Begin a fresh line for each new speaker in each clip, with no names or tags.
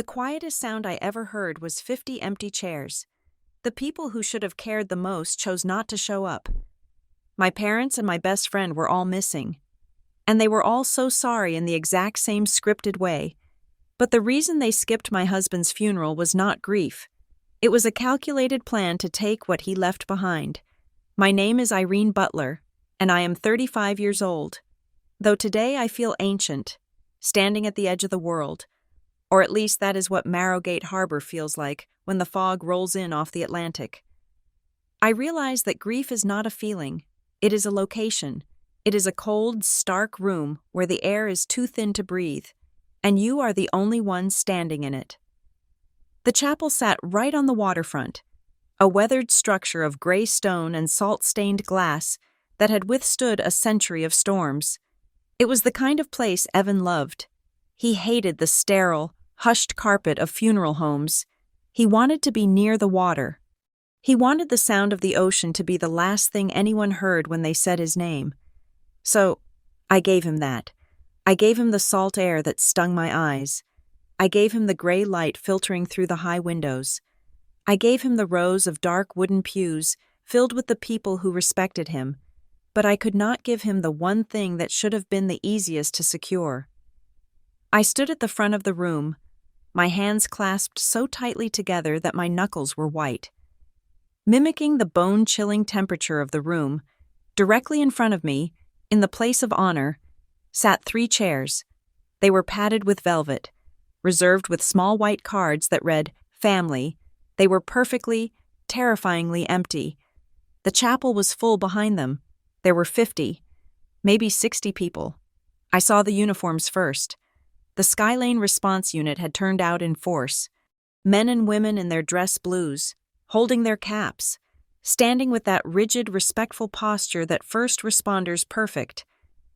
The quietest sound I ever heard was 50 empty chairs. The people who should have cared the most chose not to show up. My parents and my best friend were all missing. And they were all so sorry in the exact same scripted way. But the reason they skipped my husband's funeral was not grief. It was a calculated plan to take what he left behind. My name is Irene Butler, and I am 35 years old. Though today I feel ancient, standing at the edge of the world. Or at least that is what Marrowgate Harbor feels like when the fog rolls in off the Atlantic. I realize that grief is not a feeling, it is a location. It is a cold, stark room where the air is too thin to breathe, and you are the only one standing in it. The chapel sat right on the waterfront, a weathered structure of gray stone and salt-stained glass that had withstood a century of storms. It was the kind of place Evan loved. He hated the sterile, hushed carpet of funeral homes. He wanted to be near the water. He wanted the sound of the ocean to be the last thing anyone heard when they said his name. So, I gave him that. I gave him the salt air that stung my eyes. I gave him the gray light filtering through the high windows. I gave him the rows of dark wooden pews filled with the people who respected him. But I could not give him the one thing that should have been the easiest to secure. I stood at the front of the room, my hands clasped so tightly together that my knuckles were white. Mimicking the bone-chilling temperature of the room, directly in front of me, in the place of honor, sat 3 chairs. They were padded with velvet, reserved with small white cards that read, "Family." They were perfectly, terrifyingly empty. The chapel was full behind them. There were 50, maybe 60 people. I saw the uniforms first. The Skylane response unit had turned out in force. Men and women in their dress blues, holding their caps, standing with that rigid, respectful posture that first responders perfect.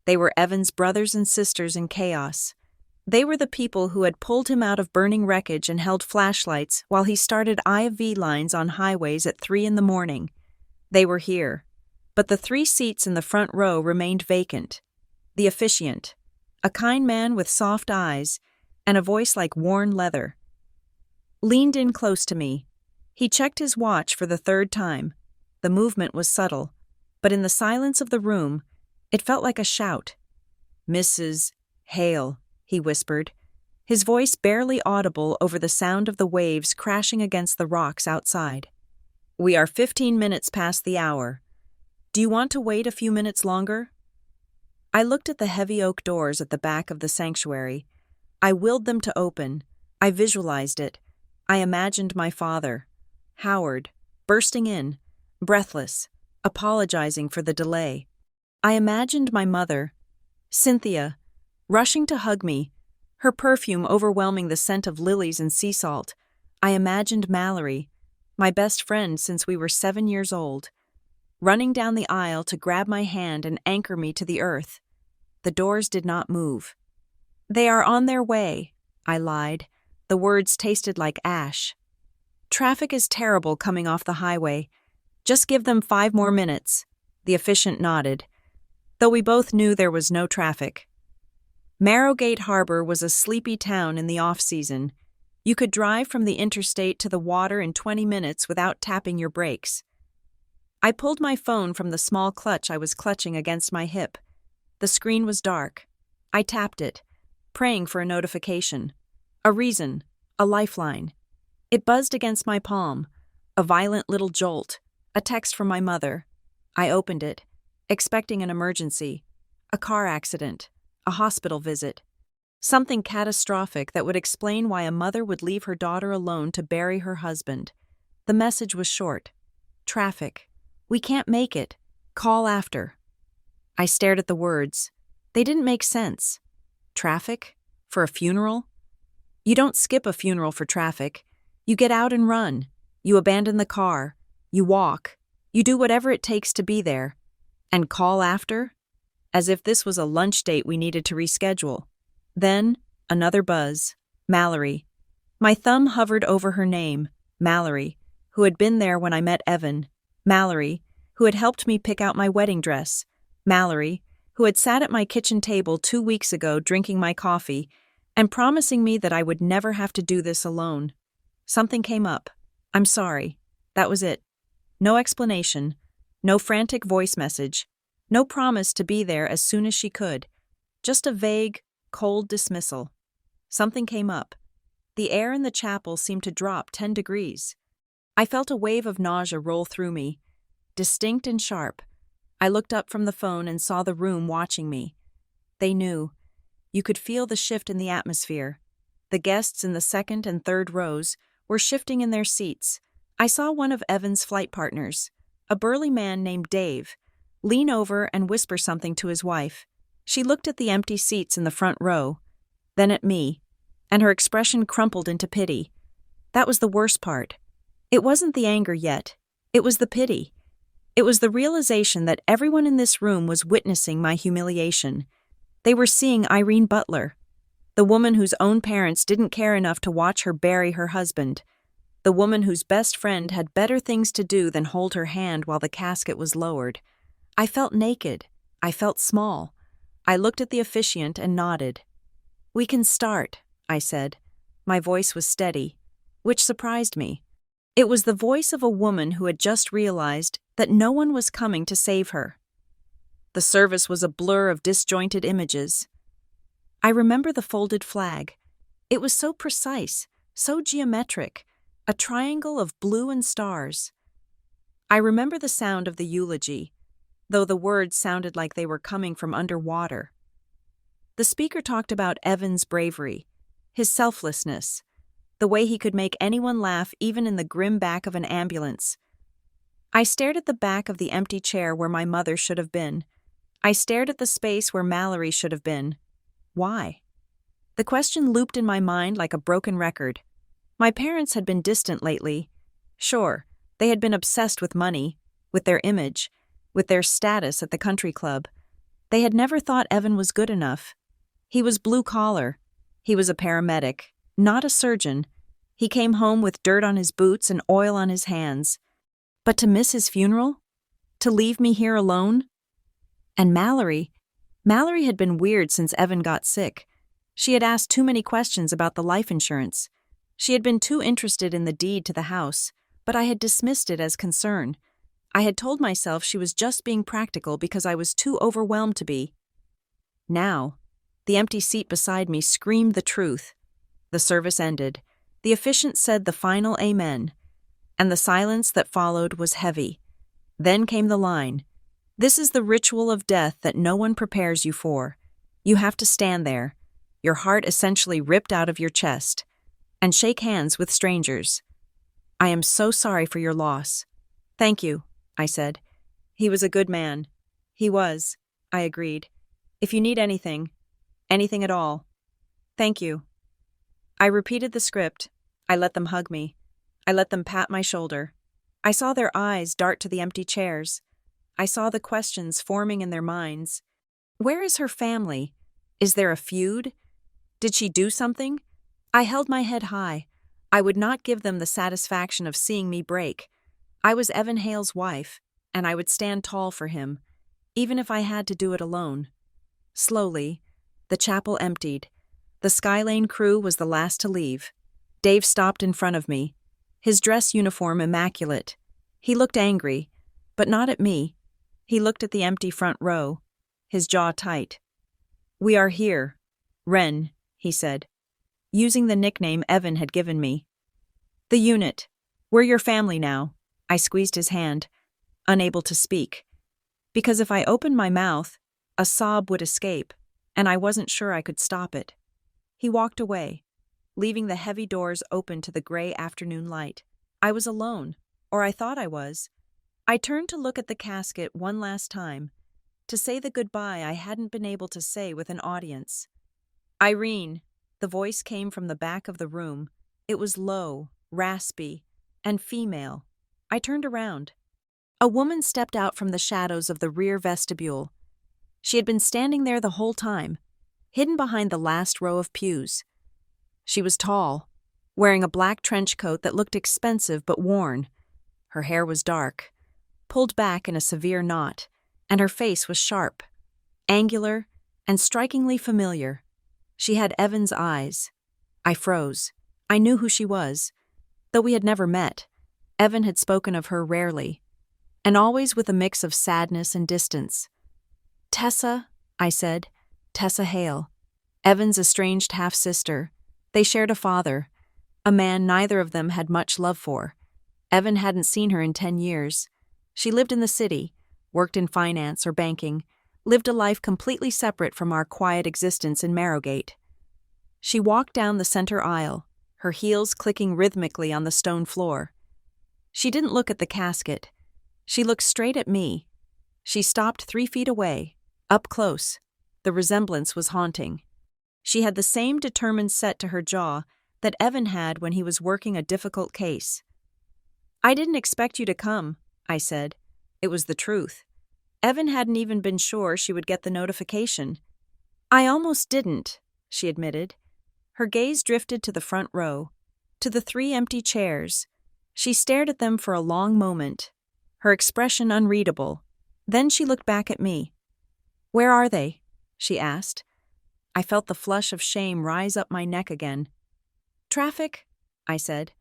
They were Evan's brothers and sisters in chaos. They were the people who had pulled him out of burning wreckage and held flashlights while he started IV lines on highways at 3 a.m. They were here. But the 3 seats in the front row remained vacant. The officiant, a kind man with soft eyes and a voice like worn leather, leaned in close to me. He checked his watch for the 3rd time. The movement was subtle, but in the silence of the room, it felt like a shout. "Mrs. Hale," he whispered, his voice barely audible over the sound of the waves crashing against the rocks outside. "We are 15 minutes past the hour. Do you want to wait a few minutes longer?" I looked at the heavy oak doors at the back of the sanctuary. I willed them to open. I visualized it. I imagined my father, Howard, bursting in, breathless, apologizing for the delay. I imagined my mother, Cynthia, rushing to hug me, her perfume overwhelming the scent of lilies and sea salt. I imagined Mallory, my best friend since we were 7 years old, running down the aisle to grab my hand and anchor me to the earth. The doors did not move. "They are on their way," I lied. The words tasted like ash. "Traffic is terrible coming off the highway. Just give them 5 more minutes." The officiant nodded, though we both knew there was no traffic. Marrowgate Harbor was a sleepy town in the off-season. You could drive from the interstate to the water in 20 minutes without tapping your brakes. I pulled my phone from the small clutch I was clutching against my hip. The screen was dark. I tapped it, praying for a notification. A reason, a lifeline. It buzzed against my palm, a violent little jolt, a text from my mother. I opened it, expecting an emergency, a car accident, a hospital visit, something catastrophic that would explain why a mother would leave her daughter alone to bury her husband. The message was short. "Traffic. We can't make it. Call after." I stared at the words. They didn't make sense. Traffic? For a funeral? You don't skip a funeral for traffic. You get out and run. You abandon the car. You walk. You do whatever it takes to be there. And call after? As if this was a lunch date we needed to reschedule. Then, another buzz. Mallory. My thumb hovered over her name, Mallory, who had been there when I met Evan. Mallory, who had helped me pick out my wedding dress. Mallory, who had sat at my kitchen table 2 weeks ago drinking my coffee. and promising me that I would never have to do this alone. Something came up. I'm sorry. That was it. No explanation, no frantic voice message, no promise to be there as soon as she could. Just a vague, cold dismissal. Something came up. The air in the chapel seemed to drop 10 degrees. I felt a wave of nausea roll through me, distinct and sharp. I looked up from the phone and saw the room watching me. They knew. You could feel the shift in the atmosphere. The guests in the second and third rows were shifting in their seats. I saw one of Evan's flight partners, a burly man named Dave, lean over and whisper something to his wife. She looked at the empty seats in the front row, then at me, and her expression crumpled into pity. That was the worst part. It wasn't the anger yet. It was the pity. It was the realization that everyone in this room was witnessing my humiliation. They were seeing Irene Butler, the woman whose own parents didn't care enough to watch her bury her husband, the woman whose best friend had better things to do than hold her hand while the casket was lowered. I felt naked. I felt small. I looked at the officiant and nodded. "We can start," I said. My voice was steady, which surprised me. It was the voice of a woman who had just realized that no one was coming to save her. The service was a blur of disjointed images. I remember the folded flag. It was so precise, so geometric, a triangle of blue and stars. I remember the sound of the eulogy, though the words sounded like they were coming from underwater. The speaker talked about Evan's bravery, his selflessness, the way he could make anyone laugh even in the grim back of an ambulance. I stared at the back of the empty chair where my mother should have been. I stared at the space where Mallory should have been. Why? The question looped in my mind like a broken record. My parents had been distant lately. Sure, they had been obsessed with money, with their image, with their status at the country club. They had never thought Evan was good enough. He was blue-collar. He was a paramedic, not a surgeon. He came home with dirt on his boots and oil on his hands. But to miss his funeral? To leave me here alone? And Mallory had been weird since Evan got sick. She had asked too many questions about the life insurance. She had been too interested in the deed to the house, but I had dismissed it as concern. I had told myself she was just being practical because I was too overwhelmed to be. Now, the empty seat beside me screamed the truth. The service ended. The officiant said the final amen, and the silence that followed was heavy. Then came the line. "This is the ritual of death that no one prepares you for. You have to stand there, your heart essentially ripped out of your chest, and shake hands with strangers. I am so sorry for your loss." "Thank you," I said. "He was a good man." "He was," I agreed. "If you need anything at all, thank you." I repeated the script. I let them hug me. I let them pat my shoulder. I saw their eyes dart to the empty chairs. I saw the questions forming in their minds. Where is her family? Is there a feud? Did she do something? I held my head high. I would not give them the satisfaction of seeing me break. I was Evan Hale's wife, and I would stand tall for him, even if I had to do it alone. Slowly, the chapel emptied. The Skylane crew was the last to leave. Dave stopped in front of me, his dress uniform immaculate. He looked angry, but not at me. He looked at the empty front row, his jaw tight. "We are here, Ren," he said, using the nickname Evan had given me. "The unit. We're your family now." I squeezed his hand, unable to speak, because if I opened my mouth, a sob would escape, and I wasn't sure I could stop it. He walked away, leaving the heavy doors open to the gray afternoon light. I was alone, or I thought I was. I turned to look at the casket one last time, to say the goodbye I hadn't been able to say with an audience. "Irene," the voice came from the back of the room. It was low, raspy, and female. I turned around. A woman stepped out from the shadows of the rear vestibule. She had been standing there the whole time, hidden behind the last row of pews. She was tall, wearing a black trench coat that looked expensive but worn. Her hair was dark, pulled back in a severe knot, and her face was sharp, angular, and strikingly familiar. She had Evan's eyes. I froze. I knew who she was. Though we had never met, Evan had spoken of her rarely, and always with a mix of sadness and distance. "Tessa," I said. "Tessa Hale. Evan's estranged half-sister. They shared a father, a man neither of them had much love for. Evan hadn't seen her in 10 years. She lived in the city, worked in finance or banking, lived a life completely separate from our quiet existence in Marrowgate." She walked down the center aisle, her heels clicking rhythmically on the stone floor. She didn't look at the casket. She looked straight at me. She stopped 3 feet away, up close. The resemblance was haunting. She had the same determined set to her jaw that Evan had when he was working a difficult case. "I didn't expect you to come," I said. It was the truth. Evan hadn't even been sure she would get the notification. "I almost didn't," she admitted. Her gaze drifted to the front row, to the 3 empty chairs. She stared at them for a long moment, her expression unreadable. Then she looked back at me. "Where are they?" she asked. I felt the flush of shame rise up my neck again. "Traffic," I said,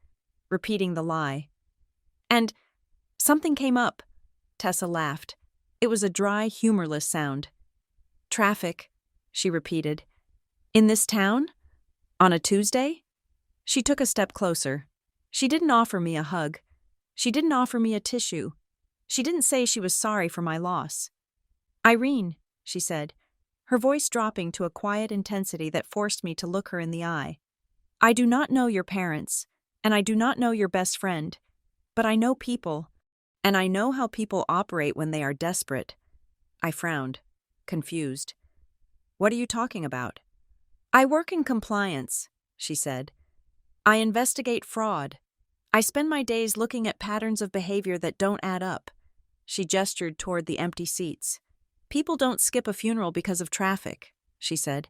repeating the lie. "And something came up." Tessa laughed. It was a dry, humorless sound. "Traffic," she repeated. "In this town? On a Tuesday?" She took a step closer. She didn't offer me a hug. She didn't offer me a tissue. She didn't say she was sorry for my loss. "Irene," she said, her voice dropping to a quiet intensity that forced me to look her in the eye. "I do not know your parents, and I do not know your best friend, but I know people, and I know how people operate when they are desperate." I frowned, confused. "What are you talking about?" "I work in compliance," she said. "I investigate fraud. I spend my days looking at patterns of behavior that don't add up." She gestured toward the empty seats. "People don't skip a funeral because of traffic," she said.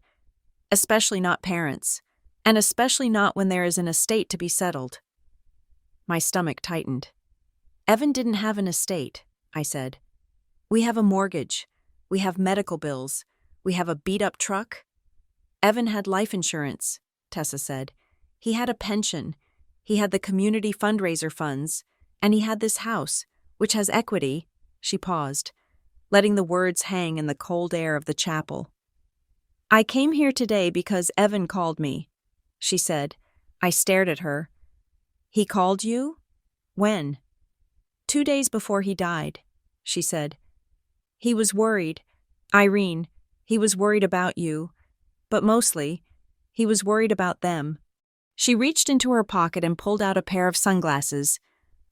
"Especially not parents, and especially not when there is an estate to be settled." My stomach tightened. "Evan didn't have an estate," I said. "We have a mortgage. We have medical bills. We have a beat-up truck." "Evan had life insurance," Tessa said. "He had a pension. He had the community fundraiser funds. And he had this house, which has equity." She paused, letting the words hang in the cold air of the chapel. "I came here today because Evan called me," she said. I stared at her. "He called you? When?" "2 days before he died," she said. "He was worried. Irene, he was worried about you. But mostly, he was worried about them." She reached into her pocket and pulled out a pair of sunglasses,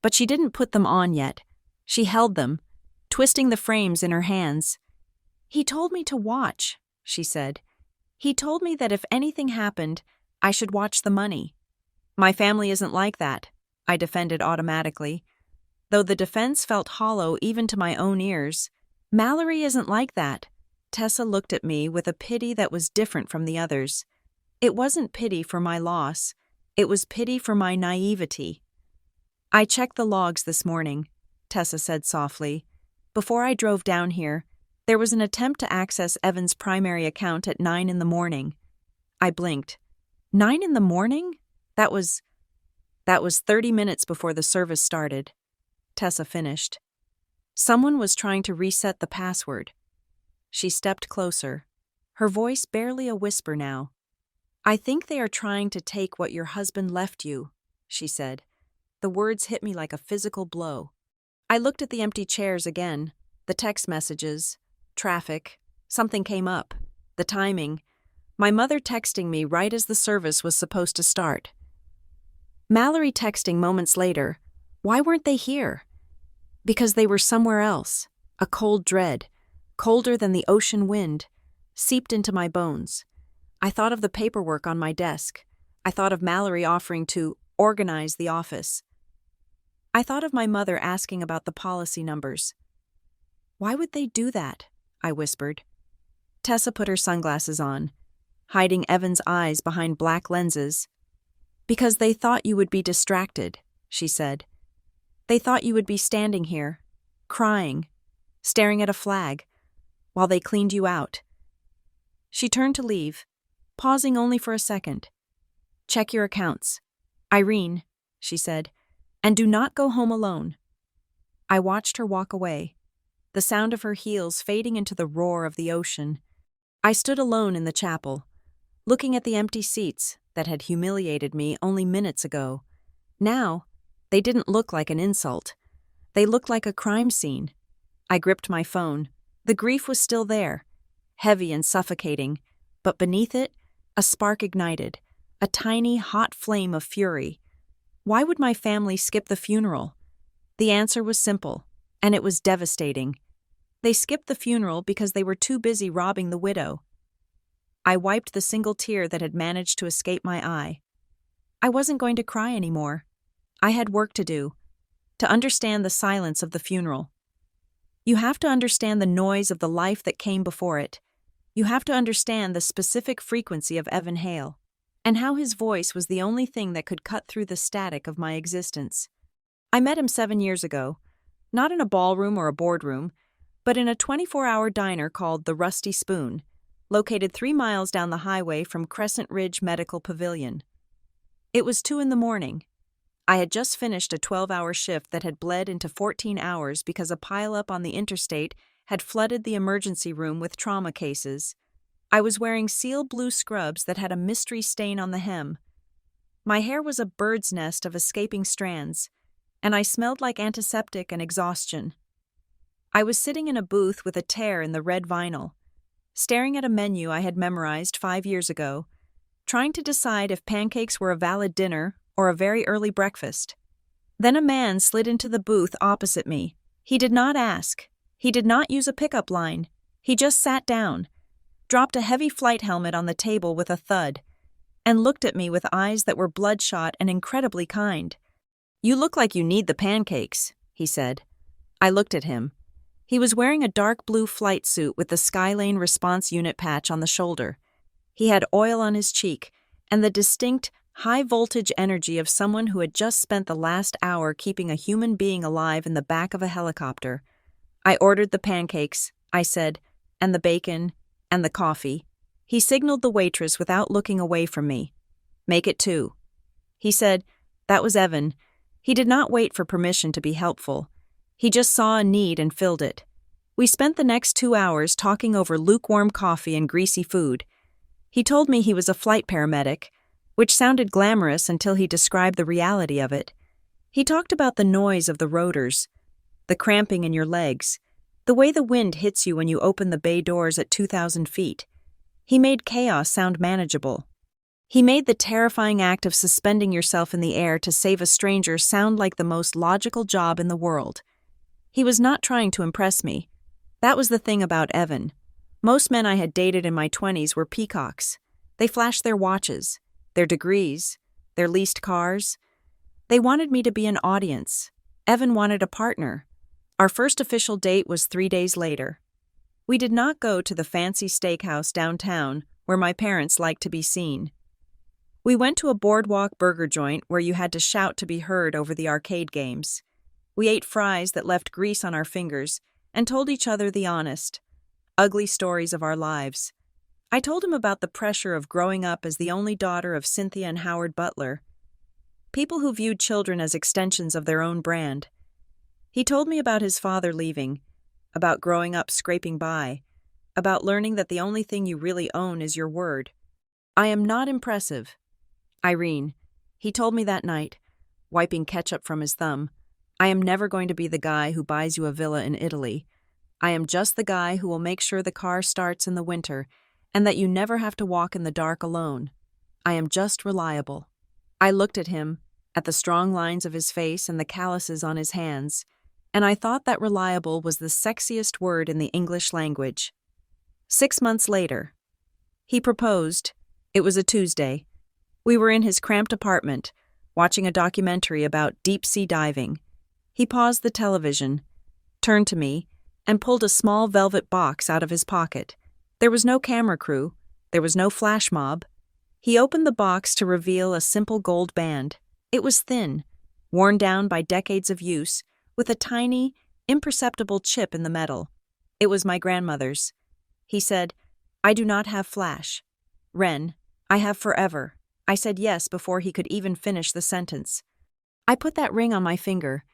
but she didn't put them on yet. She held them, twisting the frames in her hands. "He told me to watch," she said. "He told me that if anything happened, I should watch the money." "My family isn't like that," I defended automatically, though the defense felt hollow even to my own ears. "Mallory isn't like that." Tessa looked at me with a pity that was different from the others. It wasn't pity for my loss. It was pity for my naivety. "I checked the logs this morning," Tessa said softly. "Before I drove down here, there was an attempt to access Evan's primary account at 9 in the morning. I blinked. 9 in the morning? That was 30 minutes before the service started." Tessa finished. "Someone was trying to reset the password." She stepped closer, her voice barely a whisper now. "I think they are trying to take what your husband left you," she said. The words hit me like a physical blow. I looked at the empty chairs again, the text messages, traffic. Something came up. The timing. My mother texting me right as the service was supposed to start. Mallory texting moments later. Why weren't they here? Because they were somewhere else. A cold dread, colder than the ocean wind, seeped into my bones. I thought of the paperwork on my desk. I thought of Mallory offering to organize the office. I thought of my mother asking about the policy numbers. "Why would they do that?" I whispered. Tessa put her sunglasses on, hiding Evan's eyes behind black lenses. "Because they thought you would be distracted," she said. "They thought you would be standing here, crying, staring at a flag, while they cleaned you out." She turned to leave, pausing only for a second. "Check your accounts. Irene," she said, "and do not go home alone." I watched her walk away, the sound of her heels fading into the roar of the ocean. I stood alone in the chapel, looking at the empty seats that had humiliated me only minutes ago. Now, they didn't look like an insult. They looked like a crime scene. I gripped my phone. The grief was still there, heavy and suffocating, but beneath it, a spark ignited, a tiny, hot flame of fury. Why would my family skip the funeral? The answer was simple, and it was devastating. They skipped the funeral because they were too busy robbing the widow. I wiped the single tear that had managed to escape my eye. I wasn't going to cry anymore. I had work to do, to understand the silence of the funeral. You have to understand the noise of the life that came before it. You have to understand the specific frequency of Evan Hale, and how his voice was the only thing that could cut through the static of my existence. I met him 7 years ago, not in a ballroom or a boardroom, but in a 24-hour diner called the Rusty Spoon, located 3 miles down the highway from Crescent Ridge Medical Pavilion. It was 2 in the morning. I had just finished a 12-hour shift that had bled into 14 hours because a pileup on the interstate had flooded the emergency room with trauma cases. I was wearing seal blue scrubs that had a mystery stain on the hem. My hair was a bird's nest of escaping strands, and I smelled like antiseptic and exhaustion. I was sitting in a booth with a tear in the red vinyl, staring at a menu I had memorized 5 years ago, trying to decide if pancakes were a valid dinner or a very early breakfast. Then a man slid into the booth opposite me. He did not ask. He did not use a pickup line. He just sat down, dropped a heavy flight helmet on the table with a thud, and looked at me with eyes that were bloodshot and incredibly kind. "You look like you need the pancakes," he said. I looked at him. He was wearing a dark blue flight suit with the Skylane Response Unit patch on the shoulder. He had oil on his cheek and the distinct, high-voltage energy of someone who had just spent the last hour keeping a human being alive in the back of a helicopter. "I ordered the pancakes," I said, "and the bacon, and the coffee." He signaled the waitress without looking away from me. "Make it 2. He said, "That was Evan." He did not wait for permission to be helpful. He just saw a need and filled it. We spent the next 2 hours talking over lukewarm coffee and greasy food. He told me he was a flight paramedic, which sounded glamorous until he described the reality of it. He talked about the noise of the rotors, the cramping in your legs, the way the wind hits you when you open the bay doors at 2,000 feet. He made chaos sound manageable. He made the terrifying act of suspending yourself in the air to save a stranger sound like the most logical job in the world. He was not trying to impress me. That was the thing about Evan. Most men I had dated in my 20s were peacocks. They flashed their watches, their degrees, their leased cars. They wanted me to be an audience. Evan wanted a partner. Our first official date was 3 days later. We did not go to the fancy steakhouse downtown where my parents liked to be seen. We went to a boardwalk burger joint where you had to shout to be heard over the arcade games. We ate fries that left grease on our fingers and told each other the honest, ugly stories of our lives. I told him about the pressure of growing up as the only daughter of Cynthia and Howard Butler, people who viewed children as extensions of their own brand. He told me about his father leaving, about growing up scraping by, about learning that the only thing you really own is your word. "I am not impressive, Irene," he told me that night, wiping ketchup from his thumb. "I am never going to be the guy who buys you a villa in Italy. I am just the guy who will make sure the car starts in the winter and that you never have to walk in the dark alone. I am just reliable." I looked at him, at the strong lines of his face and the calluses on his hands, and I thought that reliable was the sexiest word in the English language. 6 months later, he proposed. It was a Tuesday. We were in his cramped apartment, watching a documentary about deep-sea diving. He paused the television, turned to me, and pulled a small velvet box out of his pocket. There was no camera crew. There was no flash mob. He opened the box to reveal a simple gold band. It was thin, worn down by decades of use, with a tiny, imperceptible chip in the metal. It was my grandmother's. He said, "I do not have flash. Ren, I have forever. I said yes before he could even finish the sentence. I put that ring on my finger,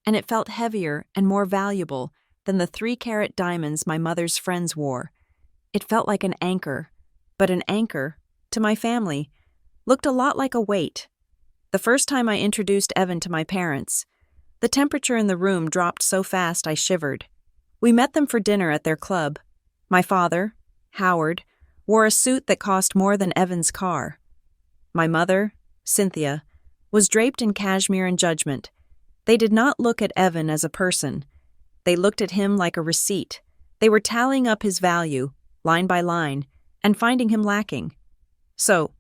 and it felt heavier and more valuable than the 3-carat diamonds my mother's friends wore. It felt like an anchor, but an anchor, to my family, looked a lot like a weight. The first time I introduced Evan to my parents, the temperature in the room dropped so fast I shivered. We met them for dinner at their club. My father, Howard, wore a suit that cost more than Evan's car. My mother, Cynthia, was draped in cashmere and judgment. They did not look at Evan as a person. They looked at him like a receipt. They were tallying up his value, line by line, and finding him lacking. "So,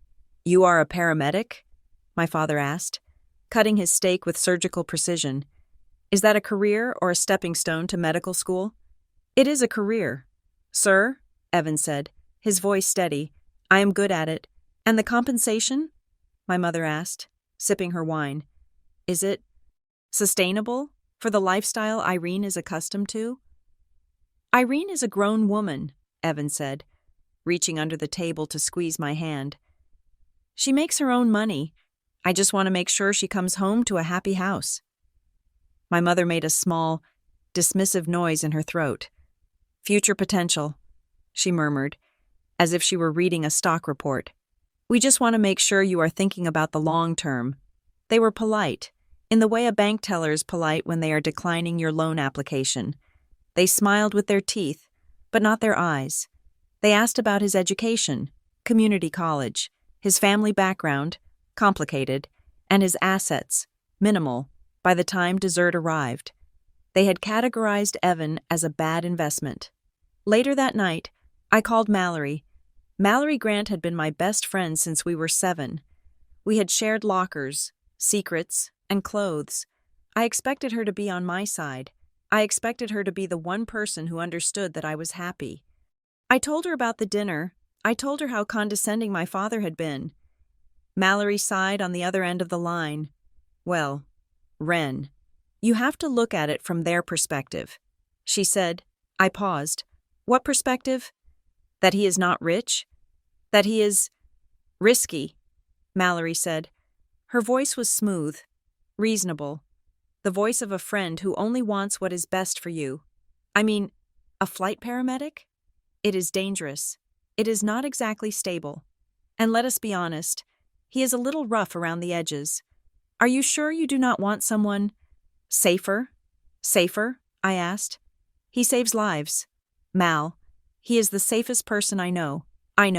you are a paramedic?" my father asked, cutting his steak with surgical precision. "Is that a career or a stepping stone to medical school?" "It is a career." "Sir," Evan said, his voice steady, "I am good at it." "And the compensation?" my mother asked, sipping her wine. "Is it sustainable for the lifestyle Irene is accustomed to?" "Irene is a grown woman," Evan said, reaching under the table to squeeze my hand. "She makes her own money. I just want to make sure she comes home to a happy house." My mother made a small, dismissive noise in her throat. "Future potential," she murmured, as if she were reading a stock report. "We just want to make sure you are thinking about the long term." They were polite, in the way a bank teller is polite when they are declining your loan application. They smiled with their teeth, but not their eyes. They asked about his education, community college, his family background, complicated, and his assets, minimal, by the time dessert arrived. They had categorized Evan as a bad investment. Later that night, I called Mallory. Mallory Grant had been my best friend since we were 7. We had shared lockers, secrets, and clothes. I expected her to be on my side. I expected her to be the one person who understood that I was happy. I told her about the dinner. I told her how condescending my father had been. Mallory sighed on the other end of the line. "Well, Wren, you have to look at it from their perspective," she said. I paused. "What perspective?" "That he is not rich? That he is risky," Mallory said. Her voice was smooth, reasonable, the voice of a friend who only wants what is best for you. "I mean, a flight paramedic? It is dangerous. It is not exactly stable. And let us be honest, he is a little rough around the edges. Are you sure you do not want someone safer?" "Safer?" I asked. "He saves lives. Mal, he is the safest person I know." I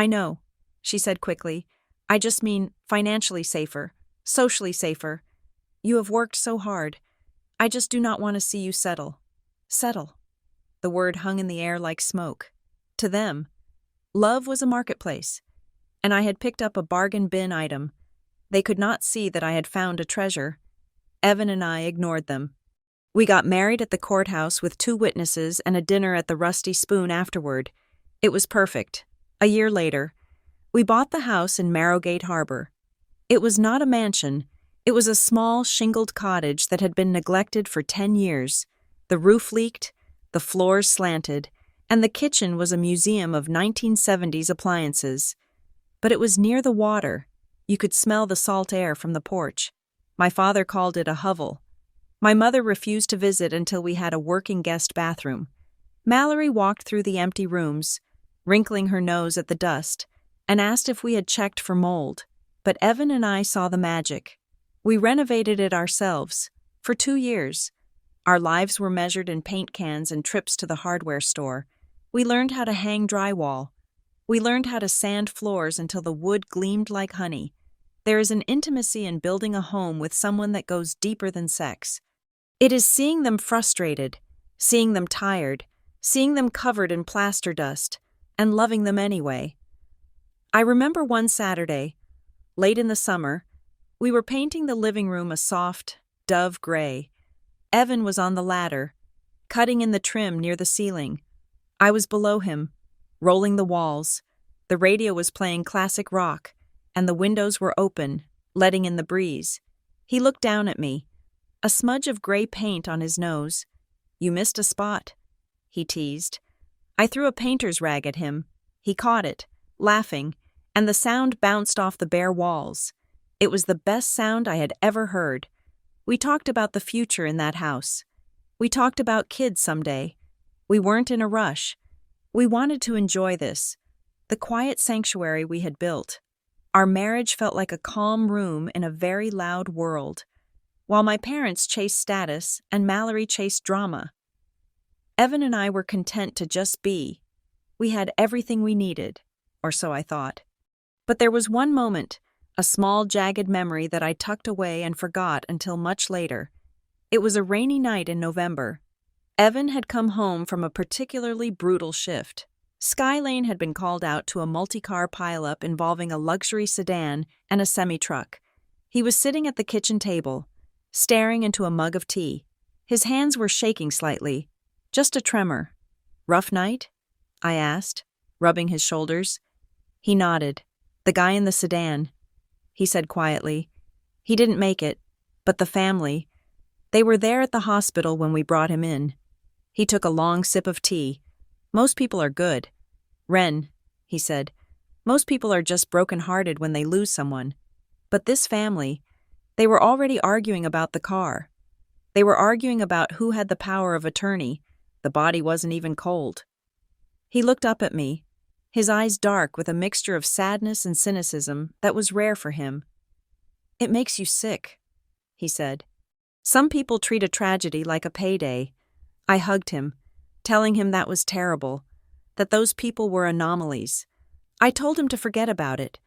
know, she said quickly. "I just mean financially safer, socially safer. You have worked so hard. I just do not want to see you settle." Settle. The word hung in the air like smoke. To them, love was a marketplace, and I had picked up a bargain bin item. They could not see that I had found a treasure. Evan and I ignored them. We got married at the courthouse with 2 witnesses and a dinner at the Rusty Spoon afterward. It was perfect. A year later, we bought the house in Marrowgate Harbor. It was not a mansion. It was a small, shingled cottage that had been neglected for 10 years. The roof leaked, the floors slanted, and the kitchen was a museum of 1970s appliances. But it was near the water. You could smell the salt air from the porch. My father called it a hovel. My mother refused to visit until we had a working guest bathroom. Mallory walked through the empty rooms, wrinkling her nose at the dust, and asked if we had checked for mold. But Evan and I saw the magic. We renovated it ourselves, for 2 years. Our lives were measured in paint cans and trips to the hardware store. We learned how to hang drywall. We learned how to sand floors until the wood gleamed like honey. There is an intimacy in building a home with someone that goes deeper than sex. It is seeing them frustrated, seeing them tired, seeing them covered in plaster dust, and loving them anyway. I remember one Saturday, late in the summer, we were painting the living room a soft, dove gray. Evan was on the ladder, cutting in the trim near the ceiling. I was below him, rolling the walls. The radio was playing classic rock, and the windows were open, letting in the breeze. He looked down at me, a smudge of gray paint on his nose. "You missed a spot," he teased. I threw a painter's rag at him. He caught it, laughing, and the sound bounced off the bare walls. It was the best sound I had ever heard. We talked about the future in that house. We talked about kids someday. We weren't in a rush. We wanted to enjoy this, the quiet sanctuary we had built. Our marriage felt like a calm room in a very loud world, while my parents chased status and Mallory chased drama. Evan and I were content to just be. We had everything we needed, or so I thought. But there was one moment, a small, jagged memory that I tucked away and forgot until much later. It was a rainy night in November. Evan had come home from a particularly brutal shift. Skylane had been called out to a multi-car pileup involving a luxury sedan and a semi-truck. He was sitting at the kitchen table, staring into a mug of tea. His hands were shaking slightly, just a tremor. "Rough night?" I asked, rubbing his shoulders. He nodded. "The guy in the sedan," he said quietly. "He didn't make it, but the family. They were there at the hospital when we brought him in." He took a long sip of tea. "Most people are good. Ren," he said, "most people are just broken-hearted when they lose someone. But this family, they were already arguing about the car. They were arguing about who had the power of attorney. The body wasn't even cold." He looked up at me, his eyes dark with a mixture of sadness and cynicism that was rare for him. "It makes you sick," he said. "Some people treat a tragedy like a payday." I hugged him, telling him that was terrible, that those people were anomalies. I told him to forget about it,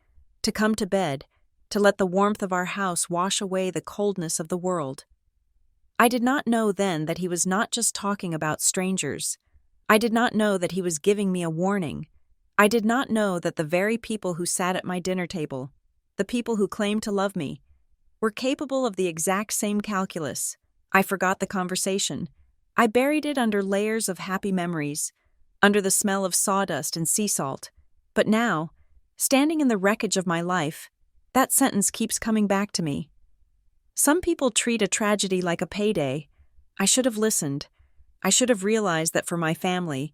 to come to bed, to let the warmth of our house wash away the coldness of the world. I did not know then that he was not just talking about strangers. I did not know that he was giving me a warning. I did not know that the very people who sat at my dinner table, the people who claimed to love me, were capable of the exact same calculus. I forgot the conversation. I buried it under layers of happy memories, under the smell of sawdust and sea salt. But now, standing in the wreckage of my life, that sentence keeps coming back to me. Some people treat a tragedy like a payday. I should have listened. I should have realized that for my family,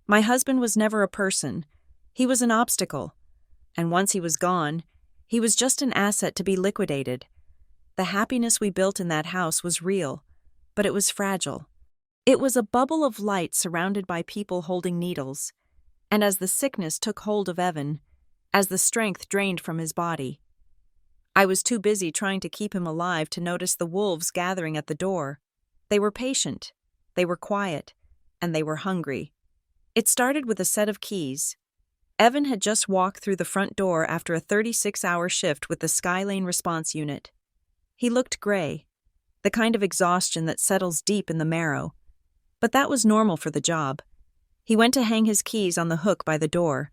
my husband was never a person. He was an obstacle. And once he was gone, he was just an asset to be liquidated. The happiness we built in that house was real, but it was fragile. It was a bubble of light surrounded by people holding needles. And as the sickness took hold of Evan, as the strength drained from his body, I was too busy trying to keep him alive to notice the wolves gathering at the door. They were patient, they were quiet, and they were hungry. It started with a set of keys. Evan had just walked through the front door after a 36-hour shift with the Skylane response unit. He looked gray, the kind of exhaustion that settles deep in the marrow. But that was normal for the job. He went to hang his keys on the hook by the door.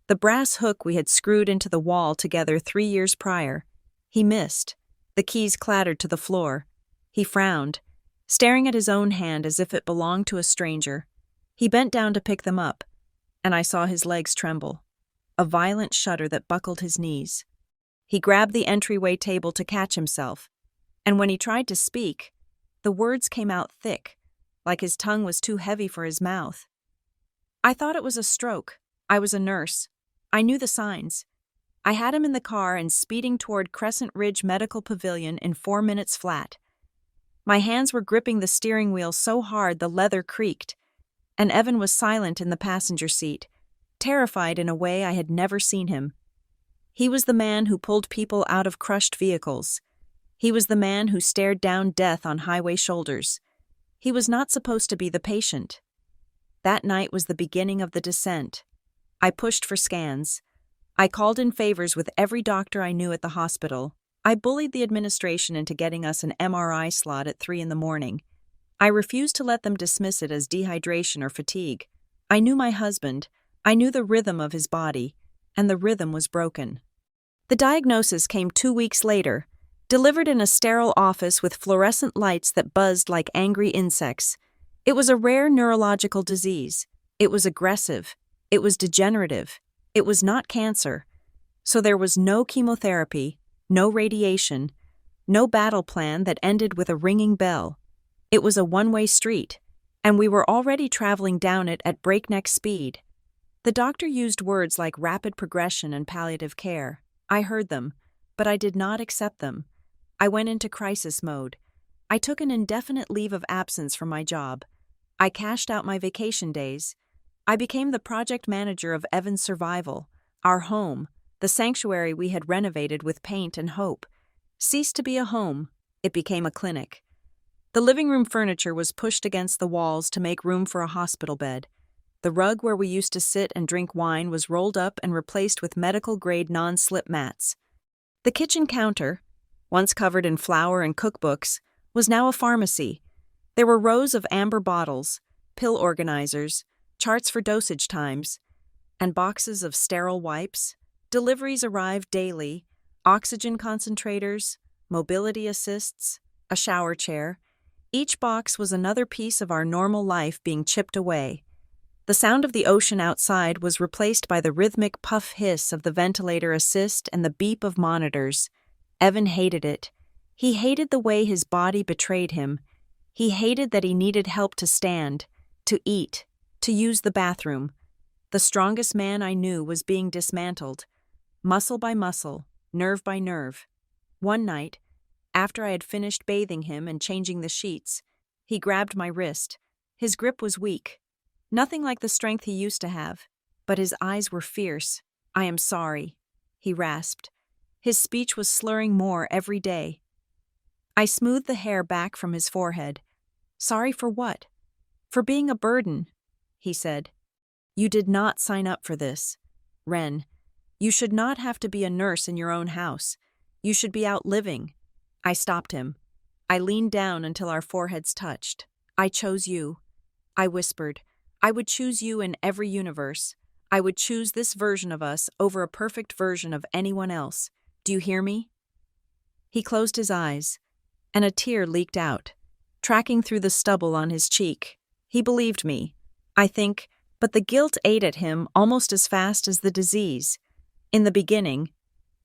The brass hook we had screwed into the wall together 3 years prior. He missed. The keys clattered to the floor. He frowned, staring at his own hand as if it belonged to a stranger. He bent down to pick them up, and I saw his legs tremble, a violent shudder that buckled his knees. He grabbed the entryway table to catch himself, and when he tried to speak, the words came out thick, like his tongue was too heavy for his mouth. I thought it was a stroke. I was a nurse. I knew the signs. I had him in the car and speeding toward Crescent Ridge Medical Pavilion in 4 minutes flat. My hands were gripping the steering wheel so hard the leather creaked, and Evan was silent in the passenger seat, terrified in a way I had never seen him. He was the man who pulled people out of crushed vehicles. He was the man who stared down death on highway shoulders. He was not supposed to be the patient. That night was the beginning of the descent. I pushed for scans. I called in favors with every doctor I knew at the hospital. I bullied the administration into getting us an MRI slot at 3 a.m. I refused to let them dismiss it as dehydration or fatigue. I knew my husband. I knew the rhythm of his body, and the rhythm was broken. The diagnosis came 2 weeks later, delivered in a sterile office with fluorescent lights that buzzed like angry insects. It was a rare neurological disease. It was aggressive. It was degenerative. It was not cancer. So there was no chemotherapy, no radiation, no battle plan that ended with a ringing bell. It was a one-way street, and we were already traveling down it at breakneck speed. The doctor used words like rapid progression and palliative care. I heard them, but I did not accept them. I went into crisis mode. I took an indefinite leave of absence from my job. I cashed out my vacation days. I became the project manager of Evan's survival. Our home, the sanctuary we had renovated with paint and hope, ceased to be a home. It became a clinic. The living room furniture was pushed against the walls to make room for a hospital bed. The rug where we used to sit and drink wine was rolled up and replaced with medical-grade non-slip mats. The kitchen counter, once covered in flour and cookbooks, was now a pharmacy. There were rows of amber bottles, pill organizers, charts for dosage times, and boxes of sterile wipes. Deliveries arrived daily, oxygen concentrators, mobility assists, a shower chair. Each box was another piece of our normal life being chipped away. The sound of the ocean outside was replaced by the rhythmic puff hiss of the ventilator assist and the beep of monitors. Evan hated it. He hated the way his body betrayed him. He hated that he needed help to stand, to eat, to use the bathroom. The strongest man I knew was being dismantled, muscle by muscle, nerve by nerve. One night, after I had finished bathing him and changing the sheets, he grabbed my wrist. His grip was weak. Nothing like the strength he used to have, but his eyes were fierce. "I am sorry," he rasped. His speech was slurring more every day. I smoothed the hair back from his forehead. "Sorry for what?" "For being a burden," he said. "You did not sign up for this. Ren, you should not have to be a nurse in your own house. You should be out living." I stopped him. I leaned down until our foreheads touched. "I chose you," I whispered. "I would choose you in every universe. I would choose this version of us over a perfect version of anyone else. Do you hear me?" He closed his eyes, and a tear leaked out, tracking through the stubble on his cheek. He believed me, I think, but the guilt ate at him almost as fast as the disease. In the beginning,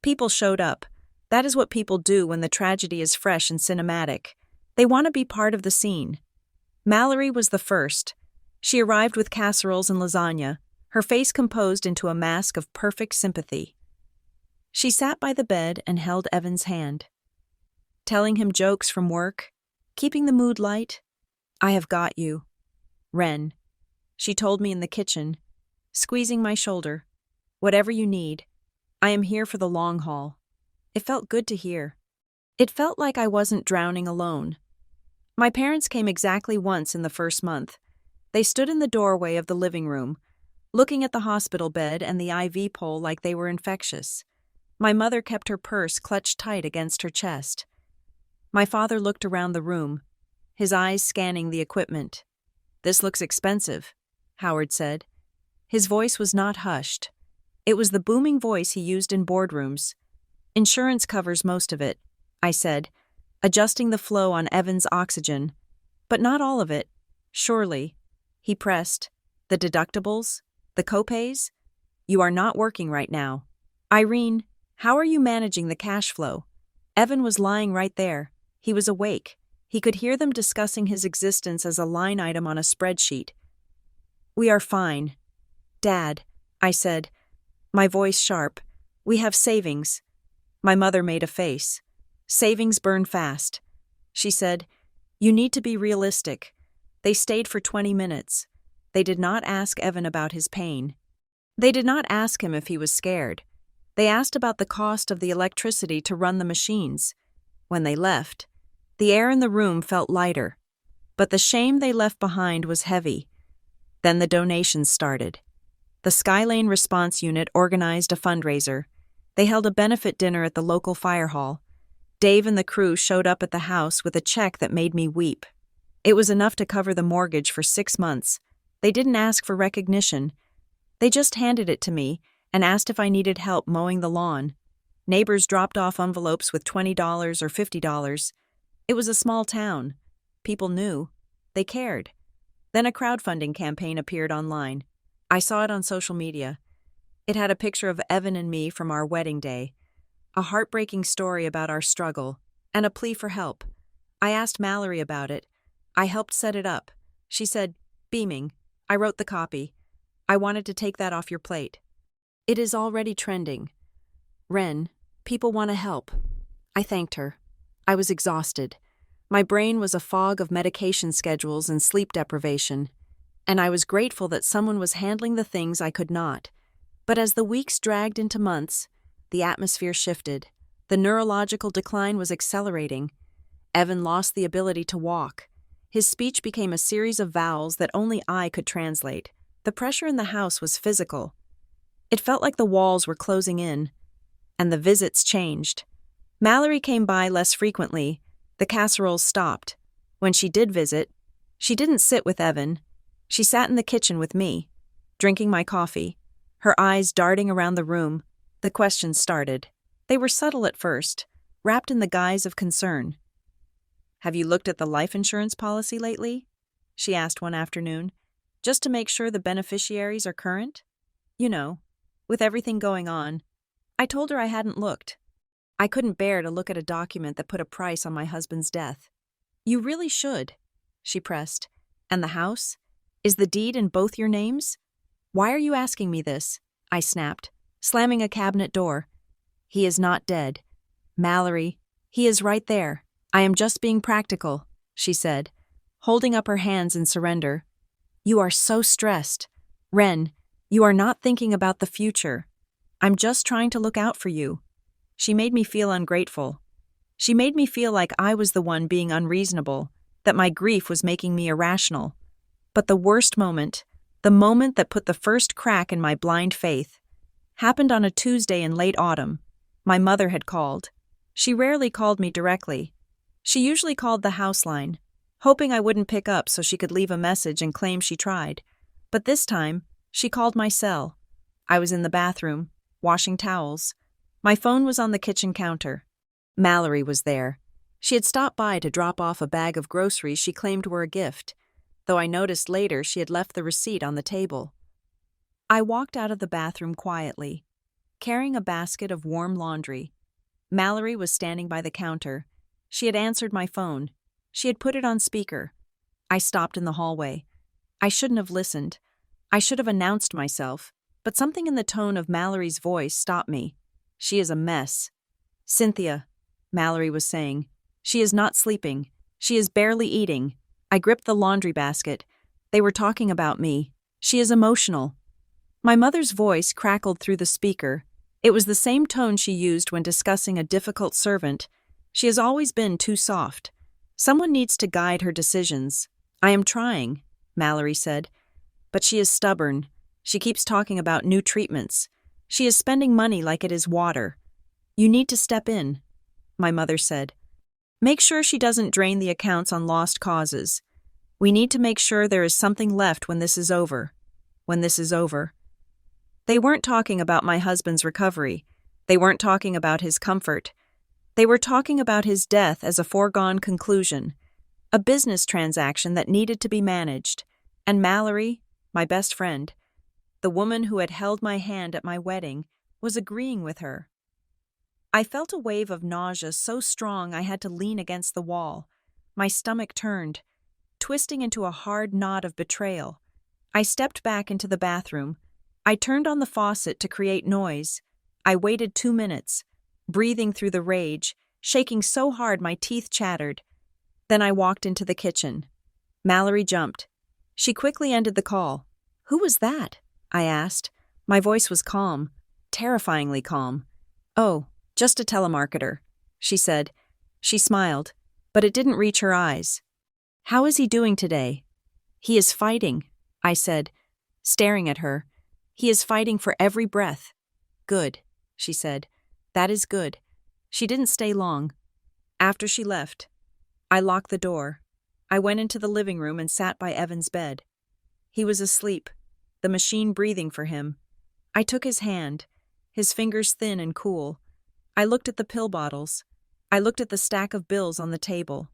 people showed up. That is what people do when the tragedy is fresh and cinematic. They want to be part of the scene. Mallory was the first. She arrived with casseroles and lasagna, her face composed into a mask of perfect sympathy. She sat by the bed and held Evan's hand, telling him jokes from work, keeping the mood light. "I have got you, Ren," she told me in the kitchen, squeezing my shoulder. "Whatever you need, I am here for the long haul." It felt good to hear. It felt like I wasn't drowning alone. My parents came exactly once in the first month. They stood in the doorway of the living room, looking at the hospital bed and the IV pole like they were infectious. My mother kept her purse clutched tight against her chest. My father looked around the room, his eyes scanning the equipment. "This looks expensive," Howard said. His voice was not hushed. It was the booming voice he used in boardrooms. "Insurance covers most of it," I said, adjusting the flow on Evan's oxygen. "But not all of it, surely," he pressed. "The deductibles? The copays? You are not working right now. Irene, how are you managing the cash flow?" Evan was lying right there. He was awake. He could hear them discussing his existence as a line item on a spreadsheet. "We are fine, Dad," I said, my voice sharp. "We have savings." My mother made a face. "Savings burn fast." She said, "You need to be realistic." They stayed for 20 minutes. They did not ask Evan about his pain. They did not ask him if he was scared. They asked about the cost of the electricity to run the machines. When they left, the air in the room felt lighter, but the shame they left behind was heavy. Then the donations started. The Skylane Response Unit organized a fundraiser. They held a benefit dinner at the local fire hall. Dave and the crew showed up at the house with a check that made me weep. It was enough to cover the mortgage for 6 months. They didn't ask for recognition. They just handed it to me and asked if I needed help mowing the lawn. Neighbors dropped off envelopes with $20 or $50. It was a small town. People knew. They cared. Then a crowdfunding campaign appeared online. I saw it on social media. It had a picture of Evan and me from our wedding day, a heartbreaking story about our struggle, and a plea for help. I asked Mallory about it. I helped set it up. She said, beaming. I wrote the copy. I wanted to take that off your plate. It is already trending. Ren, people want to help. I thanked her. I was exhausted. My brain was a fog of medication schedules and sleep deprivation, and I was grateful that someone was handling the things I could not. But as the weeks dragged into months, the atmosphere shifted. The neurological decline was accelerating. Evan lost the ability to walk. His speech became a series of vowels that only I could translate. The pressure in the house was physical. It felt like the walls were closing in, and the visits changed. Mallory came by less frequently. The casseroles stopped. When she did visit, she didn't sit with Evan. She sat in the kitchen with me, drinking my coffee, her eyes darting around the room. The questions started. They were subtle at first, wrapped in the guise of concern. "Have you looked at the life insurance policy lately?" she asked one afternoon, "just to make sure the beneficiaries are current? You know, with everything going on." I told her I hadn't looked. I couldn't bear to look at a document that put a price on my husband's death. "You really should," she pressed. "And the house? Is the deed in both your names?" "Why are you asking me this?" I snapped, slamming a cabinet door. "He is not dead. Mallory, he is right there. I am just being practical," she said, holding up her hands in surrender. "You are so stressed. Ren, you are not thinking about the future. I'm just trying to look out for you." She made me feel ungrateful. She made me feel like I was the one being unreasonable, that my grief was making me irrational. But the worst moment, the moment that put the first crack in my blind faith, happened on a Tuesday in late autumn. My mother had called. She rarely called me directly. She usually called the house line, hoping I wouldn't pick up so she could leave a message and claim she tried. But this time, she called my cell. I was in the bathroom, washing towels. My phone was on the kitchen counter. Mallory was there. She had stopped by to drop off a bag of groceries she claimed were a gift, though I noticed later she had left the receipt on the table. I walked out of the bathroom quietly, carrying a basket of warm laundry. Mallory was standing by the counter. She had answered my phone. She had put it on speaker. I stopped in the hallway. I shouldn't have listened. I should have announced myself, but something in the tone of Mallory's voice stopped me. "She is a mess." "Cynthia," Mallory was saying. "She is not sleeping. She is barely eating." I gripped the laundry basket. They were talking about me. "She is emotional." My mother's voice crackled through the speaker. It was the same tone she used when discussing a difficult servant. She has always been too soft. Someone needs to guide her decisions. "I am trying," Mallory said. "But she is stubborn. She keeps talking about new treatments. She is spending money like it is water." "You need to step in," my mother said. "Make sure she doesn't drain the accounts on lost causes. We need to make sure there is something left when this is over. When this is over." They weren't talking about my husband's recovery. They weren't talking about his comfort. They were talking about his death as a foregone conclusion, a business transaction that needed to be managed. And Mallory, my best friend, the woman who had held my hand at my wedding, was agreeing with her. I felt a wave of nausea so strong I had to lean against the wall. My stomach turned, twisting into a hard knot of betrayal. I stepped back into the bathroom. I turned on the faucet to create noise. I waited 2 minutes, breathing through the rage, shaking so hard my teeth chattered. Then I walked into the kitchen. Mallory jumped. She quickly ended the call. "Who was that?" I asked. My voice was calm, terrifyingly calm. "Oh, just a telemarketer," she said. She smiled, but it didn't reach her eyes. "How is he doing today?" "He is fighting," I said, staring at her. "He is fighting for every breath." "Good," she said. "That is good." She didn't stay long. After she left, I locked the door. I went into the living room and sat by Evan's bed. He was asleep, the machine breathing for him. I took his hand, his fingers thin and cool. I looked at the pill bottles. I looked at the stack of bills on the table.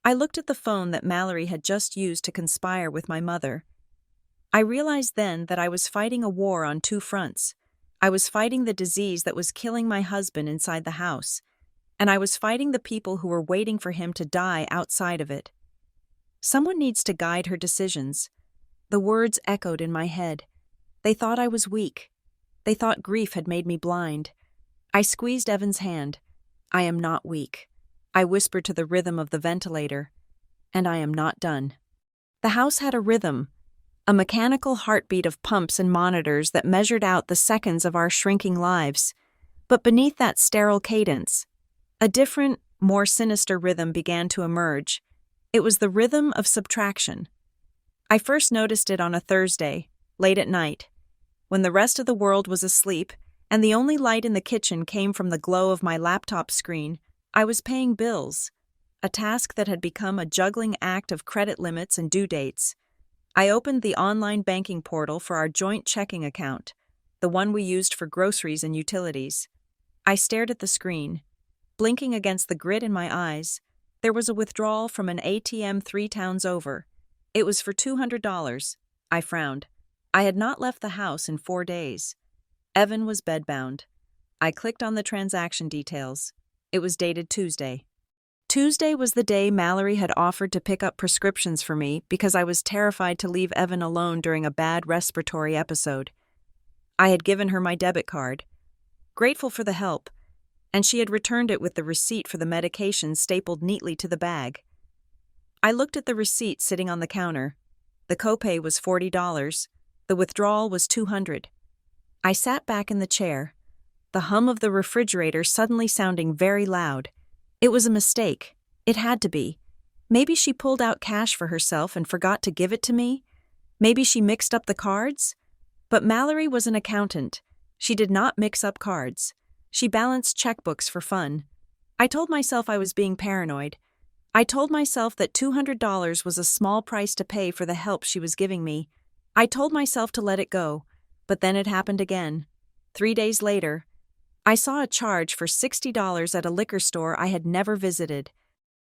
I looked at the phone that Mallory had just used to conspire with my mother. I realized then that I was fighting a war on 2 fronts. I was fighting the disease that was killing my husband inside the house, and I was fighting the people who were waiting for him to die outside of it. Someone needs to guide her decisions. The words echoed in my head. They thought I was weak. They thought grief had made me blind. I squeezed Evan's hand. I am not weak. I whispered to the rhythm of the ventilator. And I am not done. The house had a rhythm, a mechanical heartbeat of pumps and monitors that measured out the seconds of our shrinking lives. But beneath that sterile cadence, a different, more sinister rhythm began to emerge. It was the rhythm of subtraction. I first noticed it on a Thursday, late at night, when the rest of the world was asleep and the only light in the kitchen came from the glow of my laptop screen. I was paying bills, a task that had become a juggling act of credit limits and due dates. I opened the online banking portal for our joint checking account, the one we used for groceries and utilities. I stared at the screen, blinking against the grit in my eyes. There was a withdrawal from an ATM 3 towns over. It was for $200. I frowned. I had not left the house in 4 days. Evan was bedbound. I clicked on the transaction details. It was dated Tuesday. Tuesday was the day Mallory had offered to pick up prescriptions for me because I was terrified to leave Evan alone during a bad respiratory episode. I had given her my debit card, grateful for the help, and she had returned it with the receipt for the medication stapled neatly to the bag. I looked at the receipt sitting on the counter. The copay was $40. The withdrawal was $200. I sat back in the chair, the hum of the refrigerator suddenly sounding very loud. It was a mistake. It had to be. Maybe she pulled out cash for herself and forgot to give it to me. Maybe she mixed up the cards. But Mallory was an accountant. She did not mix up cards. She balanced checkbooks for fun. I told myself I was being paranoid. I told myself that $200 was a small price to pay for the help she was giving me. I told myself to let it go, but then it happened again. 3 days later, I saw a charge for $60 at a liquor store I had never visited.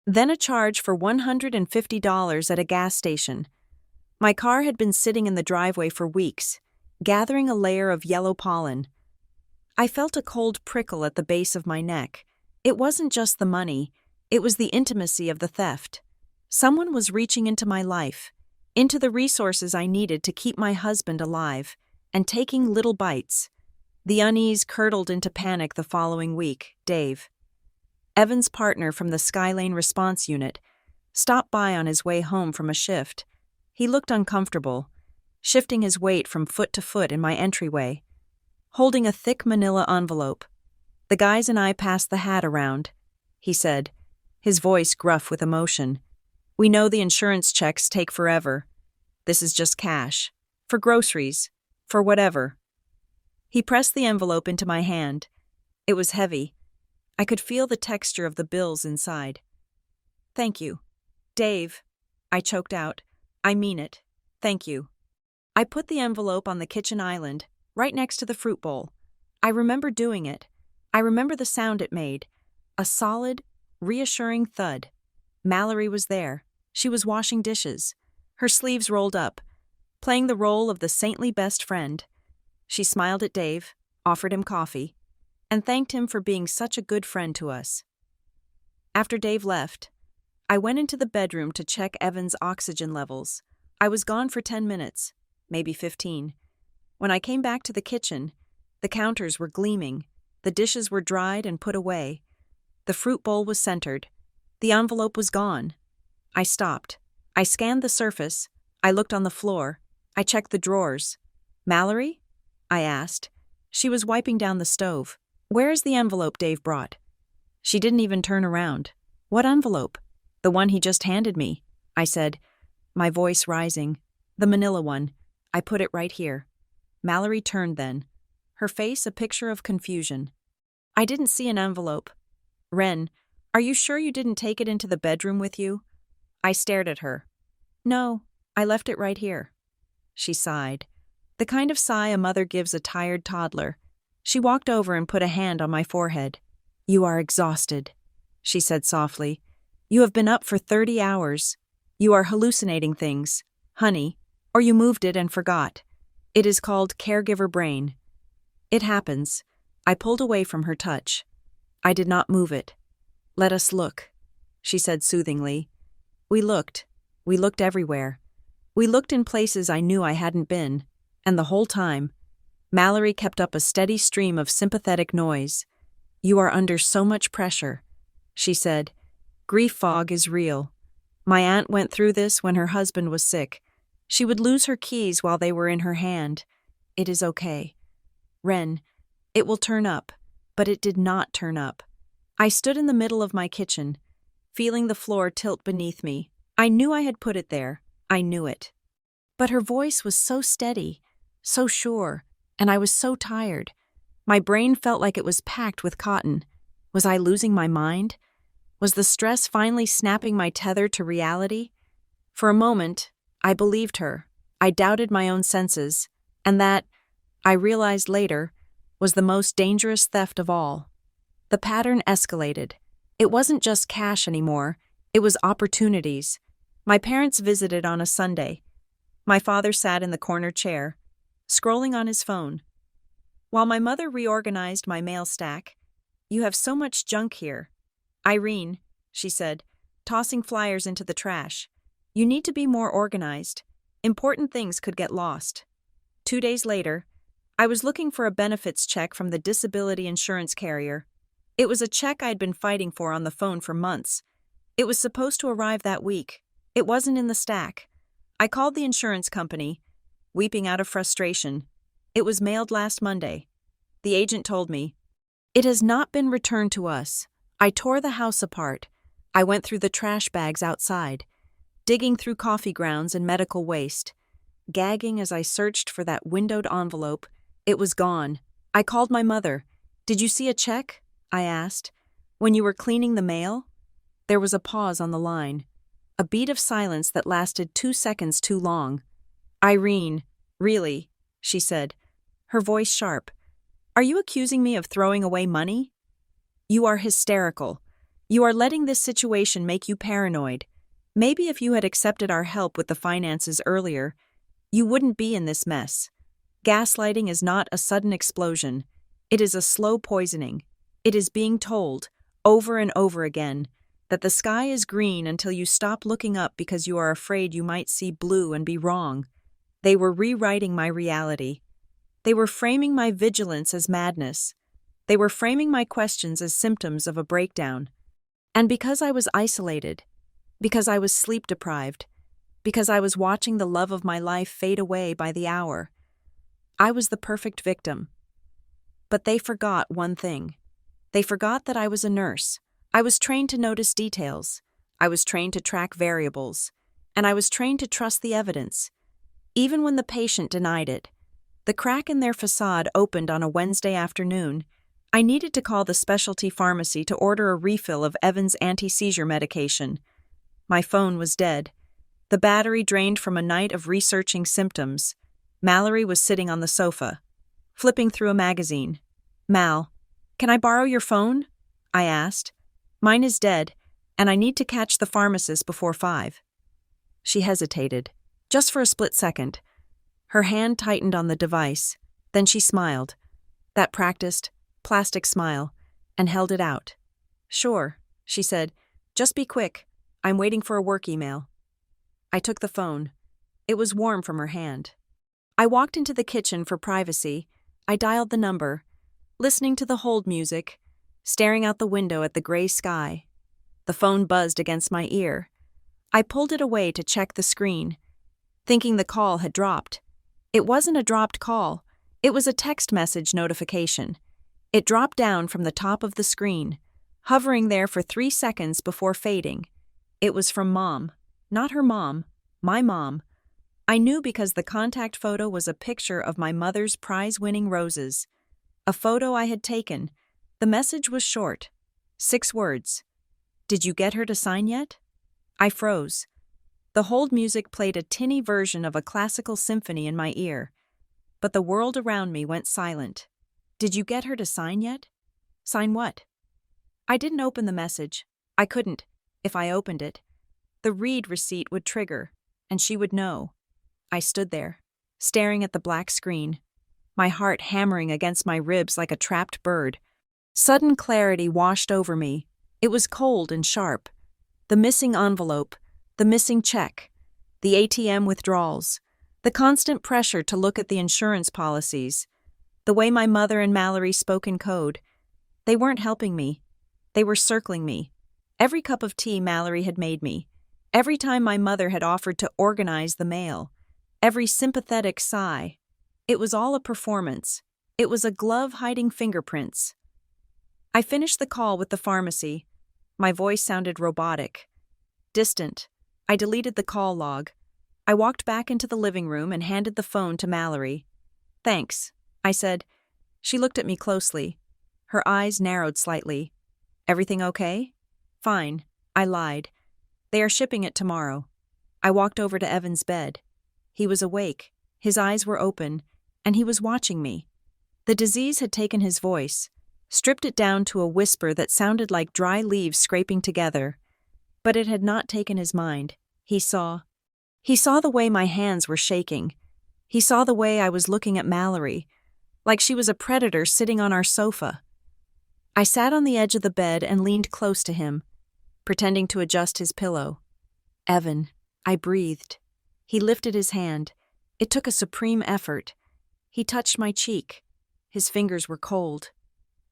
Then a charge for $150 at a gas station. My car had been sitting in the driveway for weeks, gathering a layer of yellow pollen. I felt a cold prickle at the base of my neck. It wasn't just the money, it was the intimacy of the theft. Someone was reaching into my life, into the resources I needed to keep my husband alive, and taking little bites. The unease curdled into panic the following week. Dave, Evan's partner from the Skylane response unit, stopped by on his way home from a shift. He looked uncomfortable, shifting his weight from foot to foot in my entryway, holding a thick manila envelope. "The guys and I passed the hat around," he said, his voice gruff with emotion. "We know the insurance checks take forever. This is just cash. For groceries. For whatever." He pressed the envelope into my hand. It was heavy. I could feel the texture of the bills inside. "Thank you. Dave," I choked out. "I mean it. Thank you." I put the envelope on the kitchen island, right next to the fruit bowl. I remember doing it. I remember the sound it made. A solid, reassuring thud. Mallory was there. She was washing dishes, her sleeves rolled up, playing the role of the saintly best friend. She smiled at Dave, offered him coffee, and thanked him for being such a good friend to us. After Dave left, I went into the bedroom to check Evan's oxygen levels. I was gone for 10 minutes, maybe 15. When I came back to the kitchen, the counters were gleaming, the dishes were dried and put away. The fruit bowl was centered. The envelope was gone. I stopped. I scanned the surface. I looked on the floor. I checked the drawers. "Mallory?" I asked. She was wiping down the stove. "Where is the envelope Dave brought?" She didn't even turn around. "What envelope?" "The one he just handed me," I said, my voice rising. "The manila one. I put it right here." Mallory turned then, her face a picture of confusion. "I didn't see an envelope." "Ren, are you sure you didn't take it into the bedroom with you?" I stared at her. "No, I left it right here." She sighed. The kind of sigh a mother gives a tired toddler. She walked over and put a hand on my forehead. "You are exhausted," she said softly. "You have been up for 30 hours. You are hallucinating things, honey, or you moved it and forgot. It is called caregiver brain. It happens." I pulled away from her touch. I did not move it. "Let us look," she said soothingly. We looked. We looked everywhere. We looked in places I knew I hadn't been. And the whole time, Mallory kept up a steady stream of sympathetic noise. "You are under so much pressure," she said. "Grief fog is real. My aunt went through this when her husband was sick. She would lose her keys while they were in her hand. It is okay. Ren, it will turn up." But it did not turn up. I stood in the middle of my kitchen, feeling the floor tilt beneath me. I knew I had put it there. I knew it. But her voice was so steady, so sure, and I was so tired. My brain felt like it was packed with cotton. Was I losing my mind? Was the stress finally snapping my tether to reality? For a moment, I believed her. I doubted my own senses, and that, I realized later, was the most dangerous theft of all. The pattern escalated. It wasn't just cash anymore, it was opportunities. My parents visited on a Sunday. My father sat in the corner chair, scrolling on his phone, while my mother reorganized my mail stack. "You have so much junk here. Irene," she said, tossing flyers into the trash. "You need to be more organized. Important things could get lost." 2 days later, I was looking for a benefits check from the disability insurance carrier. It was a check I'd been fighting for on the phone for months. It was supposed to arrive that week. It wasn't in the stack. I called the insurance company, weeping out of frustration. "It was mailed last Monday." The agent told me, "It has not been returned to us." I tore the house apart. I went through the trash bags outside, digging through coffee grounds and medical waste, gagging as I searched for that windowed envelope. It was gone. I called my mother. "Did you see a check?" I asked. "When you were cleaning the mail?" There was a pause on the line, a beat of silence that lasted 2 seconds too long. "Irene, really?" she said, her voice sharp. "Are you accusing me of throwing away money? You are hysterical. You are letting this situation make you paranoid. Maybe if you had accepted our help with the finances earlier, you wouldn't be in this mess. Gaslighting is not a sudden explosion. It is a slow poisoning. It is being told, over and over again, that the sky is green until you stop looking up because you are afraid you might see blue and be wrong." They were rewriting my reality. They were framing my vigilance as madness. They were framing my questions as symptoms of a breakdown. And because I was isolated, because I was sleep-deprived, because I was watching the love of my life fade away by the hour, I was the perfect victim. But they forgot one thing. They forgot that I was a nurse. I was trained to notice details. I was trained to track variables. And I was trained to trust the evidence, even when the patient denied it. The crack in their facade opened on a Wednesday afternoon. I needed to call the specialty pharmacy to order a refill of Evan's anti-seizure medication. My phone was dead. The battery drained from a night of researching symptoms. Mallory was sitting on the sofa, flipping through a magazine. "Mal, can I borrow your phone?" I asked. "Mine is dead, and I need to catch the pharmacist before 5. She hesitated, just for a split second. Her hand tightened on the device. Then she smiled, that practiced, plastic smile, and held it out. "Sure," she said. "Just be quick. I'm waiting for a work email." I took the phone. It was warm from her hand. I walked into the kitchen for privacy. I dialed the number, listening to the hold music, staring out the window at the gray sky. The phone buzzed against my ear. I pulled it away to check the screen, thinking the call had dropped. It wasn't a dropped call. It was a text message notification. It dropped down from the top of the screen, hovering there for 3 seconds before fading. It was from Mom. Not her mom, my mom. I knew because the contact photo was a picture of my mother's prize-winning roses. A photo I had taken. The message was short. 6 words. "Did you get her to sign yet?" I froze. The hold music played a tinny version of a classical symphony in my ear, but the world around me went silent. "Did you get her to sign yet?" Sign what? I didn't open the message. I couldn't. If I opened it, the read receipt would trigger, and she would know. I stood there, staring at the black screen, my heart hammering against my ribs like a trapped bird. Sudden clarity washed over me. It was cold and sharp. The missing envelope, the missing check, the ATM withdrawals. The constant pressure to look at the insurance policies, the way my mother and Mallory spoke in code, they weren't helping me. They were circling me. Every cup of tea Mallory had made me, every time my mother had offered to organize the mail, every sympathetic sigh. It was all a performance. It was a glove hiding fingerprints. I finished the call with the pharmacy. My voice sounded robotic, distant. I deleted the call log. I walked back into the living room and handed the phone to Mallory. "Thanks," I said. She looked at me closely. Her eyes narrowed slightly. "Everything okay?" "Fine," I lied. "They are shipping it tomorrow." I walked over to Evan's bed. He was awake, his eyes were open, and he was watching me. The disease had taken his voice, stripped it down to a whisper that sounded like dry leaves scraping together. But it had not taken his mind. He saw the way my hands were shaking. He saw the way I was looking at Mallory, like she was a predator sitting on our sofa. I sat on the edge of the bed and leaned close to him, pretending to adjust his pillow. "Evan," I breathed. He lifted his hand. It took a supreme effort. He touched my cheek. His fingers were cold.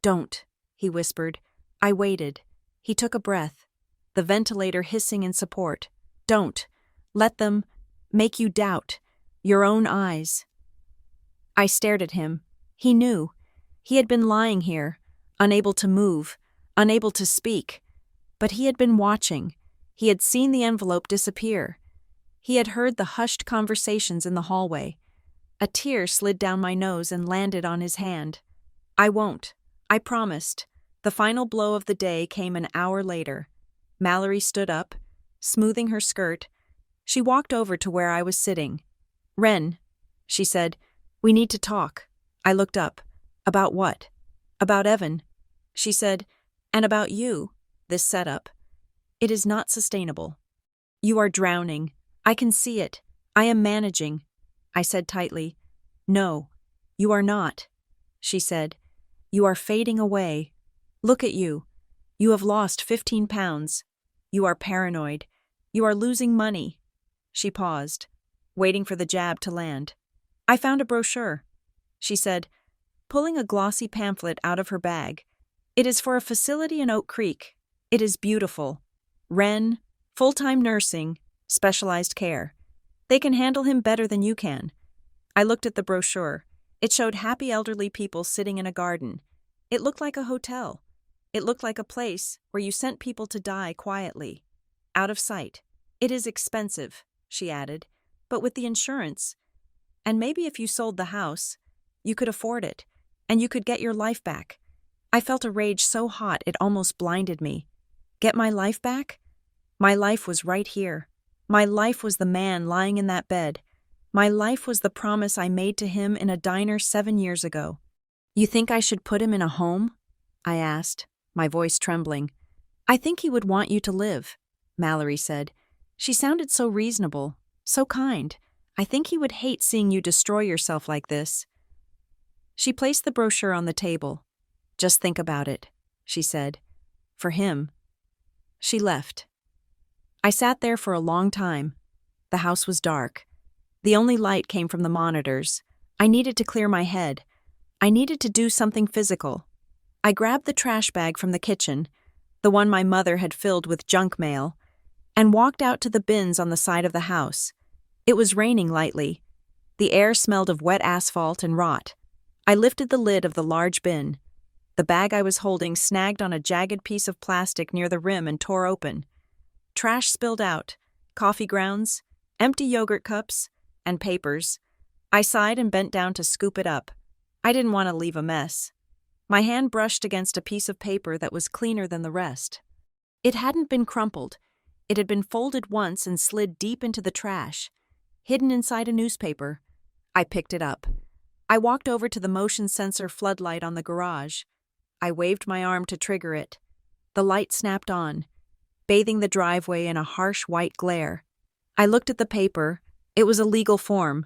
"Don't," he whispered. I waited. He took a breath, the ventilator hissing in support. "Don't. Let them make you doubt your own eyes." I stared at him. He knew. He had been lying here, unable to move, unable to speak. But he had been watching. He had seen the envelope disappear. He had heard the hushed conversations in the hallway. A tear slid down my nose and landed on his hand. "I won't. I promised." The final blow of the day came an hour later. Mallory stood up, smoothing her skirt. She walked over to where I was sitting. "Ren," she said, "we need to talk." I looked up. "About what?" "About Evan." She said, "And about you, this setup. It is not sustainable. You are drowning. I can see it. I am managing." I said tightly, "No, you are not." She said, "You are fading away. Look at you. You have lost 15 pounds. You are paranoid. You are losing money." She paused, waiting for the jab to land. "I found a brochure," she said, pulling a glossy pamphlet out of her bag. "It is for a facility in Oak Creek. It is beautiful. Ren, full-time nursing, specialized care. They can handle him better than you can." I looked at the brochure. It showed happy elderly people sitting in a garden. It looked like a hotel. It looked like a place where you sent people to die quietly, out of sight. "It is expensive," she added, "but with the insurance, and maybe if you sold the house, you could afford it, and you could get your life back." I felt a rage so hot it almost blinded me. Get my life back? My life was right here. My life was the man lying in that bed. My life was the promise I made to him in a diner 7 years ago. "You think I should put him in a home?" I asked, my voice trembling. "I think he would want you to live," Mallory said. She sounded so reasonable, so kind. "I think he would hate seeing you destroy yourself like this." She placed the brochure on the table. "Just think about it," she said. "For him." She left. I sat there for a long time. The house was dark. The only light came from the monitors. I needed to clear my head. I needed to do something physical. I grabbed the trash bag from the kitchen, the one my mother had filled with junk mail, and walked out to the bins on the side of the house. It was raining lightly. The air smelled of wet asphalt and rot. I lifted the lid of the large bin. The bag I was holding snagged on a jagged piece of plastic near the rim and tore open. Trash spilled out, coffee grounds, empty yogurt cups, and papers. I sighed and bent down to scoop it up. I didn't want to leave a mess. My hand brushed against a piece of paper that was cleaner than the rest. It hadn't been crumpled. It had been folded once and slid deep into the trash, hidden inside a newspaper. I picked it up. I walked over to the motion sensor floodlight on the garage. I waved my arm to trigger it. The light snapped on, bathing the driveway in a harsh white glare. I looked at the paper. It was a legal form,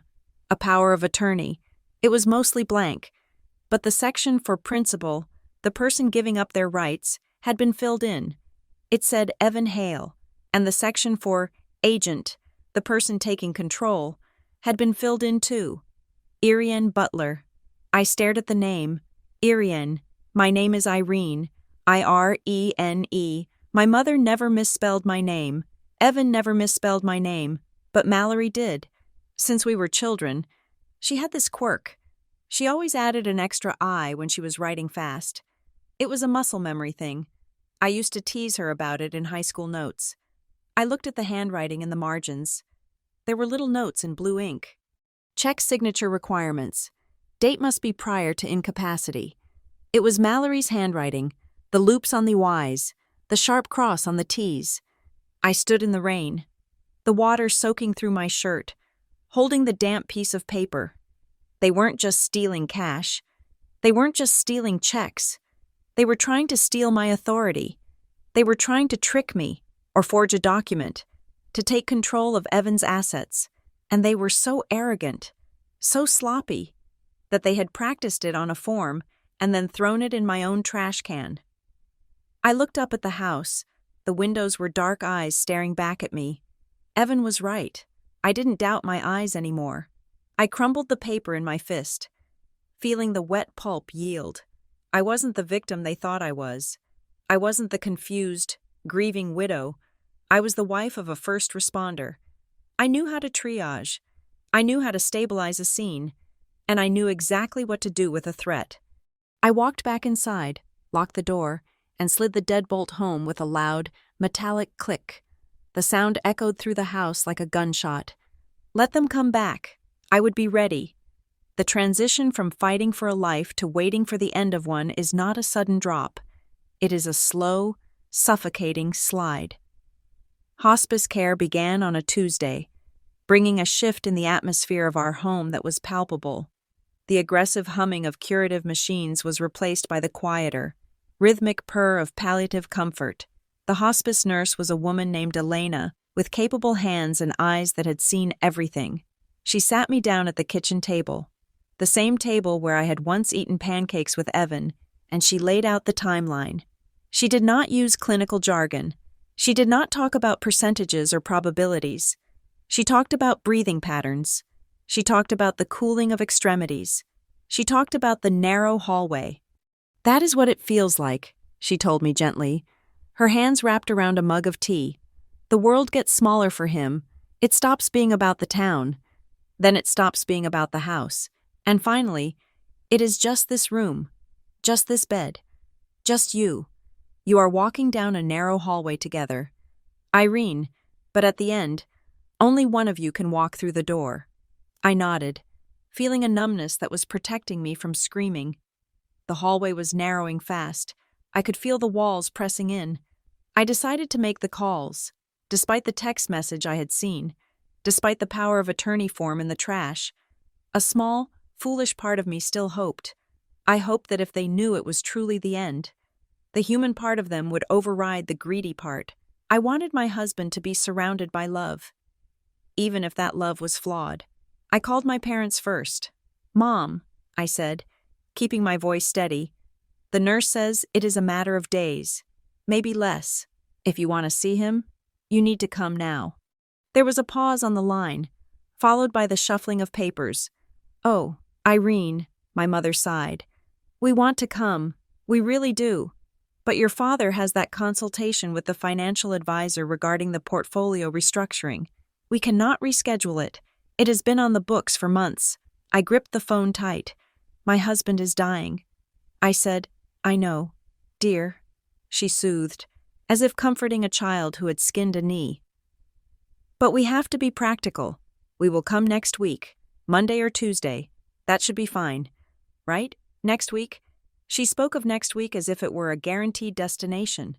a power of attorney. It was mostly blank, but the section for principal, the person giving up their rights, had been filled in. It said Evan Hale, and the section for agent, the person taking control, had been filled in too. Irian Butler. I stared at the name. Irian. My name is Irene. Irene. My mother never misspelled my name. Evan never misspelled my name. But Mallory did. Since we were children, she had this quirk. She always added an extra I when she was writing fast. It was a muscle memory thing. I used to tease her about it in high school notes. I looked at the handwriting in the margins. There were little notes in blue ink. Check signature requirements. Date must be prior to incapacity. It was Mallory's handwriting, the loops on the Y's, the sharp cross on the T's. I stood in the rain, the water soaking through my shirt, holding the damp piece of paper. They weren't just stealing cash. They weren't just stealing checks. They were trying to steal my authority. They were trying to trick me, or forge a document, to take control of Evan's assets. And they were so arrogant, so sloppy, that they had practiced it on a form and then thrown it in my own trash can. I looked up at the house. The windows were dark eyes staring back at me. Evan was right. I didn't doubt my eyes anymore. I crumbled the paper in my fist, feeling the wet pulp yield. I wasn't the victim they thought I was. I wasn't the confused, grieving widow. I was the wife of a first responder. I knew how to triage. I knew how to stabilize a scene. And I knew exactly what to do with a threat. I walked back inside, locked the door, and slid the deadbolt home with a loud, metallic click. The sound echoed through the house like a gunshot. Let them come back. I would be ready. The transition from fighting for a life to waiting for the end of one is not a sudden drop. It is a slow, suffocating slide. Hospice care began on a Tuesday, bringing a shift in the atmosphere of our home that was palpable. The aggressive humming of curative machines was replaced by the quieter, rhythmic purr of palliative comfort. The hospice nurse was a woman named Elena, with capable hands and eyes that had seen everything. She sat me down at the kitchen table, the same table where I had once eaten pancakes with Evan, and she laid out the timeline. She did not use clinical jargon. She did not talk about percentages or probabilities. She talked about breathing patterns. She talked about the cooling of extremities. She talked about the narrow hallway. That is what it feels like, she told me gently, her hands wrapped around a mug of tea. The world gets smaller for him. It stops being about the town. Then it stops being about the house. And finally, it is just this room, just this bed, just you. You are walking down a narrow hallway together. Irene, but at the end, only one of you can walk through the door. I nodded, feeling a numbness that was protecting me from screaming. The hallway was narrowing fast. I could feel the walls pressing in. I decided to make the calls, despite the text message I had seen, despite the power of attorney form in the trash. A small, foolish part of me still hoped. I hoped that if they knew it was truly the end, the human part of them would override the greedy part. I wanted my husband to be surrounded by love, even if that love was flawed. I called my parents first. "Mom," I said, keeping my voice steady, "the nurse says it is a matter of days, maybe less. If you want to see him, you need to come now." There was a pause on the line, followed by the shuffling of papers. "Oh, Irene," my mother sighed. "We want to come. We really do. But your father has that consultation with the financial advisor regarding the portfolio restructuring. We cannot reschedule it. It has been on the books for months." I gripped the phone tight. "My husband is dying." I said, "I know, dear," she soothed, as if comforting a child who had skinned a knee. "But we have to be practical. We will come next week, Monday or Tuesday. That should be fine. Right? Next week?" She spoke of next week as if it were a guaranteed destination.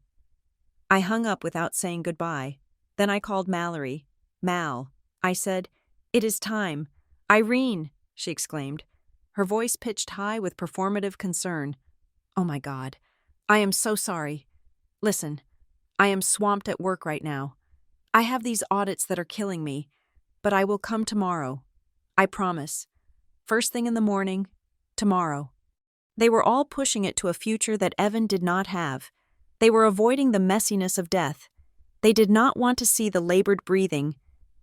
I hung up without saying goodbye. Then I called Mallory. "Mal," I said, "it is time." "Irene," she exclaimed, her voice pitched high with performative concern. "Oh my God. I am so sorry. Listen, I am swamped at work right now. I have these audits that are killing me, but I will come tomorrow. I promise. First thing in the morning, tomorrow." They were all pushing it to a future that Evan did not have. They were avoiding the messiness of death. They did not want to see the labored breathing.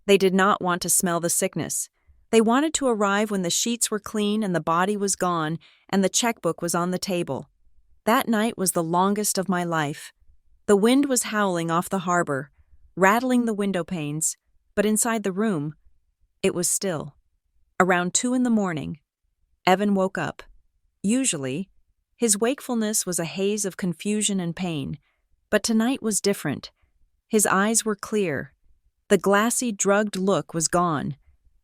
They did not want to smell the sickness. They wanted to arrive when the sheets were clean and the body was gone and the checkbook was on the table. That night was the longest of my life. The wind was howling off the harbor, rattling the window panes, but inside the room, it was still. Around 2 a.m, Evan woke up. Usually, his wakefulness was a haze of confusion and pain, but tonight was different. His eyes were clear. The glassy, drugged look was gone,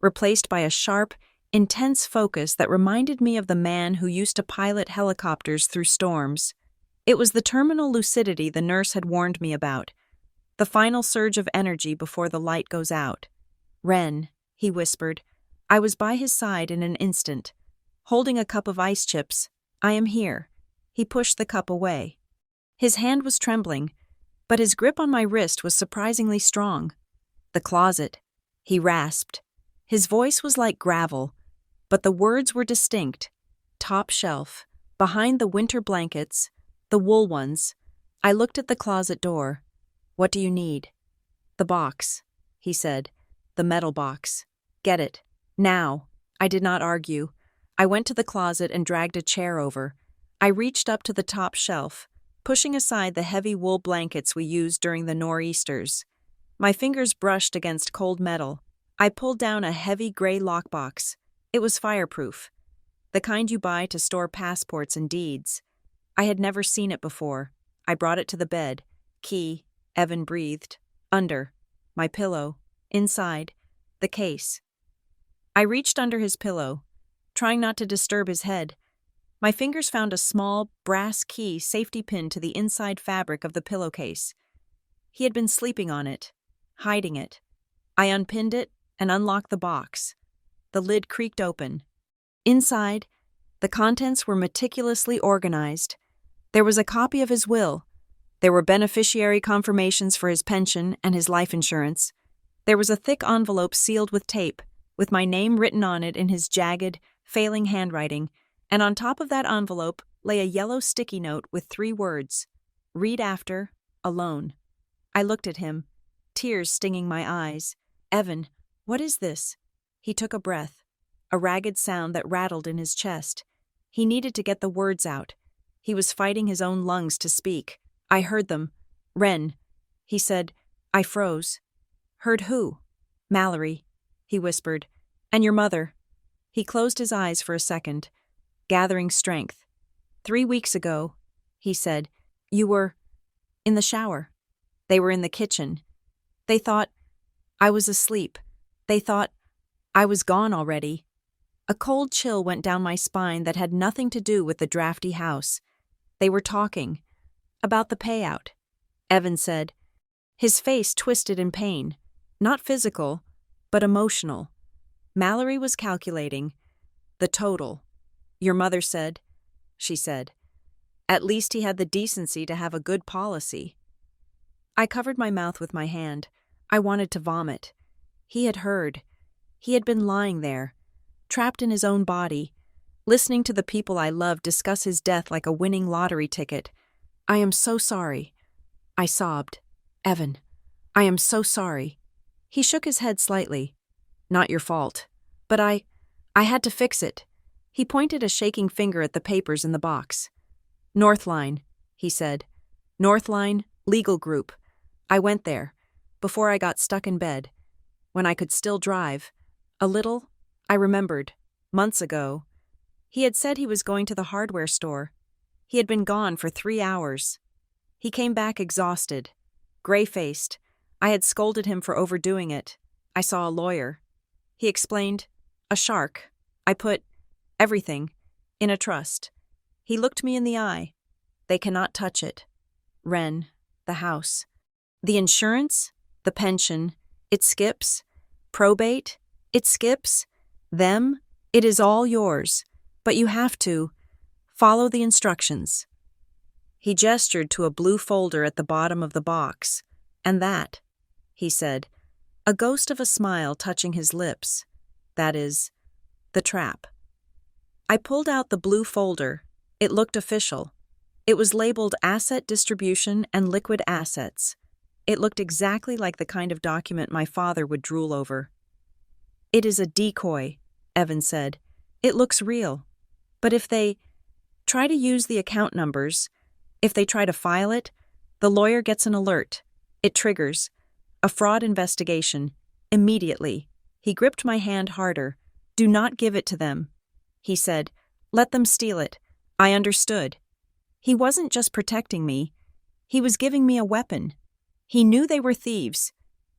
replaced by a sharp, intense focus that reminded me of the man who used to pilot helicopters through storms. It was the terminal lucidity the nurse had warned me about, the final surge of energy before the light goes out. "Ren," he whispered. I was by his side in an instant. Holding a cup of ice chips, "I am here." He pushed the cup away. His hand was trembling, but his grip on my wrist was surprisingly strong. "The closet," he rasped. His voice was like gravel, but the words were distinct. "Top shelf, behind the winter blankets, the wool ones." I looked at the closet door. "What do you need?" "The box," he said. "The metal box. Get it. Now." I did not argue. I went to the closet and dragged a chair over. I reached up to the top shelf, pushing aside the heavy wool blankets we used during the nor'easters. My fingers brushed against cold metal. I pulled down a heavy gray lockbox. It was fireproof, the kind you buy to store passports and deeds. I had never seen it before. I brought it to the bed. Key, Evan breathed. Under. My pillow. Inside. The case. I reached under his pillow, trying not to disturb his head. My fingers found a small, brass key safety pinned to the inside fabric of the pillowcase. He had been sleeping on it, hiding it. I unpinned it and unlocked the box. The lid creaked open. Inside, the contents were meticulously organized. There was a copy of his will. There were beneficiary confirmations for his pension and his life insurance. There was a thick envelope sealed with tape, with my name written on it in his jagged, failing handwriting, and on top of that envelope lay a yellow sticky note with 3 words: "Read after, alone." I looked at him, tears stinging my eyes. "Evan, what is this?" He took a breath, a ragged sound that rattled in his chest. He needed to get the words out. He was fighting his own lungs to speak. I heard them. "Ren," he said. I froze. "Heard who?" "Mallory," he whispered. "And your mother." He closed his eyes for a second, gathering strength. 3 weeks ago," he said, "you were in the shower. They were in the kitchen. They thought I was asleep. They thought I was gone already." A cold chill went down my spine that had nothing to do with the drafty house. They were talking about the payout, Evan said. His face twisted in pain, not physical, but emotional. Mallory was calculating the total. "Your mother said," she said. "At least he had the decency to have a good policy." I covered my mouth with my hand. I wanted to vomit. He had heard. He had been lying there, trapped in his own body, listening to the people I loved discuss his death like a winning lottery ticket. "I am so sorry," I sobbed. "Evan, I am so sorry." He shook his head slightly. "Not your fault. But I had to fix it." He pointed a shaking finger at the papers in the box. "Northline," he said. "Northline, legal group. I went there, before I got stuck in bed, when I could still drive. A little, I remembered, months ago. He had said he was going to the hardware store. He had been gone for 3 hours. He came back exhausted, gray-faced. I had scolded him for overdoing it. I saw a lawyer. He explained, a shark. I put everything in a trust. He looked me in the eye. They cannot touch it. Ren, the house. The insurance, the pension, it skips. Probate, it skips. Them, it is all yours. But you have to follow the instructions. He gestured to a blue folder at the bottom of the box. "And that," he said, a ghost of a smile touching his lips. "That is, the trap." I pulled out the blue folder. It looked official. It was labeled Asset Distribution and Liquid Assets. It looked exactly like the kind of document my father would drool over. "It is a decoy," Evan said. "It looks real. But if they try to use the account numbers, if they try to file it, the lawyer gets an alert. It triggers a fraud investigation. Immediately." He gripped my hand harder. "Do not give it to them," he said. "Let them steal it." I understood. He wasn't just protecting me. He was giving me a weapon. He knew they were thieves.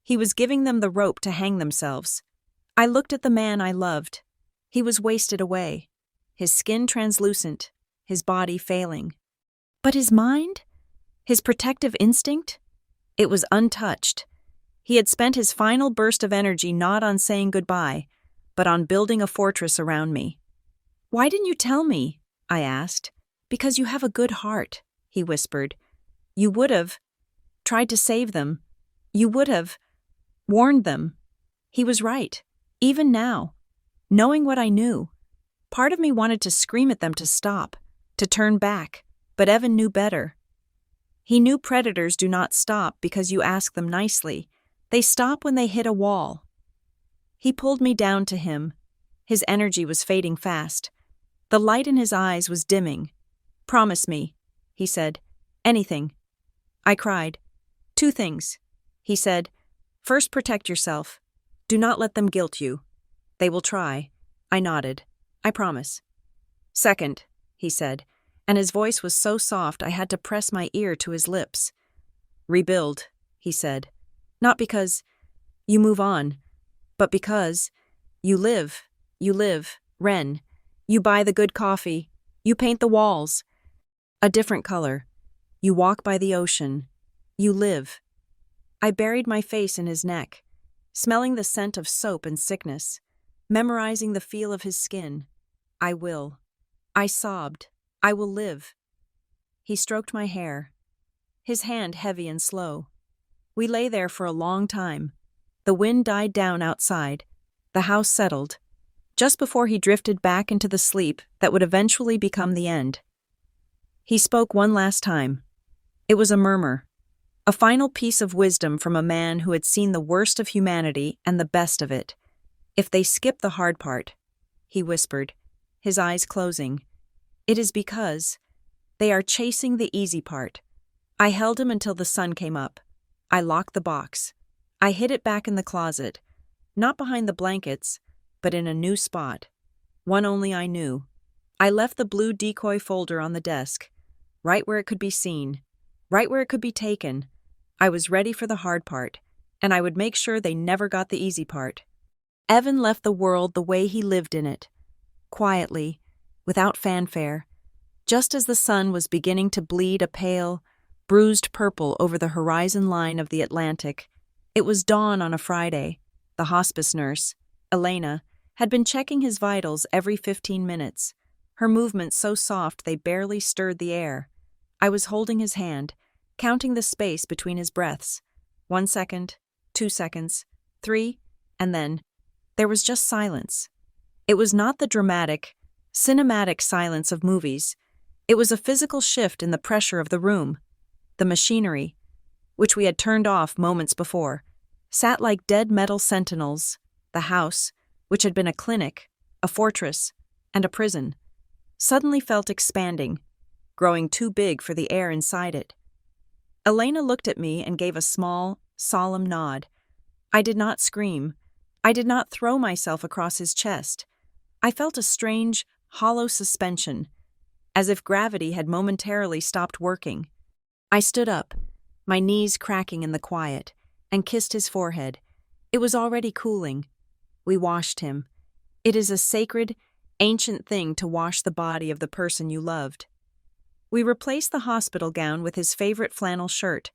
He was giving them the rope to hang themselves. I looked at the man I loved. He was wasted away, his skin translucent, his body failing. But his mind? His protective instinct? It was untouched. He had spent his final burst of energy not on saying goodbye, but on building a fortress around me. "Why didn't you tell me?" I asked. "Because you have a good heart," he whispered. "You would have tried to save them. You would have warned them." He was right. Even now, knowing what I knew, part of me wanted to scream at them to stop, to turn back, but Evan knew better. He knew predators do not stop because you ask them nicely. They stop when they hit a wall. He pulled me down to him. His energy was fading fast. The light in his eyes was dimming. "Promise me," he said. "Anything." I cried. "Two things," he said. "First, protect yourself. Do not let them guilt you. They will try." I nodded. "I promise." "Second," he said, and his voice was so soft I had to press my ear to his lips. "Rebuild," he said. "Not because you move on, but because you live, Ren. You buy the good coffee. You paint the walls a different color. You walk by the ocean. You live." I buried my face in his neck, smelling the scent of soap and sickness, memorizing the feel of his skin. "I will." I sobbed. "I will live." He stroked my hair, his hand heavy and slow. We lay there for a long time. The wind died down outside. The house settled, just before he drifted back into the sleep that would eventually become the end. He spoke one last time. It was a murmur, a final piece of wisdom from a man who had seen the worst of humanity and the best of it. "If they skip the hard part," he whispered, his eyes closing, "it is because they are chasing the easy part." I held him until the sun came up. I locked the box. I hid it back in the closet, not behind the blankets, but in a new spot, one only I knew. I left the blue decoy folder on the desk, right where it could be seen, right where it could be taken. I was ready for the hard part, and I would make sure they never got the easy part. Evan left the world the way he lived in it, quietly, without fanfare, just as the sun was beginning to bleed a pale, bruised purple over the horizon line of the Atlantic. It was dawn on a Friday. The hospice nurse, Elena, had been checking his vitals every 15 minutes, her movements so soft they barely stirred the air. I was holding his hand, counting the space between his breaths. 1 second, 2 seconds, 3, and then there was just silence. It was not the dramatic, cinematic silence of movies. It was a physical shift in the pressure of the room. The machinery, which we had turned off moments before, sat like dead metal sentinels. The house, which had been a clinic, a fortress, and a prison, suddenly felt expanding, growing too big for the air inside it. Elena looked at me and gave a small, solemn nod. I did not scream. I did not throw myself across his chest. I felt a strange, hollow suspension, as if gravity had momentarily stopped working. I stood up, my knees cracking in the quiet, and kissed his forehead. It was already cooling. We washed him. It is a sacred, ancient thing to wash the body of the person you loved. We replaced the hospital gown with his favorite flannel shirt,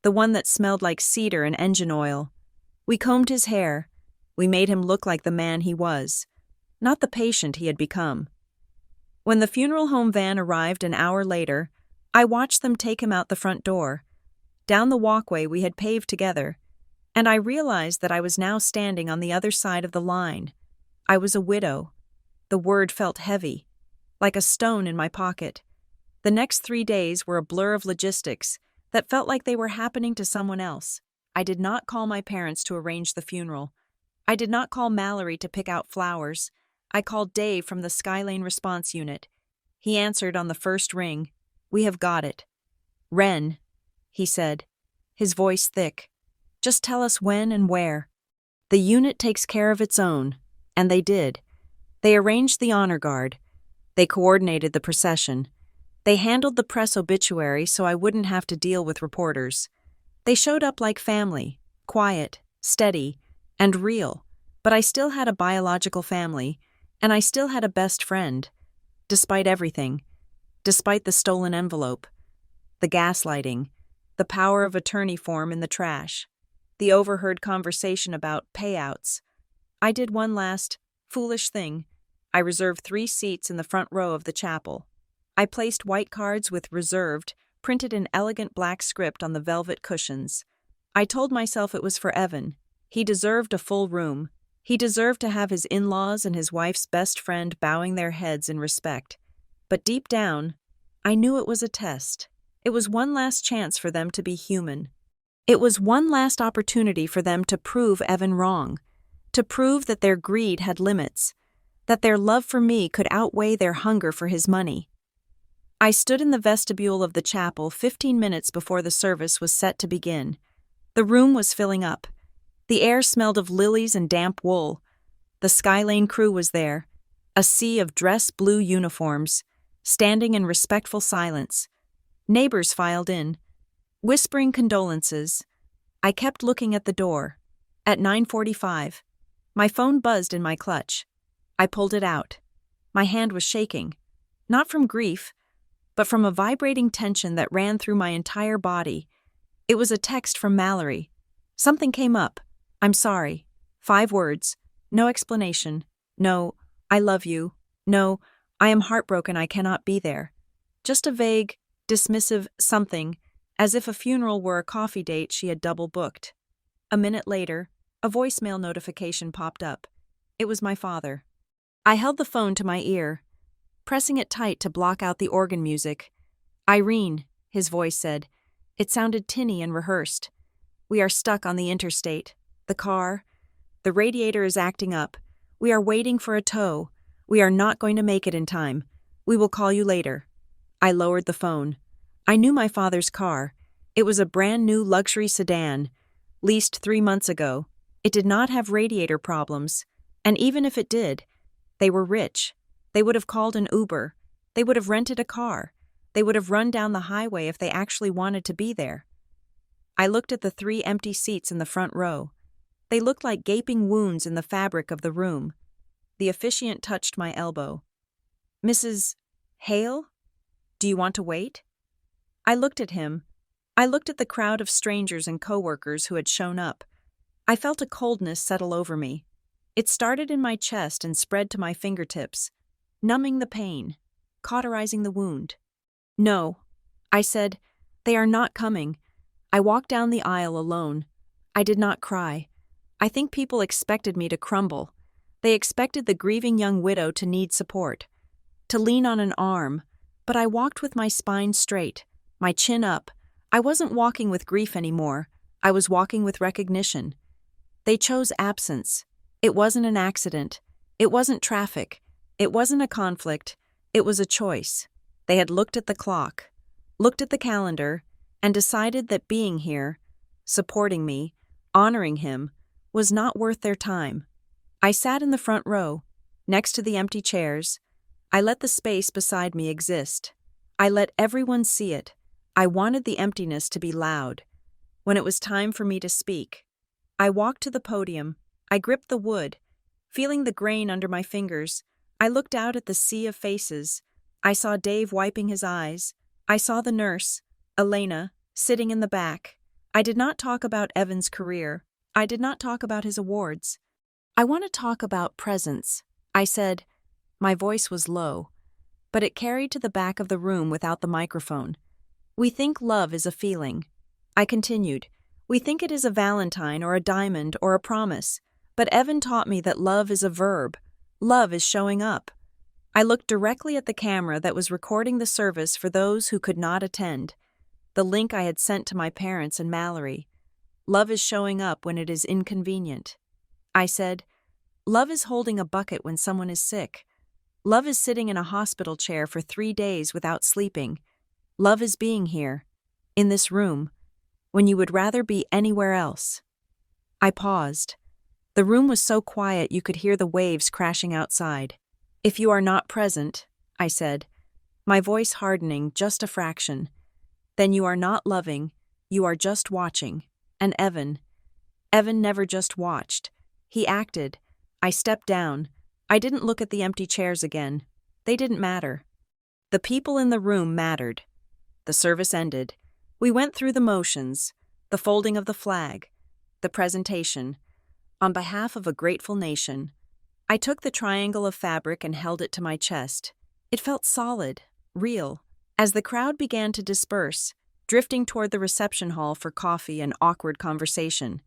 the one that smelled like cedar and engine oil. We combed his hair. We made him look like the man he was, not the patient he had become. When the funeral home van arrived an hour later, I watched them take him out the front door, down the walkway we had paved together, and I realized that I was now standing on the other side of the line. I was a widow. The word felt heavy, like a stone in my pocket. The next 3 days were a blur of logistics that felt like they were happening to someone else. I did not call my parents to arrange the funeral. I did not call Mallory to pick out flowers. I called Dave from the Skylane response unit. He answered on the first ring. "We have got it." "Ren," he said, his voice thick. "Just tell us when and where." "The unit takes care of its own." And they did. They arranged the honor guard. They coordinated the procession. They handled the press obituary so I wouldn't have to deal with reporters. They showed up like family, quiet, steady, and real, but I still had a biological family, and I still had a best friend, despite everything, despite the stolen envelope, the gaslighting, the power of attorney form in the trash, the overheard conversation about payouts. I did one last, foolish thing. I reserved 3 seats in the front row of the chapel. I placed white cards with "reserved" printed in elegant black script on the velvet cushions. I told myself it was for Evan. He deserved a full room. He deserved to have his in-laws and his wife's best friend bowing their heads in respect. But deep down, I knew it was a test. It was one last chance for them to be human. It was one last opportunity for them to prove Evan wrong, to prove that their greed had limits, that their love for me could outweigh their hunger for his money. I stood in the vestibule of the chapel 15 minutes before the service was set to begin. The room was filling up. The air smelled of lilies and damp wool. The Skylane crew was there, a sea of dress blue uniforms, standing in respectful silence. Neighbors filed in, whispering condolences. I kept looking at the door. At 9:45, my phone buzzed in my clutch. I pulled it out. My hand was shaking, not from grief, but from a vibrating tension that ran through my entire body. It was a text from Mallory. Something came up. "I'm sorry." 5 words. No explanation. No, "I love you." No, "I am heartbroken I cannot be there." Just a vague, dismissive something, as if a funeral were a coffee date she had double booked. A minute later, a voicemail notification popped up. It was my father. I held the phone to my ear, pressing it tight to block out the organ music. "Irene," his voice said. It sounded tinny and rehearsed. "We are stuck on the interstate. The car. The radiator is acting up. We are waiting for a tow. We are not going to make it in time. We will call you later." I lowered the phone. I knew my father's car. It was a brand new luxury sedan, leased 3 months ago. It did not have radiator problems. And even if it did, they were rich. They would have called an Uber. They would have rented a car. They would have run down the highway if they actually wanted to be there. I looked at the 3 empty seats in the front row. They looked like gaping wounds in the fabric of the room. The officiant touched my elbow. "Mrs. Hale? Do you want to wait?" I looked at him. I looked at the crowd of strangers and coworkers who had shown up. I felt a coldness settle over me. It started in my chest and spread to my fingertips, numbing the pain, cauterizing the wound. "No," I said, "they are not coming." I walked down the aisle alone. I did not cry. I think people expected me to crumble. They expected the grieving young widow to need support, to lean on an arm, but I walked with my spine straight, my chin up. I wasn't walking with grief anymore. I was walking with recognition. They chose absence. It wasn't an accident. It wasn't traffic. It wasn't a conflict. It was a choice. They had looked at the clock, looked at the calendar, and decided that being here, supporting me, honoring him, was not worth their time. I sat in the front row, next to the empty chairs. I let the space beside me exist. I let everyone see it. I wanted the emptiness to be loud. When it was time for me to speak, I walked to the podium. I gripped the wood, feeling the grain under my fingers. I looked out at the sea of faces. I saw Dave wiping his eyes. I saw the nurse, Elena, sitting in the back. I did not talk about Evan's career. I did not talk about his awards. "I want to talk about presence," I said. My voice was low, but it carried to the back of the room without the microphone. "We think love is a feeling." I continued. "We think it is a valentine or a diamond or a promise. But Evan taught me that love is a verb. Love is showing up." I looked directly at the camera that was recording the service for those who could not attend, the link I had sent to my parents and Mallory. Love is showing up when it is inconvenient. I said. Love is holding a bucket when someone is sick. Love is sitting in a hospital chair for 3 days without sleeping. Love is being here, in this room, when you would rather be anywhere else. I paused. The room was so quiet you could hear the waves crashing outside. If you are not present, I said, my voice hardening just a fraction, then you are not loving, you are just watching. And Evan never just watched. He acted. I stepped down. I didn't look at the empty chairs again. They didn't matter. The people in the room mattered. The service ended. We went through the motions, the folding of the flag, the presentation. On behalf of a grateful nation, I took the triangle of fabric and held it to my chest. It felt solid, real. As the crowd began to disperse, drifting toward the reception hall for coffee and awkward conversation,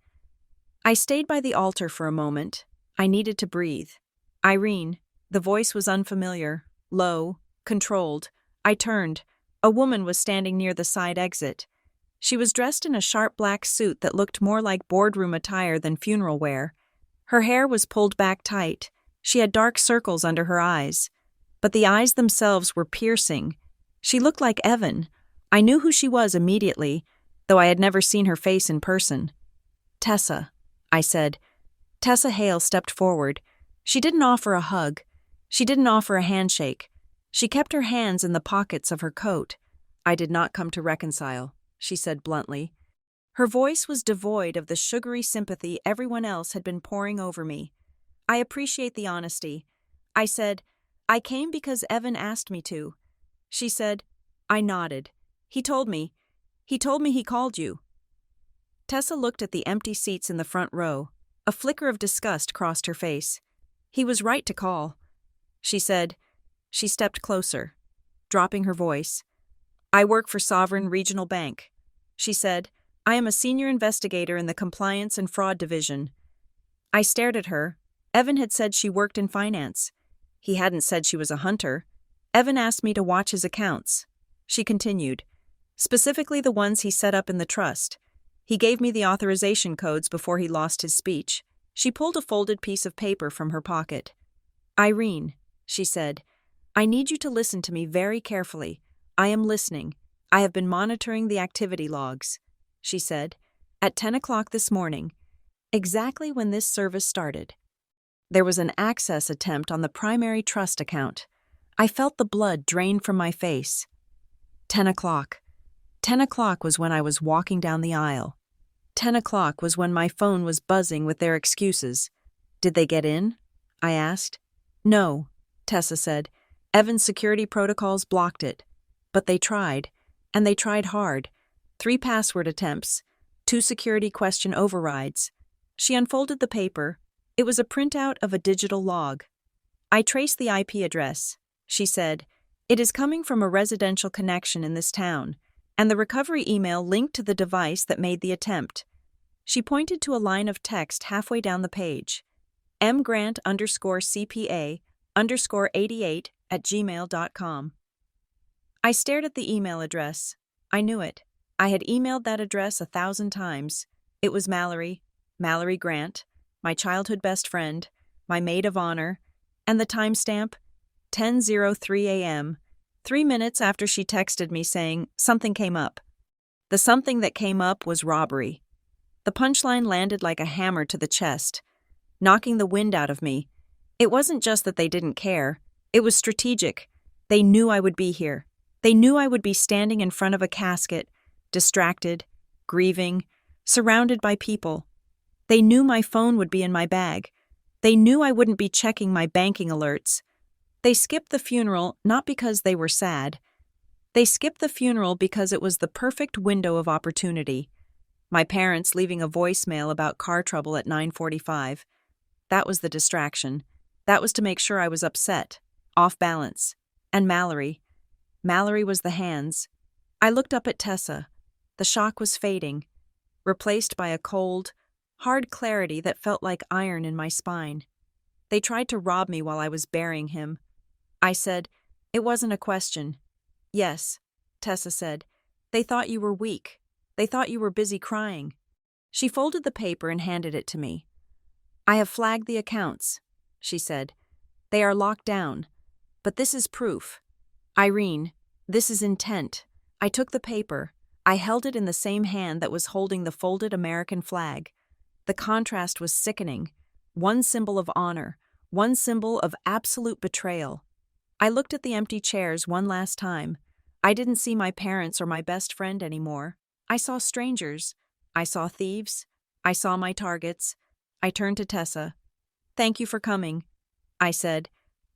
I stayed by the altar for a moment. I needed to breathe. Irene, the voice was unfamiliar, low, controlled. I turned. A woman was standing near the side exit. She was dressed in a sharp black suit that looked more like boardroom attire than funeral wear. Her hair was pulled back tight. She had dark circles under her eyes. But the eyes themselves were piercing. She looked like Evan. I knew who she was immediately, though I had never seen her face in person. Tessa, I said. Tessa Hale stepped forward. She didn't offer a hug. She didn't offer a handshake. She kept her hands in the pockets of her coat. I did not come to reconcile, she said bluntly. Her voice was devoid of the sugary sympathy everyone else had been pouring over me. I appreciate the honesty. I said, I came because Evan asked me to. She said, I nodded. He told me he called you. Tessa looked at the empty seats in the front row. A flicker of disgust crossed her face. He was right to call, she said. She stepped closer, dropping her voice. I work for Sovereign Regional Bank, she said. I am a senior investigator in the Compliance and Fraud Division. I stared at her. Evan had said she worked in finance. He hadn't said she was a hunter. Evan asked me to watch his accounts. She continued, specifically the ones he set up in the trust. He gave me the authorization codes before he lost his speech. She pulled a folded piece of paper from her pocket. Irene, she said, I need you to listen to me very carefully. I am listening. I have been monitoring the activity logs, she said, at 10 o'clock this morning, exactly when this service started. There was an access attempt on the primary trust account. I felt the blood drain from my face. 10 o'clock. 10 o'clock was when I was walking down the aisle. 10 o'clock was when my phone was buzzing with their excuses. Did they get in? I asked. No, Tessa said. Evan's security protocols blocked it. But they tried, and they tried hard. 3 password attempts, 2 security question overrides. She unfolded the paper. It was a printout of a digital log. I traced the IP address, she said. It is coming from a residential connection in this town, and the recovery email linked to the device that made the attempt. She pointed to a line of text halfway down the page. mgrant_cpa_88@gmail.com. I stared at the email address. I knew it. I had emailed that address 1,000 times. It was Mallory Grant, my childhood best friend, my maid of honor, and the timestamp, 10:03 a.m., 3 minutes after she texted me saying something came up. The something that came up was robbery. The punchline landed like a hammer to the chest, knocking the wind out of me. It wasn't just that they didn't care. It was strategic. They knew I would be here. They knew I would be standing in front of a casket, distracted, grieving, surrounded by people. They knew my phone would be in my bag. They knew I wouldn't be checking my banking alerts. They skipped the funeral not because they were sad. They skipped the funeral because it was the perfect window of opportunity. My parents leaving a voicemail about car trouble at 9:45. That was the distraction. That was to make sure I was upset, off balance. And Mallory was the hands. I looked up at Tessa. The shock was fading, replaced by a cold, hard clarity that felt like iron in my spine. They tried to rob me while I was burying him. I said, it wasn't a question. Yes, Tessa said. They thought you were weak. They thought you were busy crying. She folded the paper and handed it to me. I have flagged the accounts, she said. They are locked down. But this is proof. Irene, this is intent. I took the paper. I held it in the same hand that was holding the folded American flag. The contrast was sickening. One symbol of honor, one symbol of absolute betrayal. I looked at the empty chairs one last time. I didn't see my parents or my best friend anymore. I saw strangers. I saw thieves. I saw my targets. I turned to Tessa. "Thank you for coming," I said.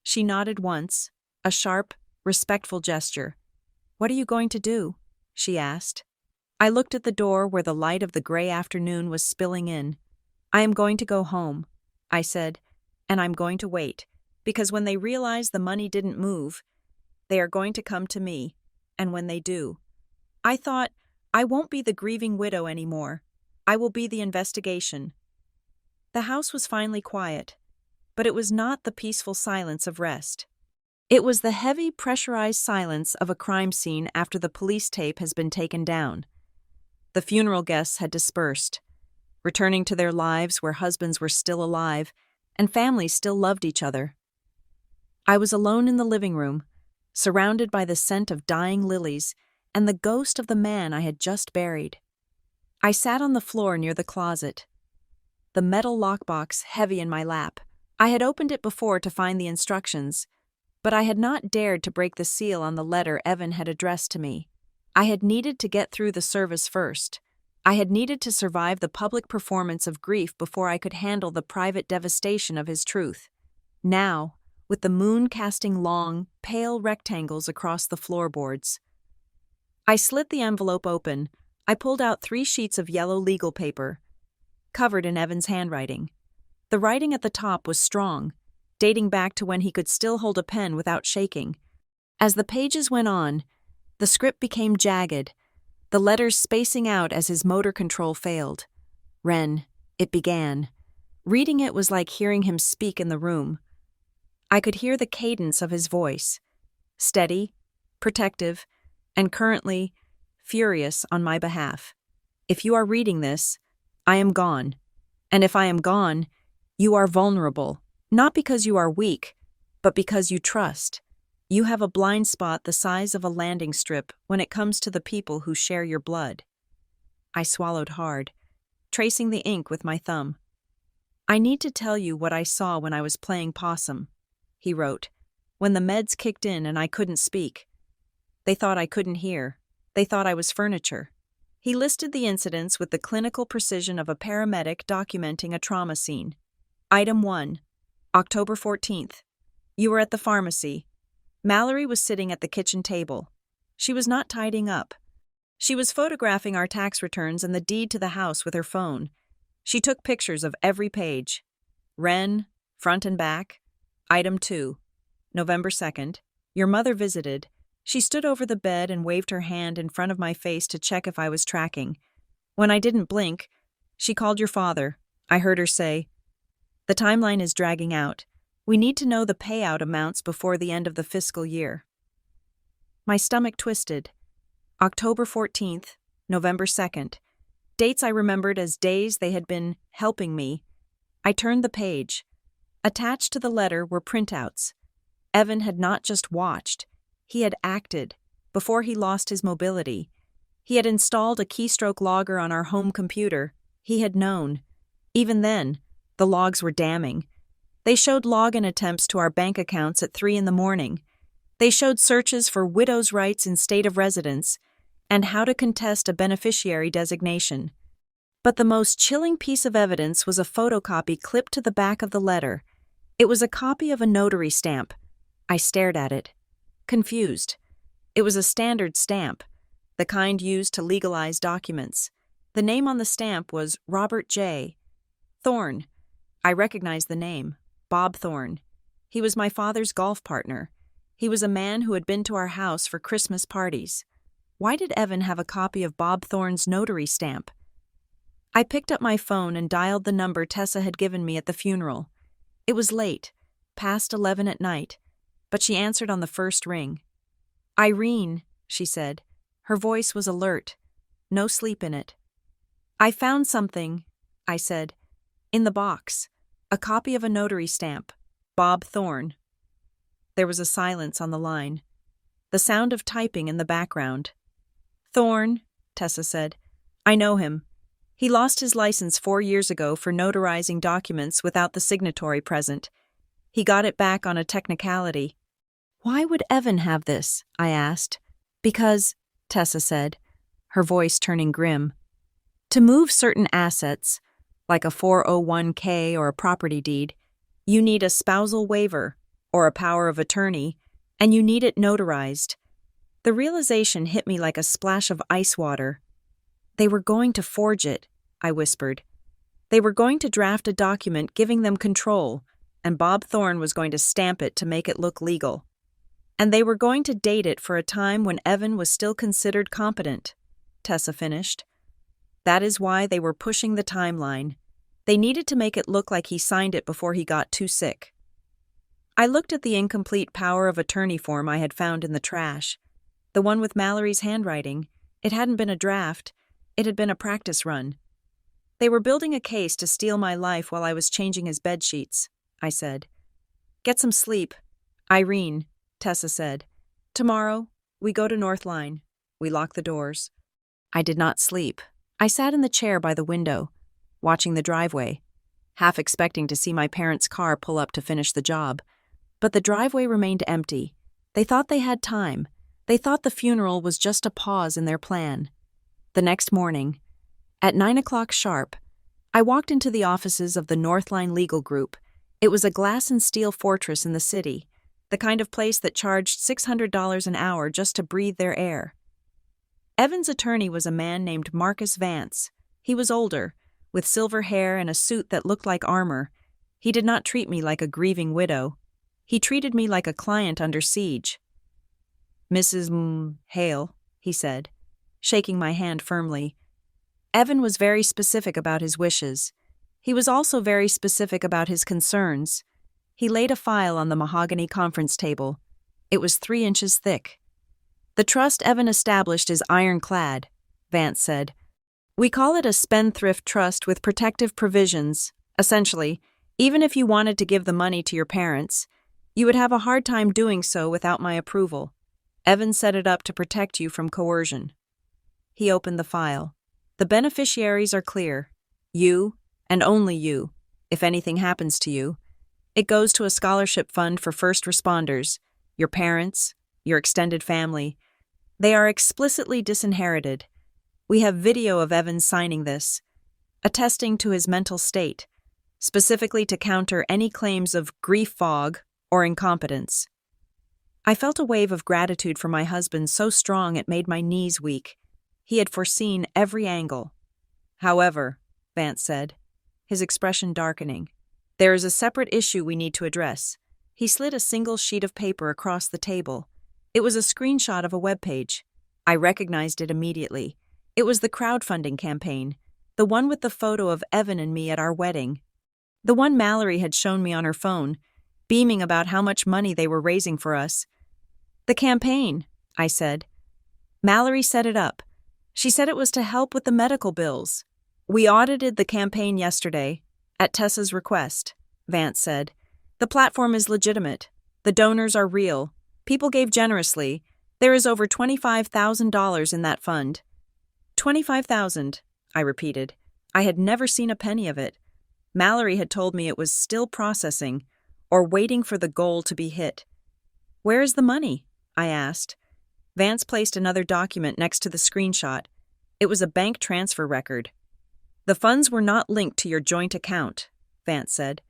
She nodded once, a sharp, respectful gesture. "What are you going to do?" she asked. I looked at the door where the light of the gray afternoon was spilling in. "I am going to go home," I said, "and I'm going to wait, because when they realize the money didn't move, they are going to come to me, and when they do, I thought, I won't be the grieving widow anymore. I will be the investigation." The house was finally quiet, but it was not the peaceful silence of rest. It was the heavy, pressurized silence of a crime scene after the police tape has been taken down. The funeral guests had dispersed, returning to their lives where husbands were still alive and families still loved each other. I was alone in the living room, surrounded by the scent of dying lilies and the ghost of the man I had just buried. I sat on the floor near the closet, the metal lockbox heavy in my lap. I had opened it before to find the instructions, but I had not dared to break the seal on the letter Evan had addressed to me. I had needed to get through the service first. I had needed to survive the public performance of grief before I could handle the private devastation of his truth. Now, with the moon casting long, pale rectangles across the floorboards, I slit the envelope open. I pulled out 3 sheets of yellow legal paper, covered in Evan's handwriting. The writing at the top was strong, dating back to when he could still hold a pen without shaking. As the pages went on, the script became jagged, the letters spacing out as his motor control failed. "Ren," it began. Reading it was like hearing him speak in the room. I could hear the cadence of his voice, steady, protective, and currently furious on my behalf. "If you are reading this, I am gone. And if I am gone, you are vulnerable, not because you are weak, but because you trust. You have a blind spot the size of a landing strip when it comes to the people who share your blood." I swallowed hard, tracing the ink with my thumb. "I need to tell you what I saw when I was playing possum," he wrote, "when the meds kicked in and I couldn't speak. They thought I couldn't hear. They thought I was furniture." He listed the incidents with the clinical precision of a paramedic documenting a trauma scene. Item 1. October 14th. You were at the pharmacy. Mallory was sitting at the kitchen table. She was not tidying up. She was photographing our tax returns and the deed to the house with her phone. She took pictures of every page. Ren, front and back. Item 2. November 2nd. Your mother visited. She stood over the bed and waved her hand in front of my face to check if I was tracking. When I didn't blink, she called your father. I heard her say, "The timeline is dragging out. We need to know the payout amounts before the end of the fiscal year." My stomach twisted. October 14th, November 2nd. Dates I remembered as days they had been helping me. I turned the page. Attached to the letter were printouts. Evan had not just watched. He had acted, before he lost his mobility. He had installed a keystroke logger on our home computer. He had known. Even then, the logs were damning. They showed login attempts to our bank accounts at 3 a.m. They showed searches for widows' rights in state of residence and how to contest a beneficiary designation. But the most chilling piece of evidence was a photocopy clipped to the back of the letter. It was a copy of a notary stamp. I stared at it, confused. It was a standard stamp, the kind used to legalize documents. The name on the stamp was Robert J. Thorne. I recognized the name, Bob Thorne. He was my father's golf partner. He was a man who had been to our house for Christmas parties. Why did Evan have a copy of Bob Thorne's notary stamp? I picked up my phone and dialed the number Tessa had given me at the funeral. It was late, past 11 at night, but she answered on the first ring. "Irene," she said. Her voice was alert, no sleep in it. "I found something," I said, "in the box." A copy of a notary stamp. Bob Thorne. There was a silence on the line. The sound of typing in the background. Thorne, Tessa said. I know him. He lost his license 4 years ago for notarizing documents without the signatory present. He got it back on a technicality. Why would Evan have this? I asked. Because, Tessa said, her voice turning grim. To move certain assets, like a 401k or a property deed, you need a spousal waiver or a power of attorney, and you need it notarized. The realization hit me like a splash of ice water. They were going to forge it, I whispered. They were going to draft a document giving them control, and Bob Thorne was going to stamp it to make it look legal. And they were going to date it for a time when Evan was still considered competent, Tessa finished. That is why they were pushing the timeline. They needed to make it look like he signed it before he got too sick. I looked at the incomplete power of attorney form I had found in the trash. The one with Mallory's handwriting. It hadn't been a draft. It had been a practice run. They were building a case to steal my life while I was changing his bedsheets, I said. Get some sleep. Irene, Tessa said. Tomorrow, we go to North Line. We lock the doors. I did not sleep. I sat in the chair by the window, watching the driveway, half expecting to see my parents' car pull up to finish the job. But the driveway remained empty. They thought they had time. They thought the funeral was just a pause in their plan. The next morning, at 9 o'clock sharp, I walked into the offices of the Northline Legal Group. It was a glass and steel fortress in the city, the kind of place that charged $600 an hour just to breathe their air. Evan's attorney was a man named Marcus Vance. He was older, with silver hair and a suit that looked like armor. He did not treat me like a grieving widow. He treated me like a client under siege. Mrs. Hale, he said, shaking my hand firmly. Evan was very specific about his wishes. He was also very specific about his concerns. He laid a file on the mahogany conference table. It was 3 inches thick. The trust Evan established is ironclad, Vance said. We call it a spendthrift trust with protective provisions. Essentially, even if you wanted to give the money to your parents, you would have a hard time doing so without my approval. Evan set it up to protect you from coercion. He opened the file. The beneficiaries are clear. You, and only you, if anything happens to you. It goes to a scholarship fund for first responders, your parents, your extended family. They are explicitly disinherited. We have video of Evan signing this, attesting to his mental state, specifically to counter any claims of grief fog or incompetence. I felt a wave of gratitude for my husband so strong it made my knees weak. He had foreseen every angle. However, Vance said, his expression darkening, there is a separate issue we need to address. He slid a single sheet of paper across the table. It was a screenshot of a webpage. I recognized it immediately. It was the crowdfunding campaign, the one with the photo of Evan and me at our wedding. The one Mallory had shown me on her phone, beaming about how much money they were raising for us. The campaign, I said. Mallory set it up. She said it was to help with the medical bills. We audited the campaign yesterday, at Tessa's request, Vance said. The platform is legitimate. The donors are real. People gave generously. There is over $25,000 in that fund. $25,000, I repeated. I had never seen a penny of it. Mallory had told me it was still processing, or waiting for the goal to be hit. Where is the money? I asked. Vance placed another document next to the screenshot. It was a bank transfer record. The funds were not linked to your joint account, Vance said.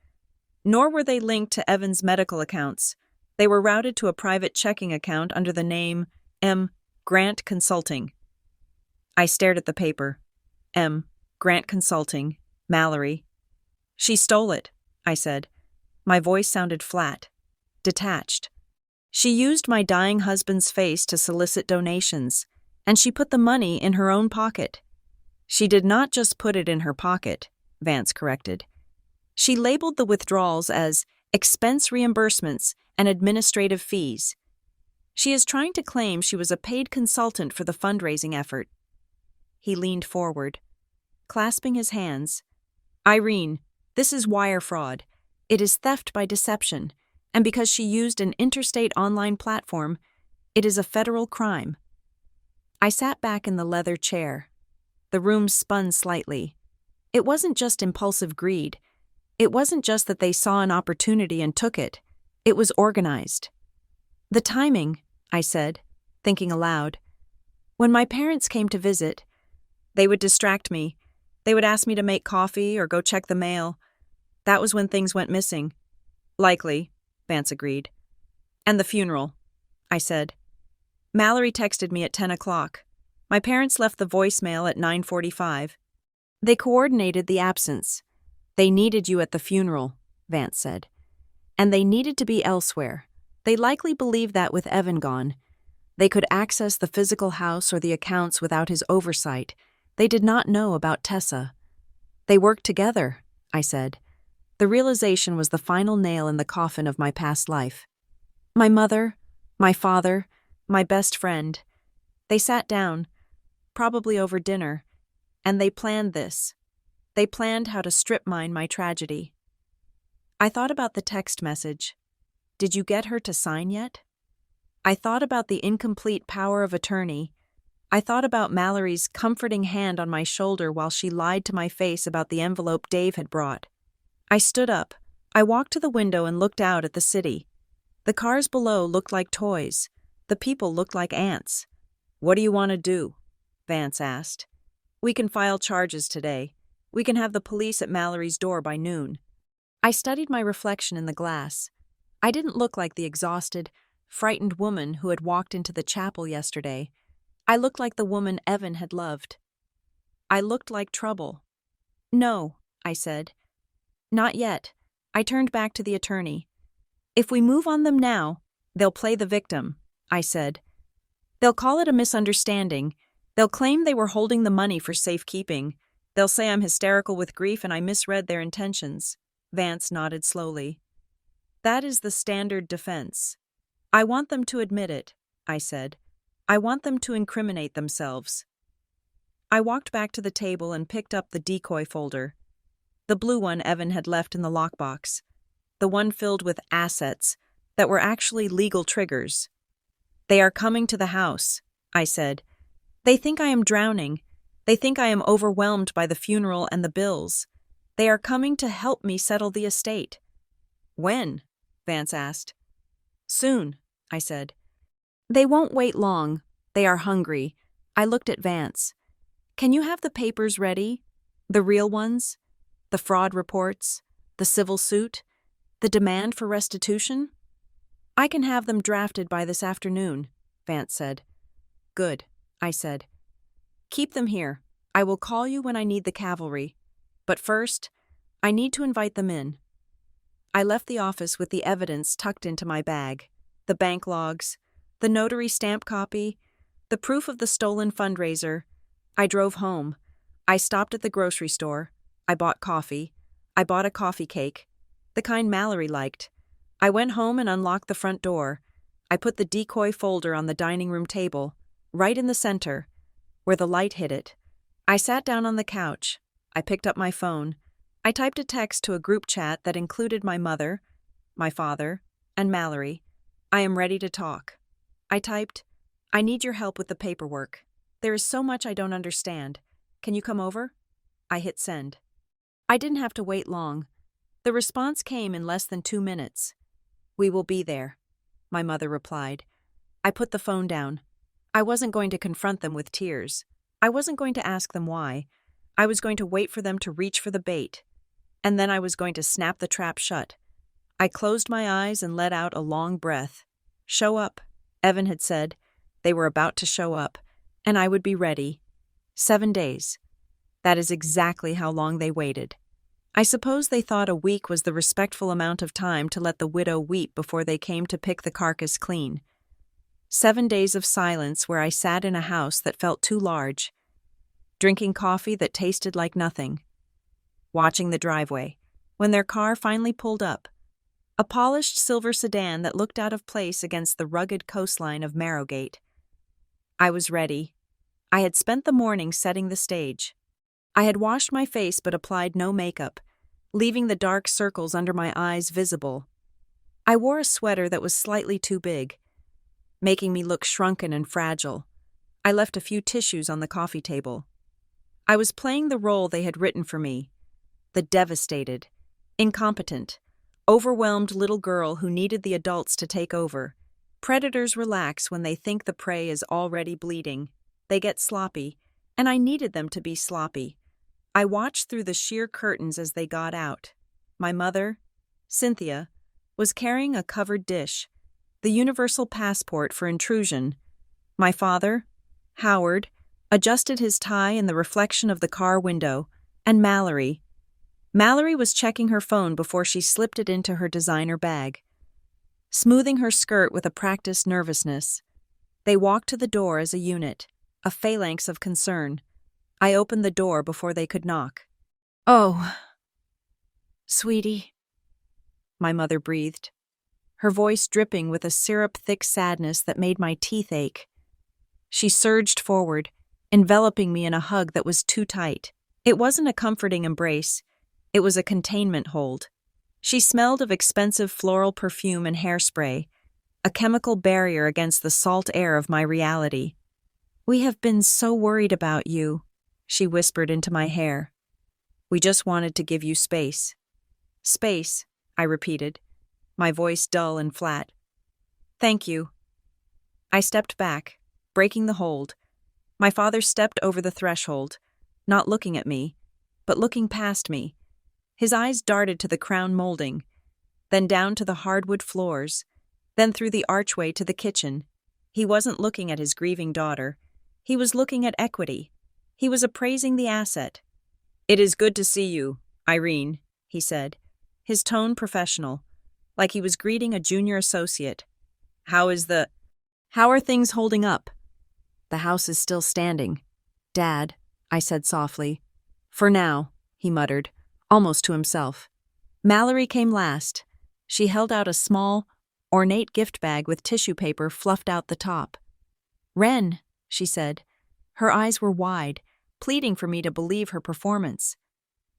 Nor were they linked to Evan's medical accounts. They were routed to a private checking account under the name M. Grant Consulting. I stared at the paper. M. Grant Consulting. Mallory. She stole it, I said. My voice sounded flat, detached. She used my dying husband's face to solicit donations, and she put the money in her own pocket. She did not just put it in her pocket, Vance corrected. She labeled the withdrawals as expense reimbursements and administrative fees. She is trying to claim she was a paid consultant for the fundraising effort. He leaned forward, clasping his hands. Irene, This is wire fraud. It is theft by deception. And because she used an interstate online platform, it is a federal crime. I sat back in the leather chair. The room spun slightly. It wasn't just impulsive greed. It wasn't just that they saw an opportunity and took it. It was organized. The timing, I said, thinking aloud. When my parents came to visit, they would distract me. They would ask me to make coffee or go check the mail. That was when things went missing. Likely, Vance agreed. And the funeral, I said. Mallory texted me at 10 o'clock. My parents left the voicemail at 9:45. They coordinated the absence. They needed you at the funeral, Vance said. And they needed to be elsewhere. They likely believed that with Evan gone, they could access the physical house or the accounts without his oversight. They did not know about Tessa. They worked together, I said. The realization was the final nail in the coffin of my past life. My mother, my father, my best friend, they sat down, probably over dinner, and they planned this. They planned how to strip mine my tragedy. I thought about the text message. Did you get her to sign yet? I thought about the incomplete power of attorney. I thought about Mallory's comforting hand on my shoulder while she lied to my face about the envelope Dave had brought. I stood up. I walked to the window and looked out at the city. The cars below looked like toys. The people looked like ants. What do you want to do? Vance asked. We can file charges today. We can have the police at Mallory's door by noon. I studied my reflection in the glass. I didn't look like the exhausted, frightened woman who had walked into the chapel yesterday. I looked like the woman Evan had loved. I looked like trouble. No, I said. Not yet. I turned back to the attorney. If we move on them now, they'll play the victim, I said. They'll call it a misunderstanding. They'll claim they were holding the money for safekeeping. They'll say I'm hysterical with grief and I misread their intentions. Vance nodded slowly. That is the standard defense. I want them to admit it, I said. I want them to incriminate themselves. I walked back to the table and picked up the decoy folder. The blue one Evan had left in the lockbox. The one filled with assets that were actually legal triggers. They are coming to the house, I said. They think I am drowning. They think I am overwhelmed by the funeral and the bills. They are coming to help me settle the estate. When? Vance asked. Soon, I said. They won't wait long. They are hungry. I looked at Vance. Can you have the papers ready? The real ones? The fraud reports? The civil suit? The demand for restitution? I can have them drafted by this afternoon, Vance said. Good, I said. Keep them here. I will call you when I need the cavalry. But first, I need to invite them in. I left the office with the evidence tucked into my bag. The bank logs, the notary stamp copy, the proof of the stolen fundraiser. I drove home. I stopped at the grocery store. I bought coffee. I bought a coffee cake, the kind Mallory liked. I went home and unlocked the front door. I put the decoy folder on the dining room table, right in the center, where the light hit it. I sat down on the couch. I picked up my phone. I typed a text to a group chat that included my mother, my father, and Mallory. I am ready to talk. I typed, I need your help with the paperwork. There is so much I don't understand. Can you come over? I hit send. I didn't have to wait long. The response came in less than 2 minutes. We will be there, my mother replied. I put the phone down. I wasn't going to confront them with tears. I wasn't going to ask them why. I was going to wait for them to reach for the bait. And then I was going to snap the trap shut. I closed my eyes and let out a long breath. Show up, Evan had said. They were about to show up, and I would be ready. 7 days. That is exactly how long they waited. I suppose they thought a week was the respectful amount of time to let the widow weep before they came to pick the carcass clean. 7 days of silence where I sat in a house that felt too large, drinking coffee that tasted like nothing, watching the driveway, when their car finally pulled up, a polished silver sedan that looked out of place against the rugged coastline of Marrowgate. I was ready. I had spent the morning setting the stage. I had washed my face but applied no makeup. leaving the dark circles under my eyes visible. I wore a sweater that was slightly too big, making me look shrunken and fragile. I left a few tissues on the coffee table. I was playing the role they had written for me, the devastated, incompetent, overwhelmed little girl who needed the adults to take over. Predators relax when they think the prey is already bleeding. They get sloppy, and I needed them to be sloppy. I watched through the sheer curtains as they got out. My mother, Cynthia, was carrying a covered dish, the universal passport for intrusion. My father, Howard, adjusted his tie in the reflection of the car window, and Mallory was checking her phone before she slipped it into her designer bag, smoothing her skirt with a practiced nervousness. They walked to the door as a unit, a phalanx of concern. I opened the door before they could knock. "Oh, sweetie," my mother breathed, her voice dripping with a syrup-thick sadness that made my teeth ache. She surged forward, enveloping me in a hug that was too tight. It wasn't a comforting embrace. It was a containment hold. She smelled of expensive floral perfume and hairspray, a chemical barrier against the salt air of my reality. "We have been so worried about you," she whispered into my hair. "We just wanted to give you space." "Space," I repeated, my voice dull and flat. "Thank you." I stepped back, breaking the hold. My father stepped over the threshold, not looking at me, but looking past me. His eyes darted to the crown molding, then down to the hardwood floors, then through the archway to the kitchen. He wasn't looking at his grieving daughter. He was looking at equity. He was appraising the asset. "It is good to see you, Irene," he said, his tone professional, like he was greeting a junior associate. How are things holding up?" "The house is still standing, Dad," I said softly. "For now," he muttered, almost to himself. Mallory came last. She held out a small, ornate gift bag with tissue paper fluffed out the top. "Wren," she said. Her eyes were wide, pleading for me to believe her performance.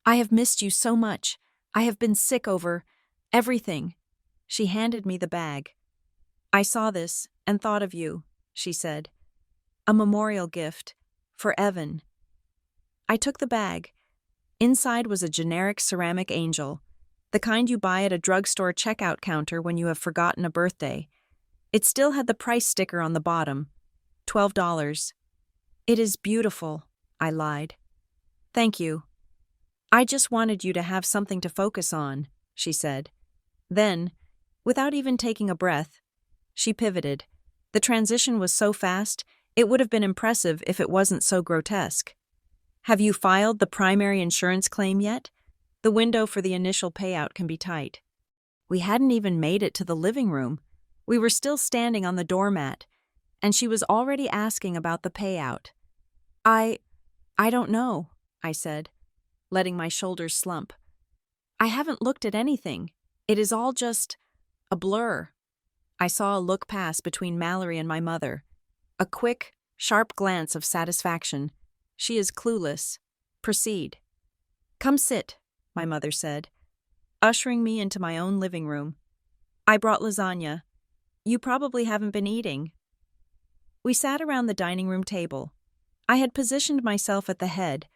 "I have missed you so much. I have been sick over everything." She handed me the bag. "I saw this and thought of you," she said. "A memorial gift for Evan." I took the bag. Inside was a generic ceramic angel, the kind you buy at a drugstore checkout counter when you have forgotten a birthday. It still had the price sticker on the bottom, $12. "It is beautiful," I lied. "Thank you. I just wanted you to have something to focus on," she said. Then, without even taking a breath, she pivoted. The transition was so fast, it would have been impressive if it wasn't so grotesque. "Have you filed the primary insurance claim yet? The window for the initial payout can be tight." We hadn't even made it to the living room. We were still standing on the doormat, and she was already asking about the payout. I don't know," I said, letting my shoulders slump. "I haven't looked at anything. It is all just a blur." I saw a look pass between Mallory and my mother. A quick, sharp glance of satisfaction. She is clueless. Proceed. "Come sit," my mother said, ushering me into my own living room. "I brought lasagna. You probably haven't been eating." We sat around the dining room table. I had positioned myself at the head,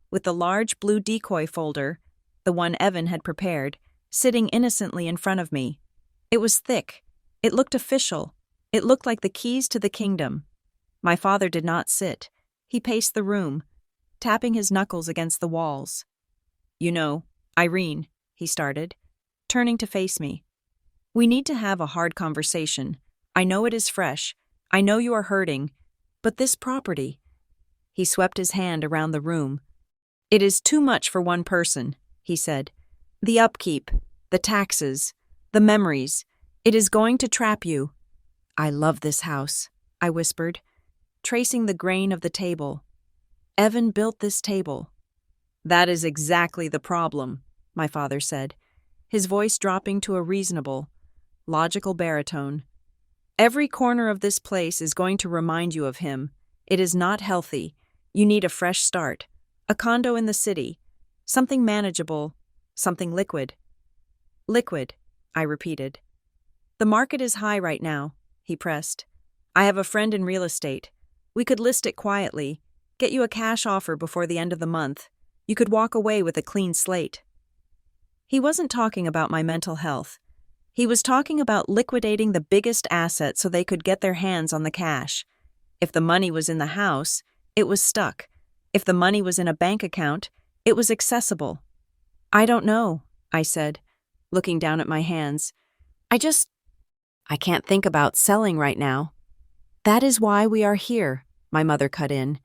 with the large blue decoy folder, the one Evan had prepared, sitting innocently in front of me. It was thick. It looked official. It looked like the keys to the kingdom. My father did not sit. He paced the room, tapping his knuckles against the walls. "You know, Irene," he started, turning to face me. "We need to have a hard conversation. I know it is fresh. I know you are hurting. But this property—" He swept his hand around the room. "It is too much for one person," he said. "The upkeep, the taxes, the memories. It is going to trap you." "I love this house," I whispered, tracing the grain of the table. "Evan built this table." "That is exactly the problem," my father said, his voice dropping to a reasonable, logical baritone. "Every corner of this place is going to remind you of him. It is not healthy. You need a fresh start. A condo in the city. Something manageable. Something liquid. Liquid, I repeated. The market is high right now, he pressed. I have a friend in real estate. We could list it quietly, get you a cash offer before the end of the month. You could walk away with a clean slate. He wasn't talking about my mental health. He was talking about liquidating the biggest asset so they could get their hands on the cash. If the money was in the house, it was stuck. If the money was in a bank account, it was accessible. I don't know, I said, looking down at my hands. I can't think about selling right now. That is why we are here, my mother cut in.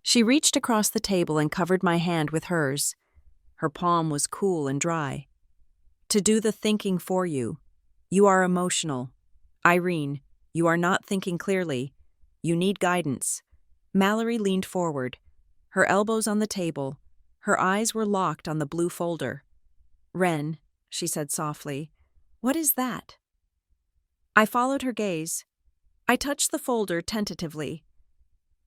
She reached across the table and covered my hand with hers. Her palm was cool and dry. To do the thinking for you. You are emotional. Irene, you are not thinking clearly. You need guidance. Mallory leaned forward, her elbows on the table. Her eyes were locked on the blue folder. Ren, she said softly, what is that? I followed her gaze. I touched the folder tentatively.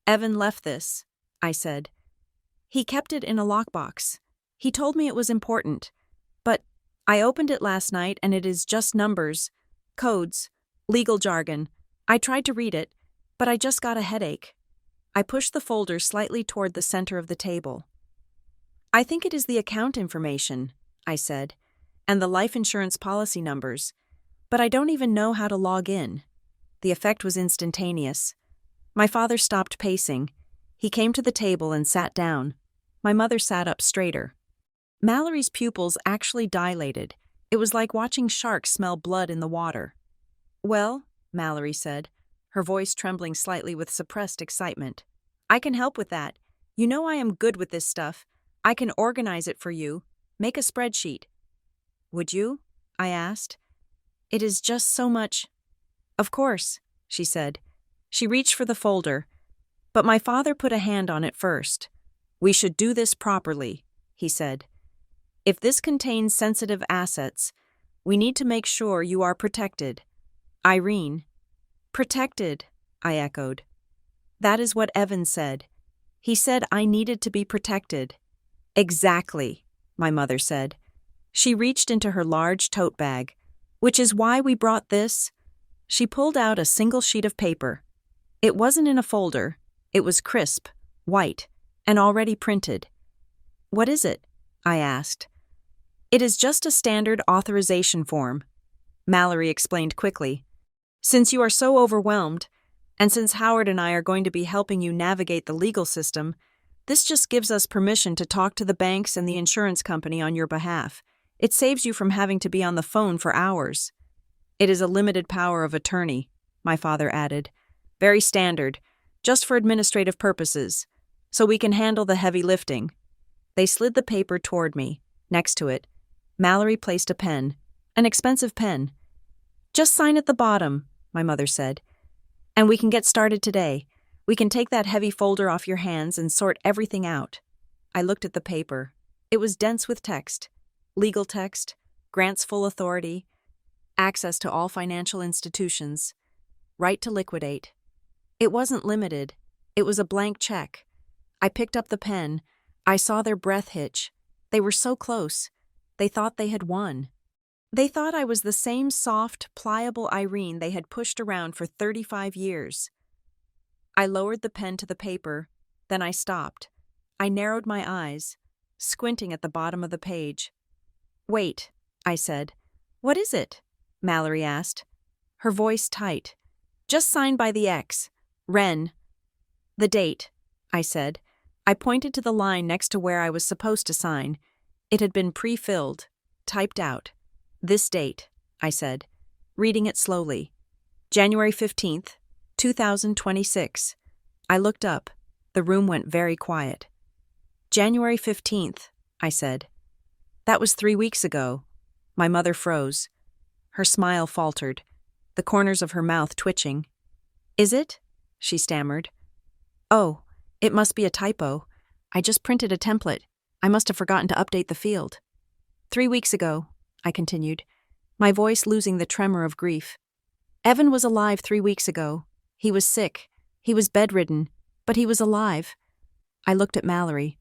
Evan left this, I said. He kept it in a lockbox. He told me it was important. But I opened it last night and it is just numbers, codes, legal jargon. I tried to read it, but I just got a headache. I pushed the folder slightly toward the center of the table. I think it is the account information, I said, and the life insurance policy numbers, but I don't even know how to log in. The effect was instantaneous. My father stopped pacing. He came to the table and sat down. My mother sat up straighter. Mallory's pupils actually dilated. It was like watching sharks smell blood in the water. Well, Mallory said, her voice trembling slightly with suppressed excitement. I can help with that. You know I am good with this stuff. I can organize it for you. Make a spreadsheet. Would you? I asked. It is just so much. Of course, she said. She reached for the folder, but my father put a hand on it first. We should do this properly, he said. If this contains sensitive assets, we need to make sure you are protected. Irene. Protected, I echoed. That is what Evan said. He said I needed to be protected. Exactly, my mother said. She reached into her large tote bag. Which is why we brought this. She pulled out a single sheet of paper. It wasn't in a folder. It was crisp, white, and already printed. What is it? I asked. It is just a standard authorization form, Mallory explained quickly. Since you are so overwhelmed, and since Howard and I are going to be helping you navigate the legal system, this just gives us permission to talk to the banks and the insurance company on your behalf. It saves you from having to be on the phone for hours. It is a limited power of attorney, my father added. Very standard, just for administrative purposes, so we can handle the heavy lifting. They slid the paper toward me. Next to it, Mallory placed a pen, an expensive pen. Just sign at the bottom, my mother said. And we can get started today. We can take that heavy folder off your hands and sort everything out. I looked at the paper. It was dense with text. Legal text, grants full authority, access to all financial institutions, right to liquidate. It wasn't limited. It was a blank check. I picked up the pen. I saw their breath hitch. They were so close. They thought they had won. They thought I was the same soft, pliable Irene they had pushed around for 35 years. I lowered the pen to the paper, then I stopped. I narrowed my eyes, squinting at the bottom of the page. Wait, I said. What is it? Mallory asked, her voice tight. Just sign by the X. Ren. The date, I said. I pointed to the line next to where I was supposed to sign. It had been pre-filled, typed out. This date, I said, reading it slowly. January 15th, 2026. I looked up. The room went very quiet. January 15th, I said. That was 3 weeks ago. My mother froze. Her smile faltered, the corners of her mouth twitching. Is it? She stammered. Oh, it must be a typo. I just printed a template. I must have forgotten to update the field. 3 weeks ago, I continued, my voice losing the tremor of grief. Evan was alive 3 weeks ago. He was sick. He was bedridden, but he was alive. I looked at Mallory.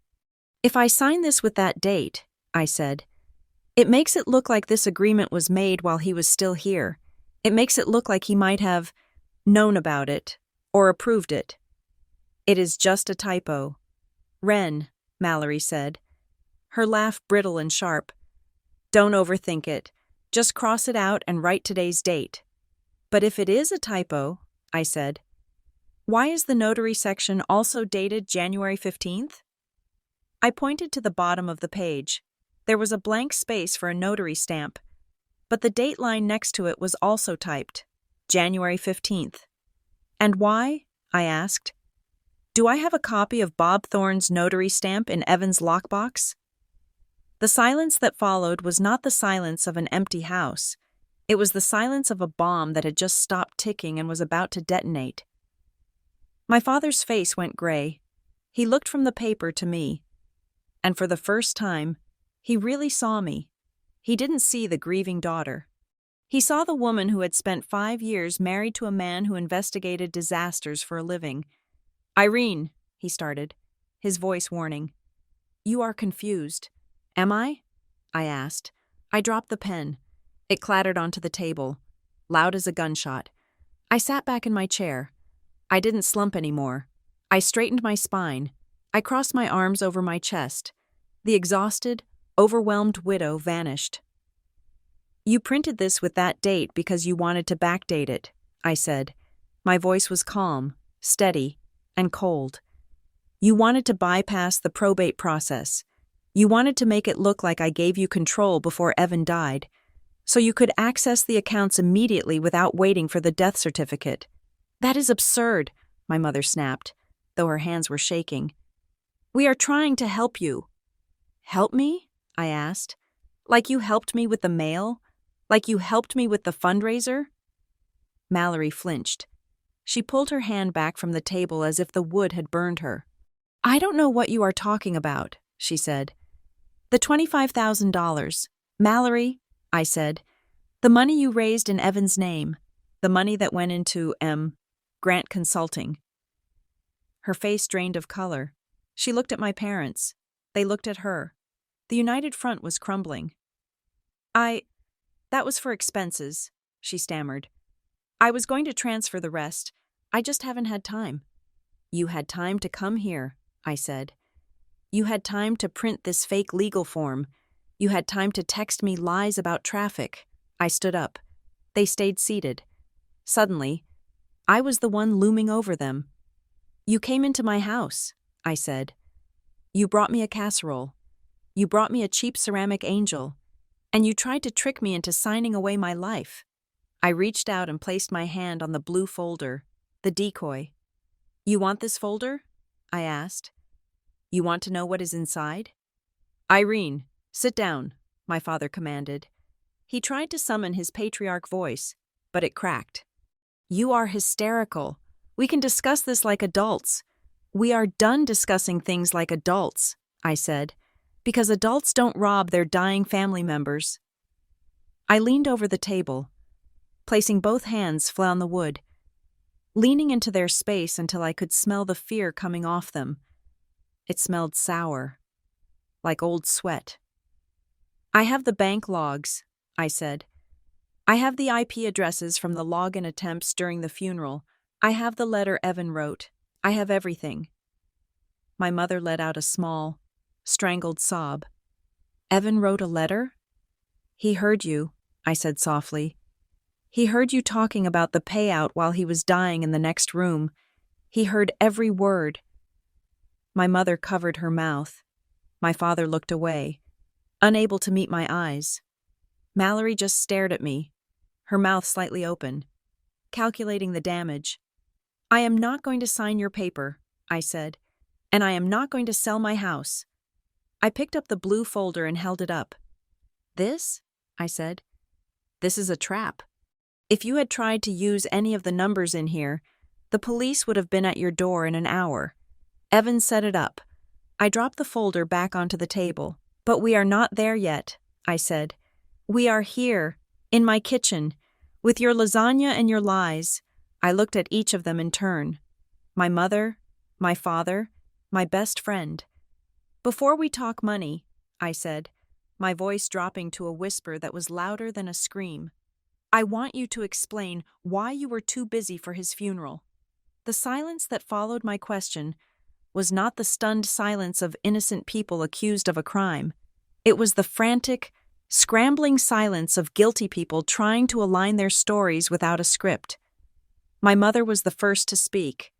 If I sign this with that date, I said, It makes it look like this agreement was made while he was still here. It makes it look like he might have known about it or approved it. It is just a typo. Ren, Mallory said, her laugh brittle and sharp. Don't overthink it. Just cross it out and write today's date. But if it is a typo, I said, why is the notary section also dated January 15th? I pointed to the bottom of the page. There was a blank space for a notary stamp, but the date line next to it was also typed, January 15th. And why? I asked. Do I have a copy of Bob Thorne's notary stamp in Evan's lockbox? The silence that followed was not the silence of an empty house. It was the silence of a bomb that had just stopped ticking and was about to detonate. My father's face went gray. He looked from the paper to me. And for the first time, he really saw me. He didn't see the grieving daughter. He saw the woman who had spent 5 years married to a man who investigated disasters for a living. Irene, he started, his voice warning. You are confused. Am I? I asked. I dropped the pen. It clattered onto the table, loud as a gunshot. I sat back in my chair. I didn't slump anymore. I straightened my spine. I crossed my arms over my chest. The exhausted, overwhelmed widow vanished. You printed this with that date because you wanted to backdate it, I said. My voice was calm, steady, and cold. You wanted to bypass the probate process. You wanted to make it look like I gave you control before Evan died, so you could access the accounts immediately without waiting for the death certificate. That is absurd, my mother snapped, though her hands were shaking. We are trying to help you. Help me? I asked. Like you helped me with the mail? Like you helped me with the fundraiser? Mallory flinched. She pulled her hand back from the table as if the wood had burned her. I don't know what you are talking about, she said. The $25,000. Mallory, I said. The money you raised in Evan's name. The money that went into, Grant Consulting. Her face drained of color. She looked at my parents. They looked at her. The United Front was crumbling. That was for expenses, she stammered. I was going to transfer the rest. I just haven't had time. You had time to come here, I said. You had time to print this fake legal form. You had time to text me lies about traffic. I stood up. They stayed seated. Suddenly, I was the one looming over them. You came into my house, I said. You brought me a casserole. You brought me a cheap ceramic angel. And you tried to trick me into signing away my life. I reached out and placed my hand on the blue folder, the decoy. You want this folder? I asked. You want to know what is inside? Irene, sit down, my father commanded. He tried to summon his patriarch voice, but it cracked. You are hysterical. We can discuss this like adults. We are done discussing things like adults, I said, because adults don't rob their dying family members. I leaned over the table, placing both hands flat on the wood, leaning into their space until I could smell the fear coming off them. It smelled sour, like old sweat. I have the bank logs, I said. I have the IP addresses from the login attempts during the funeral. I have the letter Evan wrote. I have everything. My mother let out a small, strangled sob. Evan wrote a letter? He heard you, I said softly. He heard you talking about the payout while he was dying in the next room. He heard every word. My mother covered her mouth. My father looked away, unable to meet my eyes. Mallory just stared at me, her mouth slightly open, calculating the damage. I am not going to sign your paper, I said, and I am not going to sell my house. I picked up the blue folder and held it up. This? I said. This is a trap. If you had tried to use any of the numbers in here, the police would have been at your door in an hour. Evan set it up. I dropped the folder back onto the table. But we are not there yet, I said. We are here, in my kitchen, with your lasagna and your lies. I looked at each of them in turn. My mother, my father, my best friend. Before we talk money, I said, my voice dropping to a whisper that was louder than a scream. I want you to explain why you were too busy for his funeral. The silence that followed my question was not the stunned silence of innocent people accused of a crime. It was the frantic, scrambling silence of guilty people trying to align their stories without a script. My mother was the first to speak,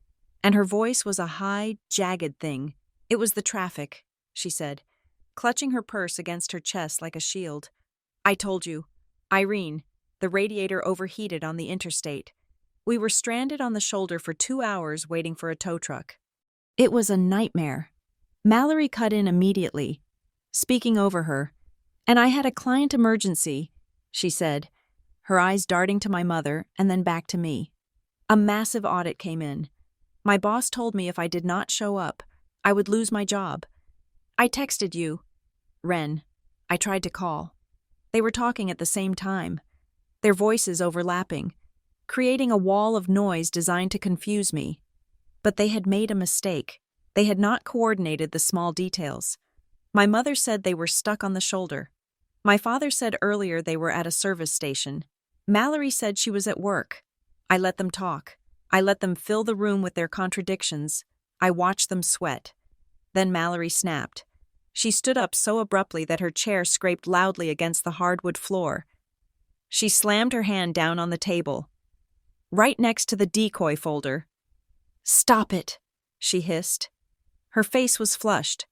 and her voice was a high, jagged thing. It was the traffic, she said, clutching her purse against her chest like a shield. I told you. Irene, the radiator overheated on the interstate. We were stranded on the shoulder for 2 hours waiting for a tow truck. It was a nightmare. Mallory cut in immediately, speaking over her. And I had a client emergency, she said, her eyes darting to my mother and then back to me. A massive audit came in. My boss told me if I did not show up, I would lose my job. I texted you, Ren. I tried to call. They were talking at the same time, their voices overlapping, creating a wall of noise designed to confuse me. But they had made a mistake. They had not coordinated the small details. My mother said they were stuck on the shoulder. My father said earlier they were at a service station. Mallory said she was at work. I let them talk. I let them fill the room with their contradictions. I watched them sweat. Then Mallory snapped. She stood up so abruptly that her chair scraped loudly against the hardwood floor. She slammed her hand down on the table, right next to the decoy folder. "Stop it," she hissed. Her face was flushed,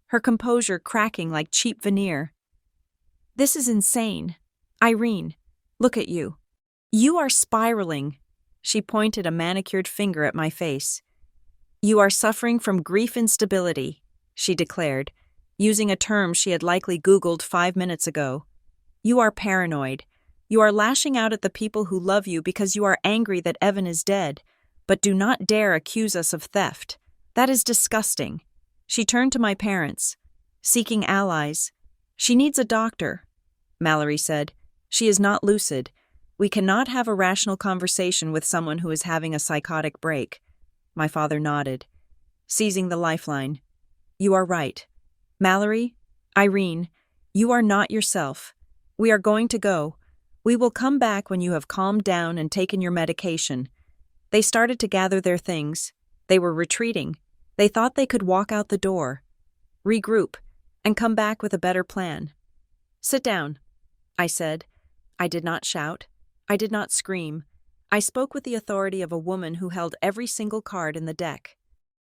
her composure cracking like cheap veneer. "This is insane. Irene, look at you. You are spiraling." She pointed a manicured finger at my face. "You are suffering from grief instability," she declared, using a term she had likely Googled 5 minutes ago. "You are paranoid. You are lashing out at the people who love you because you are angry that Evan is dead, but do not dare accuse us of theft. That is disgusting." She turned to my parents, seeking allies. "She needs a doctor," Mallory said. "She is not lucid. We cannot have a rational conversation with someone who is having a psychotic break." My father nodded, seizing the lifeline. "You are right. Mallory, Irene, you are not yourself. We are going to go. We will come back when you have calmed down and taken your medication." They started to gather their things. They were retreating. They thought they could walk out the door, regroup, and come back with a better plan. "Sit down," I said. I did not shout. I did not scream. I spoke with the authority of a woman who held every single card in the deck.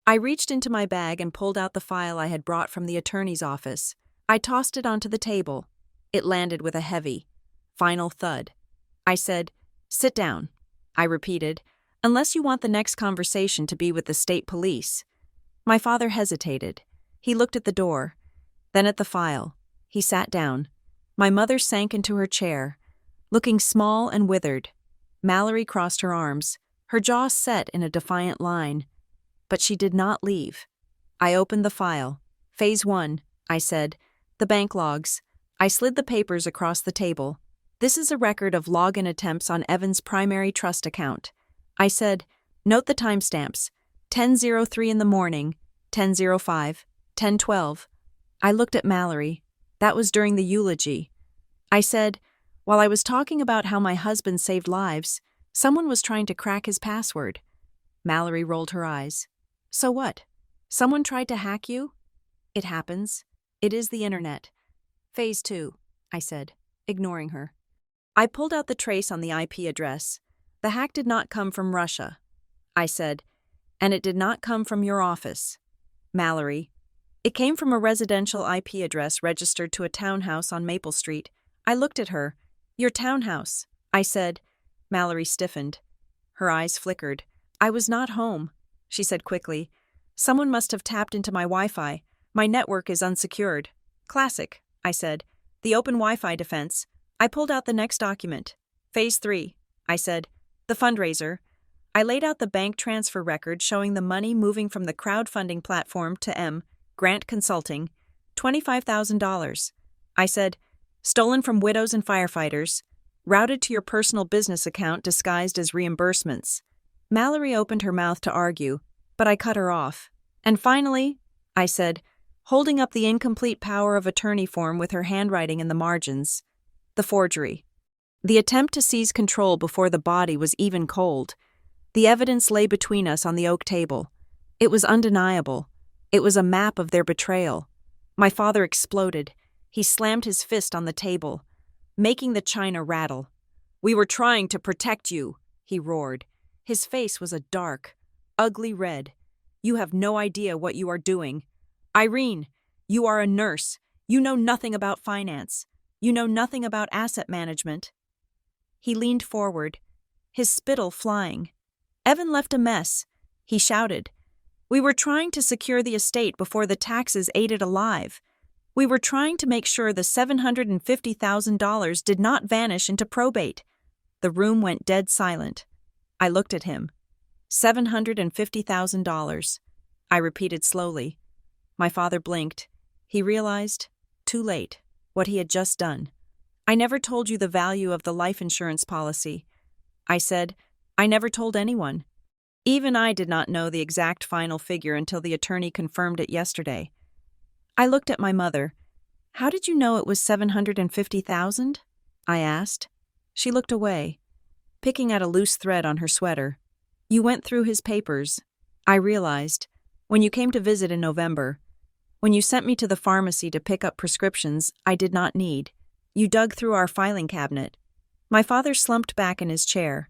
I reached into my bag and pulled out the file I had brought from the attorney's office. I tossed it onto the table. It landed with a heavy, final thud. I said, "Sit down," I repeated, "unless you want the next conversation to be with the state police." My father hesitated. He looked at the door, then at the file. He sat down. My mother sank into her chair, looking small and withered. Mallory crossed her arms, her jaw set in a defiant line. But she did not leave. I opened the file. "Phase 1, I said. "The bank logs." I slid the papers across the table. "This is a record of login attempts on Evan's primary trust account." I said, "Note the timestamps. 10:03 in the morning, 10:05, 10:12. I looked at Mallory. That was during the eulogy. I said, "While I was talking about how my husband saved lives, someone was trying to crack his password." Mallory rolled her eyes. "So what? Someone tried to hack you?" "It happens. It is the internet." "Phase 2, I said, ignoring her. I pulled out the trace on the IP address. "The hack did not come from Russia," I said, "and it did not come from your office." "Mallory, it came from a residential IP address registered to a townhouse on Maple Street." I looked at her. "Your townhouse," I said. Mallory stiffened. Her eyes flickered. "I was not home," she said quickly. "Someone must have tapped into my Wi-Fi. My network is unsecured." "Classic," I said. "The open Wi-Fi defense." I pulled out the next document. "Phase 3, I said. "The fundraiser." I laid out the bank transfer record showing the money moving from the crowdfunding platform to Grant Consulting, $25,000. I said, "Stolen from widows and firefighters, routed to your personal business account disguised as reimbursements." Mallory opened her mouth to argue, but I cut her off. "And finally," I said, holding up the incomplete power of attorney form with her handwriting in the margins. The forgery. The attempt to seize control before the body was even cold. The evidence lay between us on the oak table. It was undeniable. It was a map of their betrayal. My father exploded. He slammed his fist on the table, making the china rattle. "We were trying to protect you," he roared. His face was a dark, ugly red. "You have no idea what you are doing. Irene, you are a nurse. You know nothing about finance. You know nothing about asset management." He leaned forward, his spittle flying. "Evan left a mess," he shouted. "We were trying to secure the estate before the taxes ate it alive. We were trying to make sure the $750,000 did not vanish into probate." The room went dead silent. I looked at him. $750,000. I repeated slowly. My father blinked. He realized, too late, what he had just done. "I never told you the value of the life insurance policy." I said, "I never told anyone." Even I did not know the exact final figure until the attorney confirmed it yesterday. I looked at my mother. "How did you know it was $750,000? I asked. She looked away, picking at a loose thread on her sweater. "You went through his papers," I realized, "when you came to visit in November. When you sent me to the pharmacy to pick up prescriptions I did not need. You dug through our filing cabinet." My father slumped back in his chair.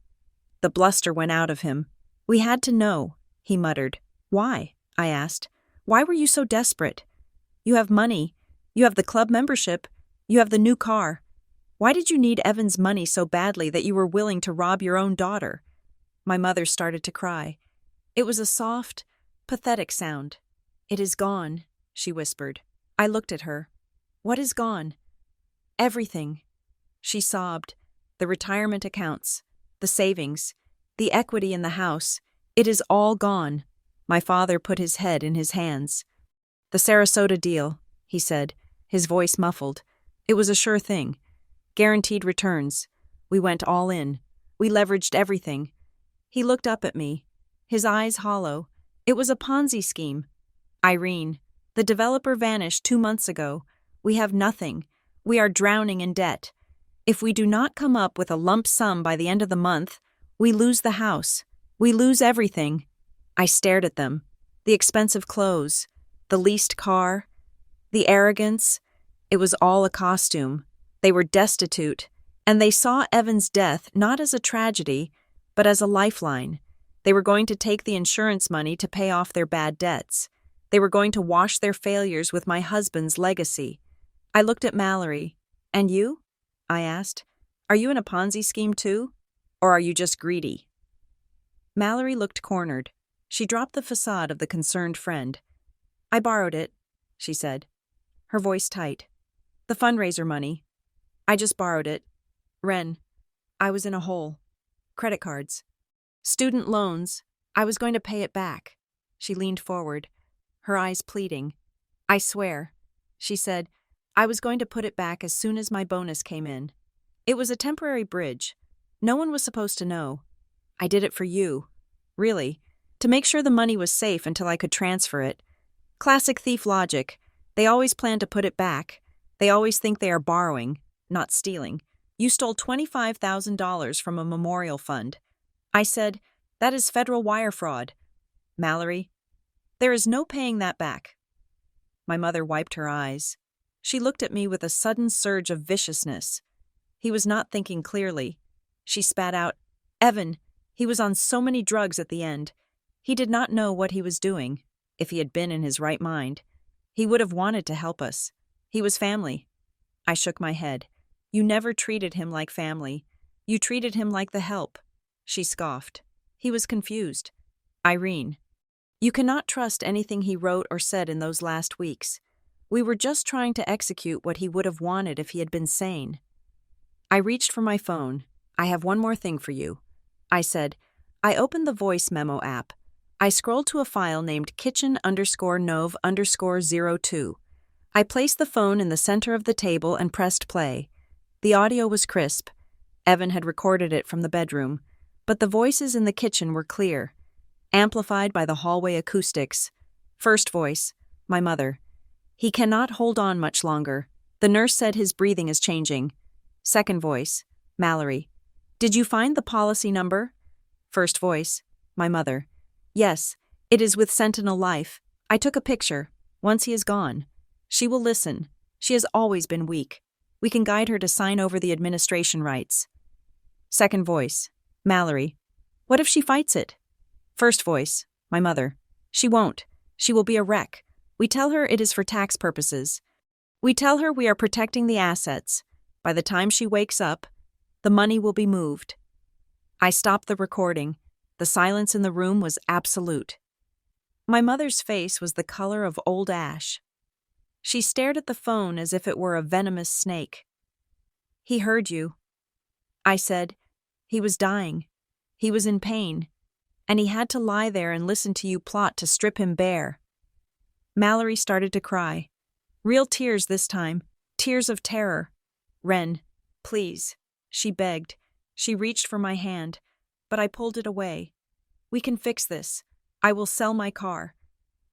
The bluster went out of him. "We had to know," he muttered. "Why?" I asked. "Why were you so desperate? You have money. You have the club membership. You have the new car. Why did you need Evan's money so badly that you were willing to rob your own daughter?" My mother started to cry. It was a soft, pathetic sound. "It is gone," she whispered. I looked at her. "What is gone?" "Everything." She sobbed. "The retirement accounts, the savings, the equity in the house. It is all gone." My father put his head in his hands. "The Sarasota deal," he said, his voice muffled. "It was a sure thing. Guaranteed returns. We went all in. We leveraged everything." He looked up at me, his eyes hollow. "It was a Ponzi scheme. Irene, the developer vanished 2 months ago. We have nothing. We are drowning in debt. If we do not come up with a lump sum by the end of the month, we lose the house. We lose everything." I stared at them. The expensive clothes, the leased car, the arrogance. It was all a costume. They were destitute, and they saw Evan's death not as a tragedy, but as a lifeline. They were going to take the insurance money to pay off their bad debts. They were going to wash their failures with my husband's legacy. I looked at Mallory. "And you?" I asked. "Are you in a Ponzi scheme too? Or are you just greedy?" Mallory looked cornered. She dropped the facade of the concerned friend. "I borrowed it," she said, her voice tight. "The fundraiser money. I just borrowed it. Ren, I was in a hole. Credit cards. Student loans. I was going to pay it back." She leaned forward, her eyes pleading. "I swear," she said, "I was going to put it back as soon as my bonus came in. It was a temporary bridge. No one was supposed to know. I did it for you. Really, to make sure the money was safe until I could transfer it. Classic thief logic. They always plan to put it back. They always think they are borrowing, not stealing. You stole $25,000 from a memorial fund. I said, that is federal wire fraud. Mallory, there is no paying that back." My mother wiped her eyes. She looked at me with a sudden surge of viciousness. He was not thinking clearly. She spat out, "Evan, he was on so many drugs at the end. He did not know what he was doing. If he had been in his right mind, he would have wanted to help us. He was family." I shook my head. "You never treated him like family. You treated him like the help." She scoffed. He was confused. "Irene, you cannot trust anything he wrote or said in those last weeks. We were just trying to execute what he would have wanted if he had been sane." I reached for my phone. "I have one more thing for you," I said. I opened the voice memo app. I scrolled to a file named kitchen_nov_02. I placed the phone in the center of the table and pressed play. The audio was crisp. Evan had recorded it from the bedroom, but the voices in the kitchen were clear, amplified by the hallway acoustics. First voice, my mother. He cannot hold on much longer. The nurse said his breathing is changing. Second voice, Mallory. Did you find the policy number? First voice, my mother. Yes, it is with Sentinel Life. I took a picture. Once he is gone. She will listen. She has always been weak. We can guide her to sign over the administration rights. Second voice, Mallory. What if she fights it? First voice, my mother. She won't. She will be a wreck. We tell her it is for tax purposes. We tell her we are protecting the assets. By the time she wakes up, the money will be moved. I stopped the recording. The silence in the room was absolute. My mother's face was the color of old ash. She stared at the phone as if it were a venomous snake. He heard you. I said, he was dying. He was in pain. And he had to lie there and listen to you plot to strip him bare. Mallory started to cry. Real tears this time. Tears of terror. Ren, please, she begged. She reached for my hand, but I pulled it away. We can fix this. I will sell my car.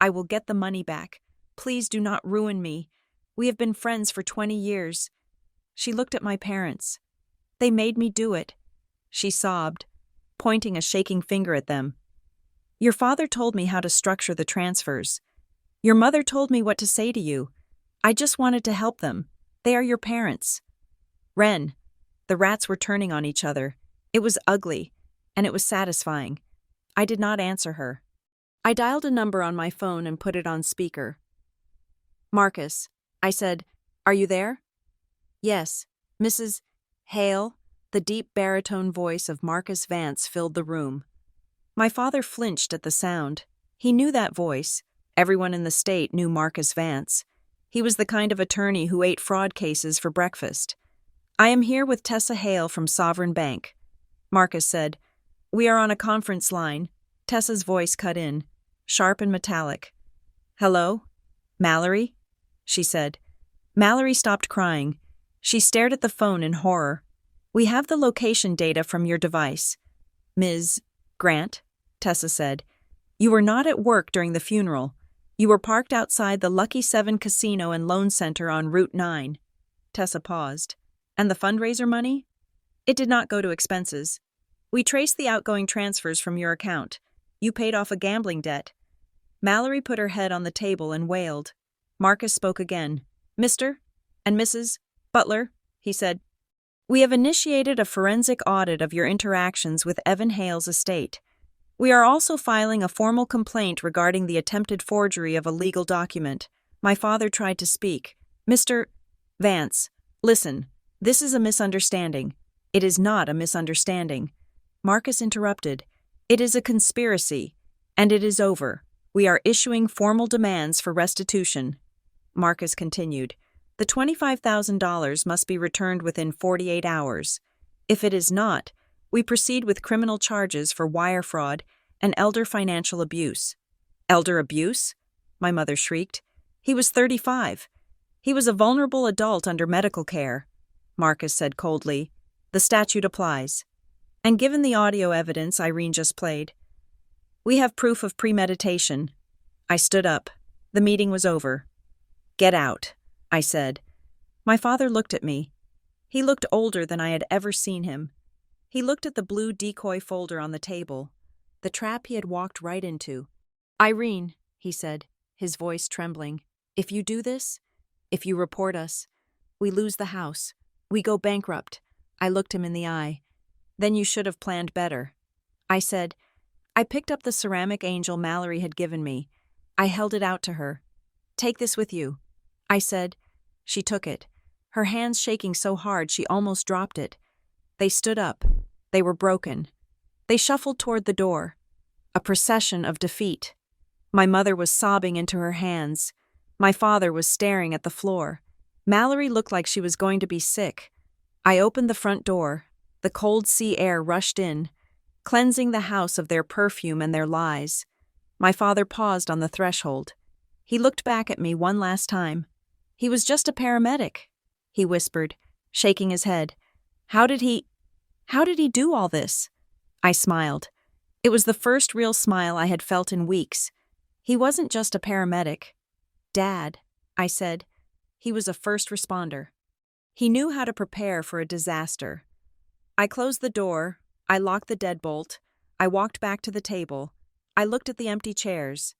I will get the money back. Please do not ruin me. We have been friends for 20 years. She looked at my parents. They made me do it. She sobbed, pointing a shaking finger at them. Your father told me how to structure the transfers. Your mother told me what to say to you. I just wanted to help them. They are your parents. Ren. The rats were turning on each other. It was ugly, and it was satisfying. I did not answer her. I dialed a number on my phone and put it on speaker. Marcus, I said, are you there? Yes, Mrs. Hale. The deep baritone voice of Marcus Vance filled the room. My father flinched at the sound. He knew that voice. Everyone in the state knew Marcus Vance. He was the kind of attorney who ate fraud cases for breakfast. I am here with Tessa Hale from Sovereign Bank. Marcus said, we are on a conference line. Tessa's voice cut in, sharp and metallic. Hello? Mallory? She said. Mallory stopped crying. She stared at the phone in horror. We have the location data from your device. Ms. Grant, Tessa said. You were not at work during the funeral. You were parked outside the Lucky 7 Casino and Loan Center on Route 9. Tessa paused. And the fundraiser money? It did not go to expenses. We traced the outgoing transfers from your account. You paid off a gambling debt. Mallory put her head on the table and wailed. Marcus spoke again. Mr. and Mrs. Butler, he said, we have initiated a forensic audit of your interactions with Evan Hale's estate. We are also filing a formal complaint regarding the attempted forgery of a legal document. My father tried to speak. Mr. Vance, listen, this is a misunderstanding. It is not a misunderstanding. Marcus interrupted. It is a conspiracy, and it is over. We are issuing formal demands for restitution. Marcus continued. The $25,000 must be returned within 48 hours. If it is not, we proceed with criminal charges for wire fraud and elder financial abuse. Elder abuse? My mother shrieked. He was 35. He was a vulnerable adult under medical care. Marcus said coldly. The statute applies. And given the audio evidence Irene just played, we have proof of premeditation. I stood up. The meeting was over. Get out, I said. My father looked at me. He looked older than I had ever seen him. He looked at the blue decoy folder on the table, the trap he had walked right into. Irene, he said, his voice trembling, if you do this, if you report us, we lose the house. We go bankrupt. I looked him in the eye. Then you should have planned better. I said, I picked up the ceramic angel Mallory had given me. I held it out to her. Take this with you. I said. She took it, her hands shaking so hard she almost dropped it. They stood up. They were broken. They shuffled toward the door. A procession of defeat. My mother was sobbing into her hands. My father was staring at the floor. Mallory looked like she was going to be sick. I opened the front door. The cold sea air rushed in, cleansing the house of their perfume and their lies. My father paused on the threshold. He looked back at me one last time. He was just a paramedic, he whispered, shaking his head. How did he do all this? I smiled. It was the first real smile I had felt in weeks. He wasn't just a paramedic. Dad. I said. He was a first responder. He knew how to prepare for a disaster. I closed the door, I locked the deadbolt, I walked back to the table, I looked at the empty chairs.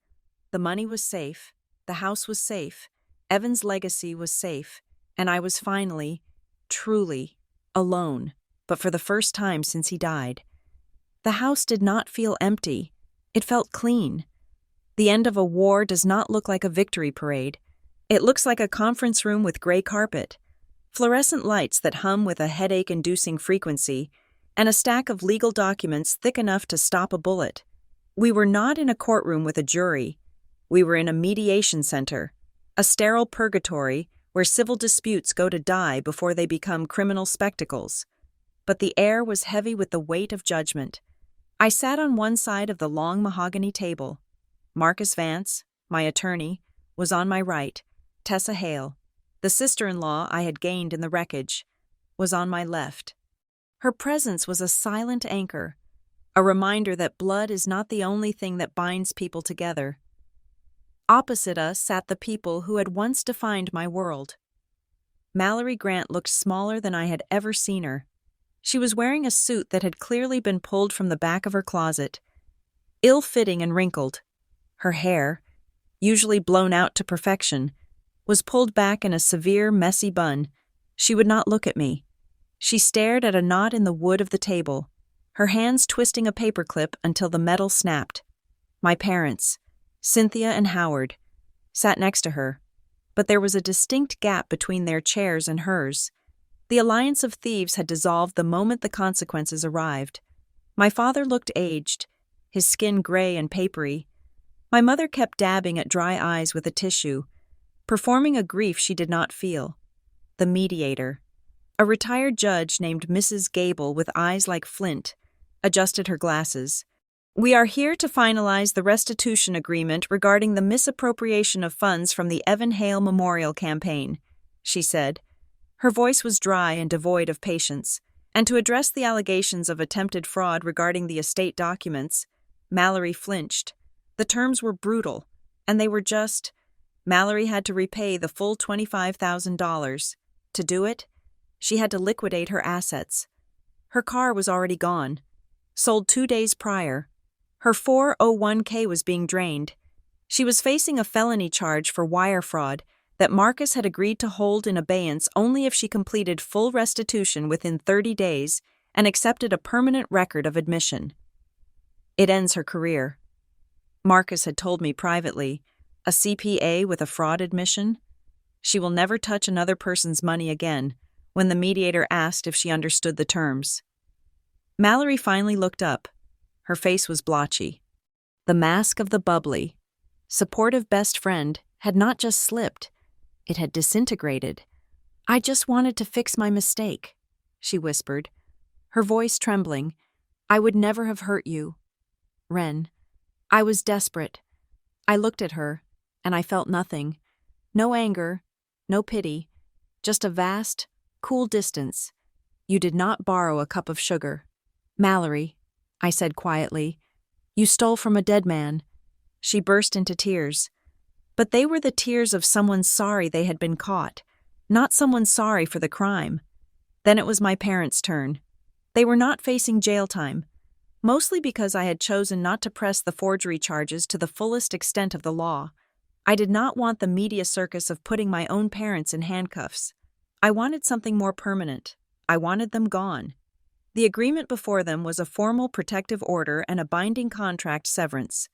The money was safe, the house was safe, Evan's legacy was safe, and I was finally, truly, alone, but for the first time since he died. The house did not feel empty, it felt clean. The end of a war does not look like a victory parade. It looks like a conference room with gray carpet, fluorescent lights that hum with a headache-inducing frequency, and a stack of legal documents thick enough to stop a bullet. We were not in a courtroom with a jury. We were in a mediation center, a sterile purgatory where civil disputes go to die before they become criminal spectacles. But the air was heavy with the weight of judgment. I sat on one side of the long mahogany table. Marcus Vance, my attorney, was on my right. Tessa Hale, the sister-in-law I had gained in the wreckage, was on my left. Her presence was a silent anchor, a reminder that blood is not the only thing that binds people together. Opposite us sat the people who had once defined my world. Mallory Grant looked smaller than I had ever seen her. She was wearing a suit that had clearly been pulled from the back of her closet, ill-fitting and wrinkled. Her hair, usually blown out to perfection, was pulled back in a severe, messy bun. She would not look at me. She stared at a knot in the wood of the table, her hands twisting a paperclip until the metal snapped. My parents, Cynthia and Howard, sat next to her, but there was a distinct gap between their chairs and hers. The alliance of thieves had dissolved the moment the consequences arrived. My father looked aged, his skin gray and papery. My mother kept dabbing at dry eyes with a tissue, performing a grief she did not feel. The mediator, a retired judge named Mrs. Gable with eyes like flint, adjusted her glasses. "We are here to finalize the restitution agreement regarding the misappropriation of funds from the Evan Hale Memorial Campaign," she said. Her voice was dry and devoid of patience, and to address the allegations of attempted fraud regarding the estate documents, Mallory flinched. The terms were brutal, and they were just. Mallory had to repay the full $25,000. To do it, she had to liquidate her assets. Her car was already gone, sold 2 days prior. Her 401k was being drained. She was facing a felony charge for wire fraud that Marcus had agreed to hold in abeyance only if she completed full restitution within 30 days and accepted a permanent record of admission. It ends her career. Marcus had told me privately, a CPA with a fraud admission? She will never touch another person's money again, when the mediator asked if she understood the terms. Mallory finally looked up. Her face was blotchy. The mask of the bubbly, supportive best friend had not just slipped, it had disintegrated. "I just wanted to fix my mistake," she whispered, her voice trembling. "I would never have hurt you. Ren, I was desperate." I looked at her, and I felt nothing. No anger, no pity, just a vast, cool distance. "You did not borrow a cup of sugar. Mallory," I said quietly, "you stole from a dead man." She burst into tears. But they were the tears of someone sorry they had been caught, not someone sorry for the crime. Then it was my parents' turn. They were not facing jail time, mostly because I had chosen not to press the forgery charges to the fullest extent of the law. I did not want the media circus of putting my own parents in handcuffs. I wanted something more permanent. I wanted them gone. The agreement before them was a formal protective order and a binding contract severance.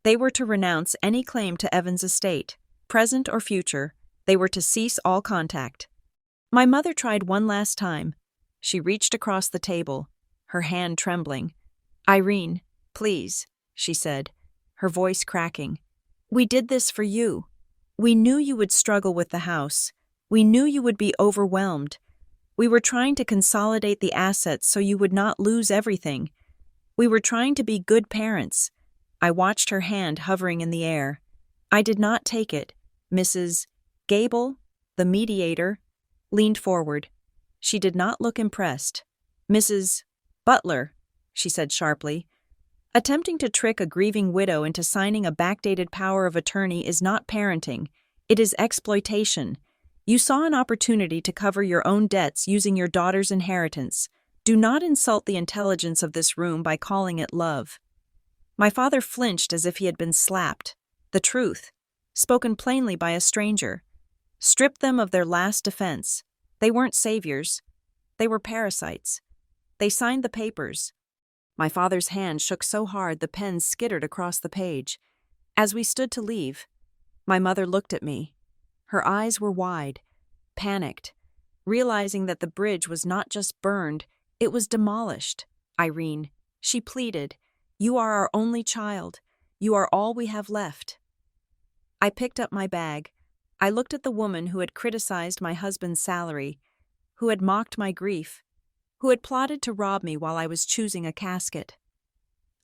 They were to renounce any claim to Evan's estate, present or future. They were to cease all contact. My mother tried one last time. She reached across the table, her hand trembling. "Irene, please," she said, her voice cracking. "We did this for you. We knew you would struggle with the house. We knew you would be overwhelmed. We were trying to consolidate the assets so you would not lose everything. We were trying to be good parents." I watched her hand hovering in the air. I did not take it. Mrs. Gable, the mediator, leaned forward. She did not look impressed. "Mrs. Butler," she said sharply. "Attempting to trick a grieving widow into signing a backdated power of attorney is not parenting. It is exploitation. You saw an opportunity to cover your own debts using your daughter's inheritance. Do not insult the intelligence of this room by calling it love." My father flinched as if he had been slapped. The truth, spoken plainly by a stranger, stripped them of their last defense. They weren't saviors. They were parasites. They signed the papers. My father's hand shook so hard the pen skittered across the page. As we stood to leave, my mother looked at me. Her eyes were wide, panicked, realizing that the bridge was not just burned, it was demolished. "Irene," she pleaded, "you are our only child. You are all we have left." I picked up my bag. I looked at the woman who had criticized my husband's salary, who had mocked my grief, who had plotted to rob me while I was choosing a casket.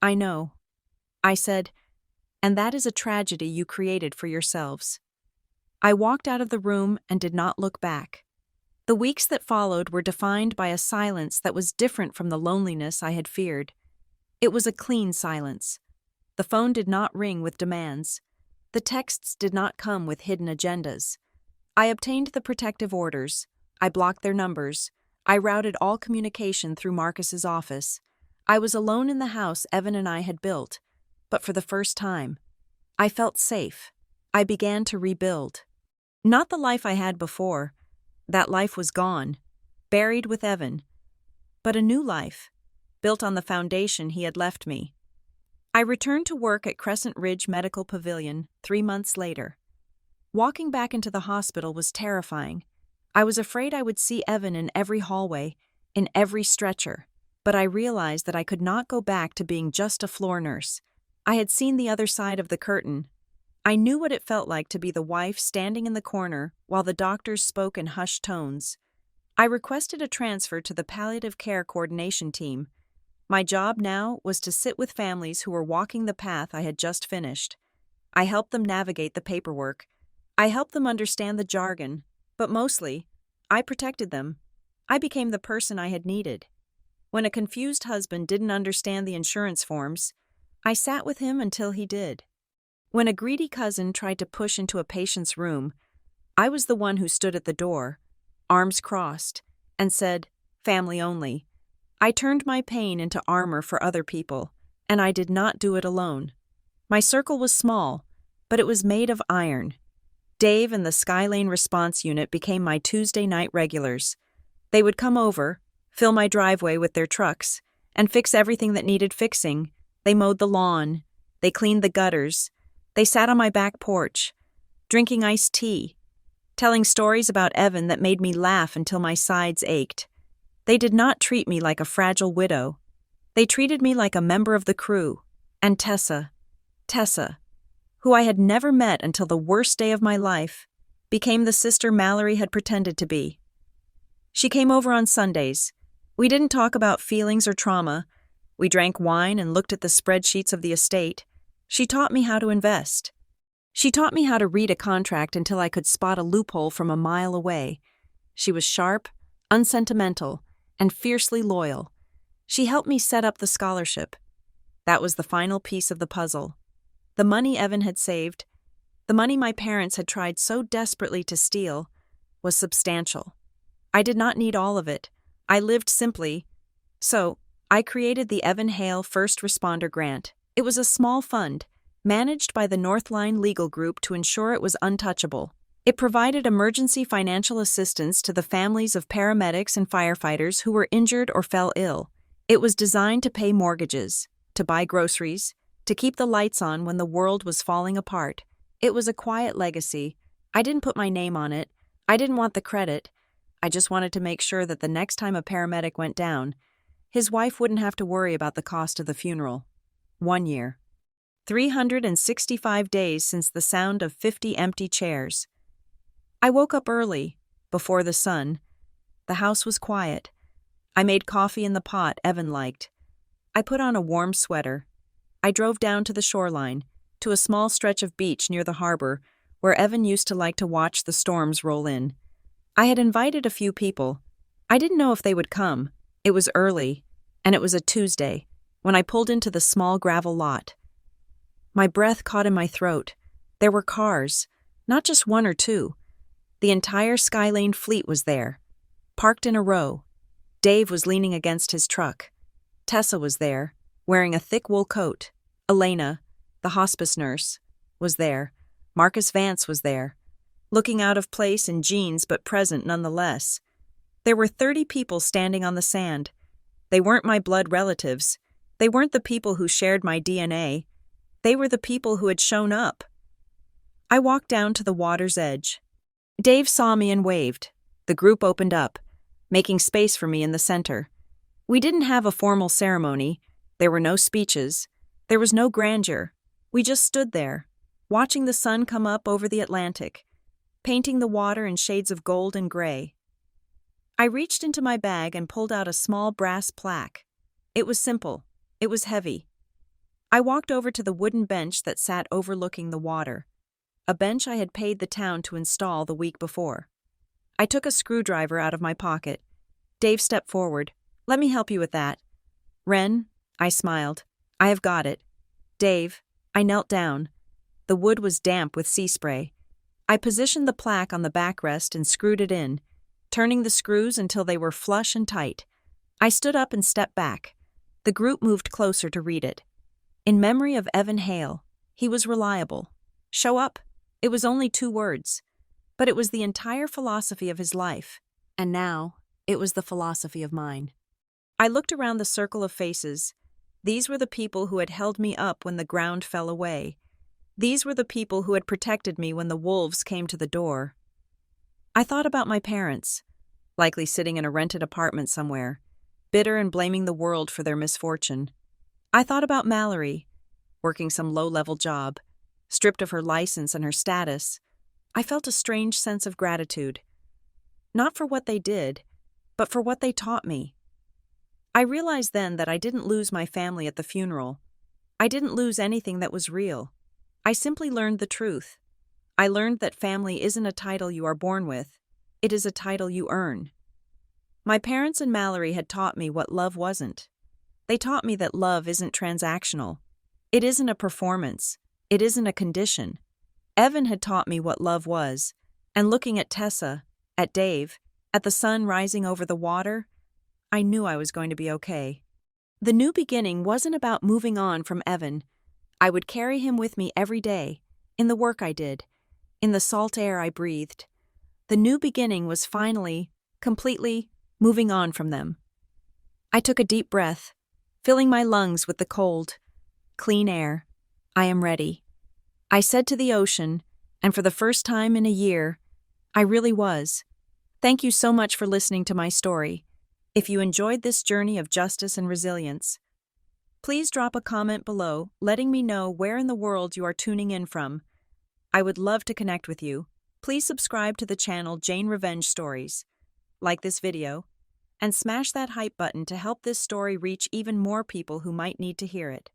"I know," I said, "and that is a tragedy you created for yourselves." I walked out of the room and did not look back. The weeks that followed were defined by a silence that was different from the loneliness I had feared. It was a clean silence. The phone did not ring with demands. The texts did not come with hidden agendas. I obtained the protective orders. I blocked their numbers. I routed all communication through Marcus's office. I was alone in the house Evan and I had built, but for the first time, I felt safe. I began to rebuild. Not the life I had before. That life was gone, buried with Evan, but a new life, built on the foundation he had left me. I returned to work at Crescent Ridge Medical Pavilion 3 months later. Walking back into the hospital was terrifying. I was afraid I would see Evan in every hallway, in every stretcher, but I realized that I could not go back to being just a floor nurse. I had seen the other side of the curtain. I knew what it felt like to be the wife standing in the corner while the doctors spoke in hushed tones. I requested a transfer to the palliative care coordination team. My job now was to sit with families who were walking the path I had just finished. I helped them navigate the paperwork. I helped them understand the jargon, but mostly, I protected them. I became the person I had needed. When a confused husband didn't understand the insurance forms, I sat with him until he did. When a greedy cousin tried to push into a patient's room, I was the one who stood at the door, arms crossed, and said, "Family only." I turned my pain into armor for other people, and I did not do it alone. My circle was small, but it was made of iron. Dave and the Skylane Response Unit became my Tuesday night regulars. They would come over, fill my driveway with their trucks, and fix everything that needed fixing. They mowed the lawn. They cleaned the gutters. They sat on my back porch, drinking iced tea, telling stories about Evan that made me laugh until my sides ached. They did not treat me like a fragile widow. They treated me like a member of the crew. And Tessa, who I had never met until the worst day of my life, became the sister Mallory had pretended to be. She came over on Sundays. We didn't talk about feelings or trauma. We drank wine and looked at the spreadsheets of the estate. She taught me how to invest. She taught me how to read a contract until I could spot a loophole from a mile away. She was sharp, unsentimental, and fiercely loyal. She helped me set up the scholarship. That was the final piece of the puzzle. The money Evan had saved, the money my parents had tried so desperately to steal, was substantial. I did not need all of it. I lived simply. So, I created the Evan Hale First Responder Grant. It was a small fund, managed by the Northline Legal Group to ensure it was untouchable. It provided emergency financial assistance to the families of paramedics and firefighters who were injured or fell ill. It was designed to pay mortgages, to buy groceries, to keep the lights on when the world was falling apart. It was a quiet legacy. I didn't put my name on it. I didn't want the credit. I just wanted to make sure that the next time a paramedic went down, his wife wouldn't have to worry about the cost of the funeral. 1 year. 365 days since the sound of 50 empty chairs. I woke up early, before the sun. The house was quiet. I made coffee in the pot Evan liked. I put on a warm sweater. I drove down to the shoreline, to a small stretch of beach near the harbor, where Evan used to like to watch the storms roll in. I had invited a few people. I didn't know if they would come. It was early, and it was a Tuesday, when I pulled into the small gravel lot. My breath caught in my throat. There were cars, Not just one or two. The entire Skylane fleet was there, parked in a row. Dave was leaning against his truck. Tessa was there, wearing a thick wool coat. Elena, the hospice nurse, was there. Marcus Vance was there, looking out of place in jeans but present nonetheless. There were 30 people standing on the sand. They weren't my blood relatives. They weren't the people who shared my DNA. They were the people who had shown up. I walked down to the water's edge. Dave saw me and waved. The group opened up, making space for me in the center. We didn't have a formal ceremony. There were no speeches. There was no grandeur. We just stood there, watching the sun come up over the Atlantic, painting the water in shades of gold and gray. I reached into my bag and pulled out a small brass plaque. It was simple. It was heavy. I walked over to the wooden bench that sat overlooking the water, a bench I had paid the town to install the week before. I took a screwdriver out of my pocket. Dave stepped forward. "Let me help you with that." "Ren," I smiled. "I have got it." "Dave." I knelt down. The wood was damp with sea spray. I positioned the plaque on the backrest and screwed it in, turning the screws until they were flush and tight. I stood up and stepped back. The group moved closer to read it. In memory of Evan Hale. He was reliable. Show up. It was only 2 words. But it was the entire philosophy of his life. And now, it was the philosophy of mine. I looked around the circle of faces. These were the people who had held me up when the ground fell away. These were the people who had protected me when the wolves came to the door. I thought about my parents, likely sitting in a rented apartment somewhere, bitter and blaming the world for their misfortune. I thought about Mallory, working some low-level job, stripped of her license and her status. I felt a strange sense of gratitude. Not for what they did, but for what they taught me. I realized then that I didn't lose my family at the funeral. I didn't lose anything that was real. I simply learned the truth. I learned that family isn't a title you are born with. It is a title you earn. My parents and Mallory had taught me what love wasn't. They taught me that love isn't transactional. It isn't a performance. It isn't a condition. Evan had taught me what love was, and looking at Tessa, at Dave, at the sun rising over the water, I knew I was going to be okay. The new beginning wasn't about moving on from Evan. I would carry him with me every day, in the work I did, in the salt air I breathed. The new beginning was finally, completely, moving on from them. I took a deep breath, filling my lungs with the cold, clean air. I am ready. I said to the ocean, and for the first time in a year, I really was. Thank you so much for listening to my story. If you enjoyed this journey of justice and resilience, please drop a comment below letting me know where in the world you are tuning in from. I would love to connect with you. Please subscribe to the channel Jane Revenge Stories, like this video, and smash that hype button to help this story reach even more people who might need to hear it.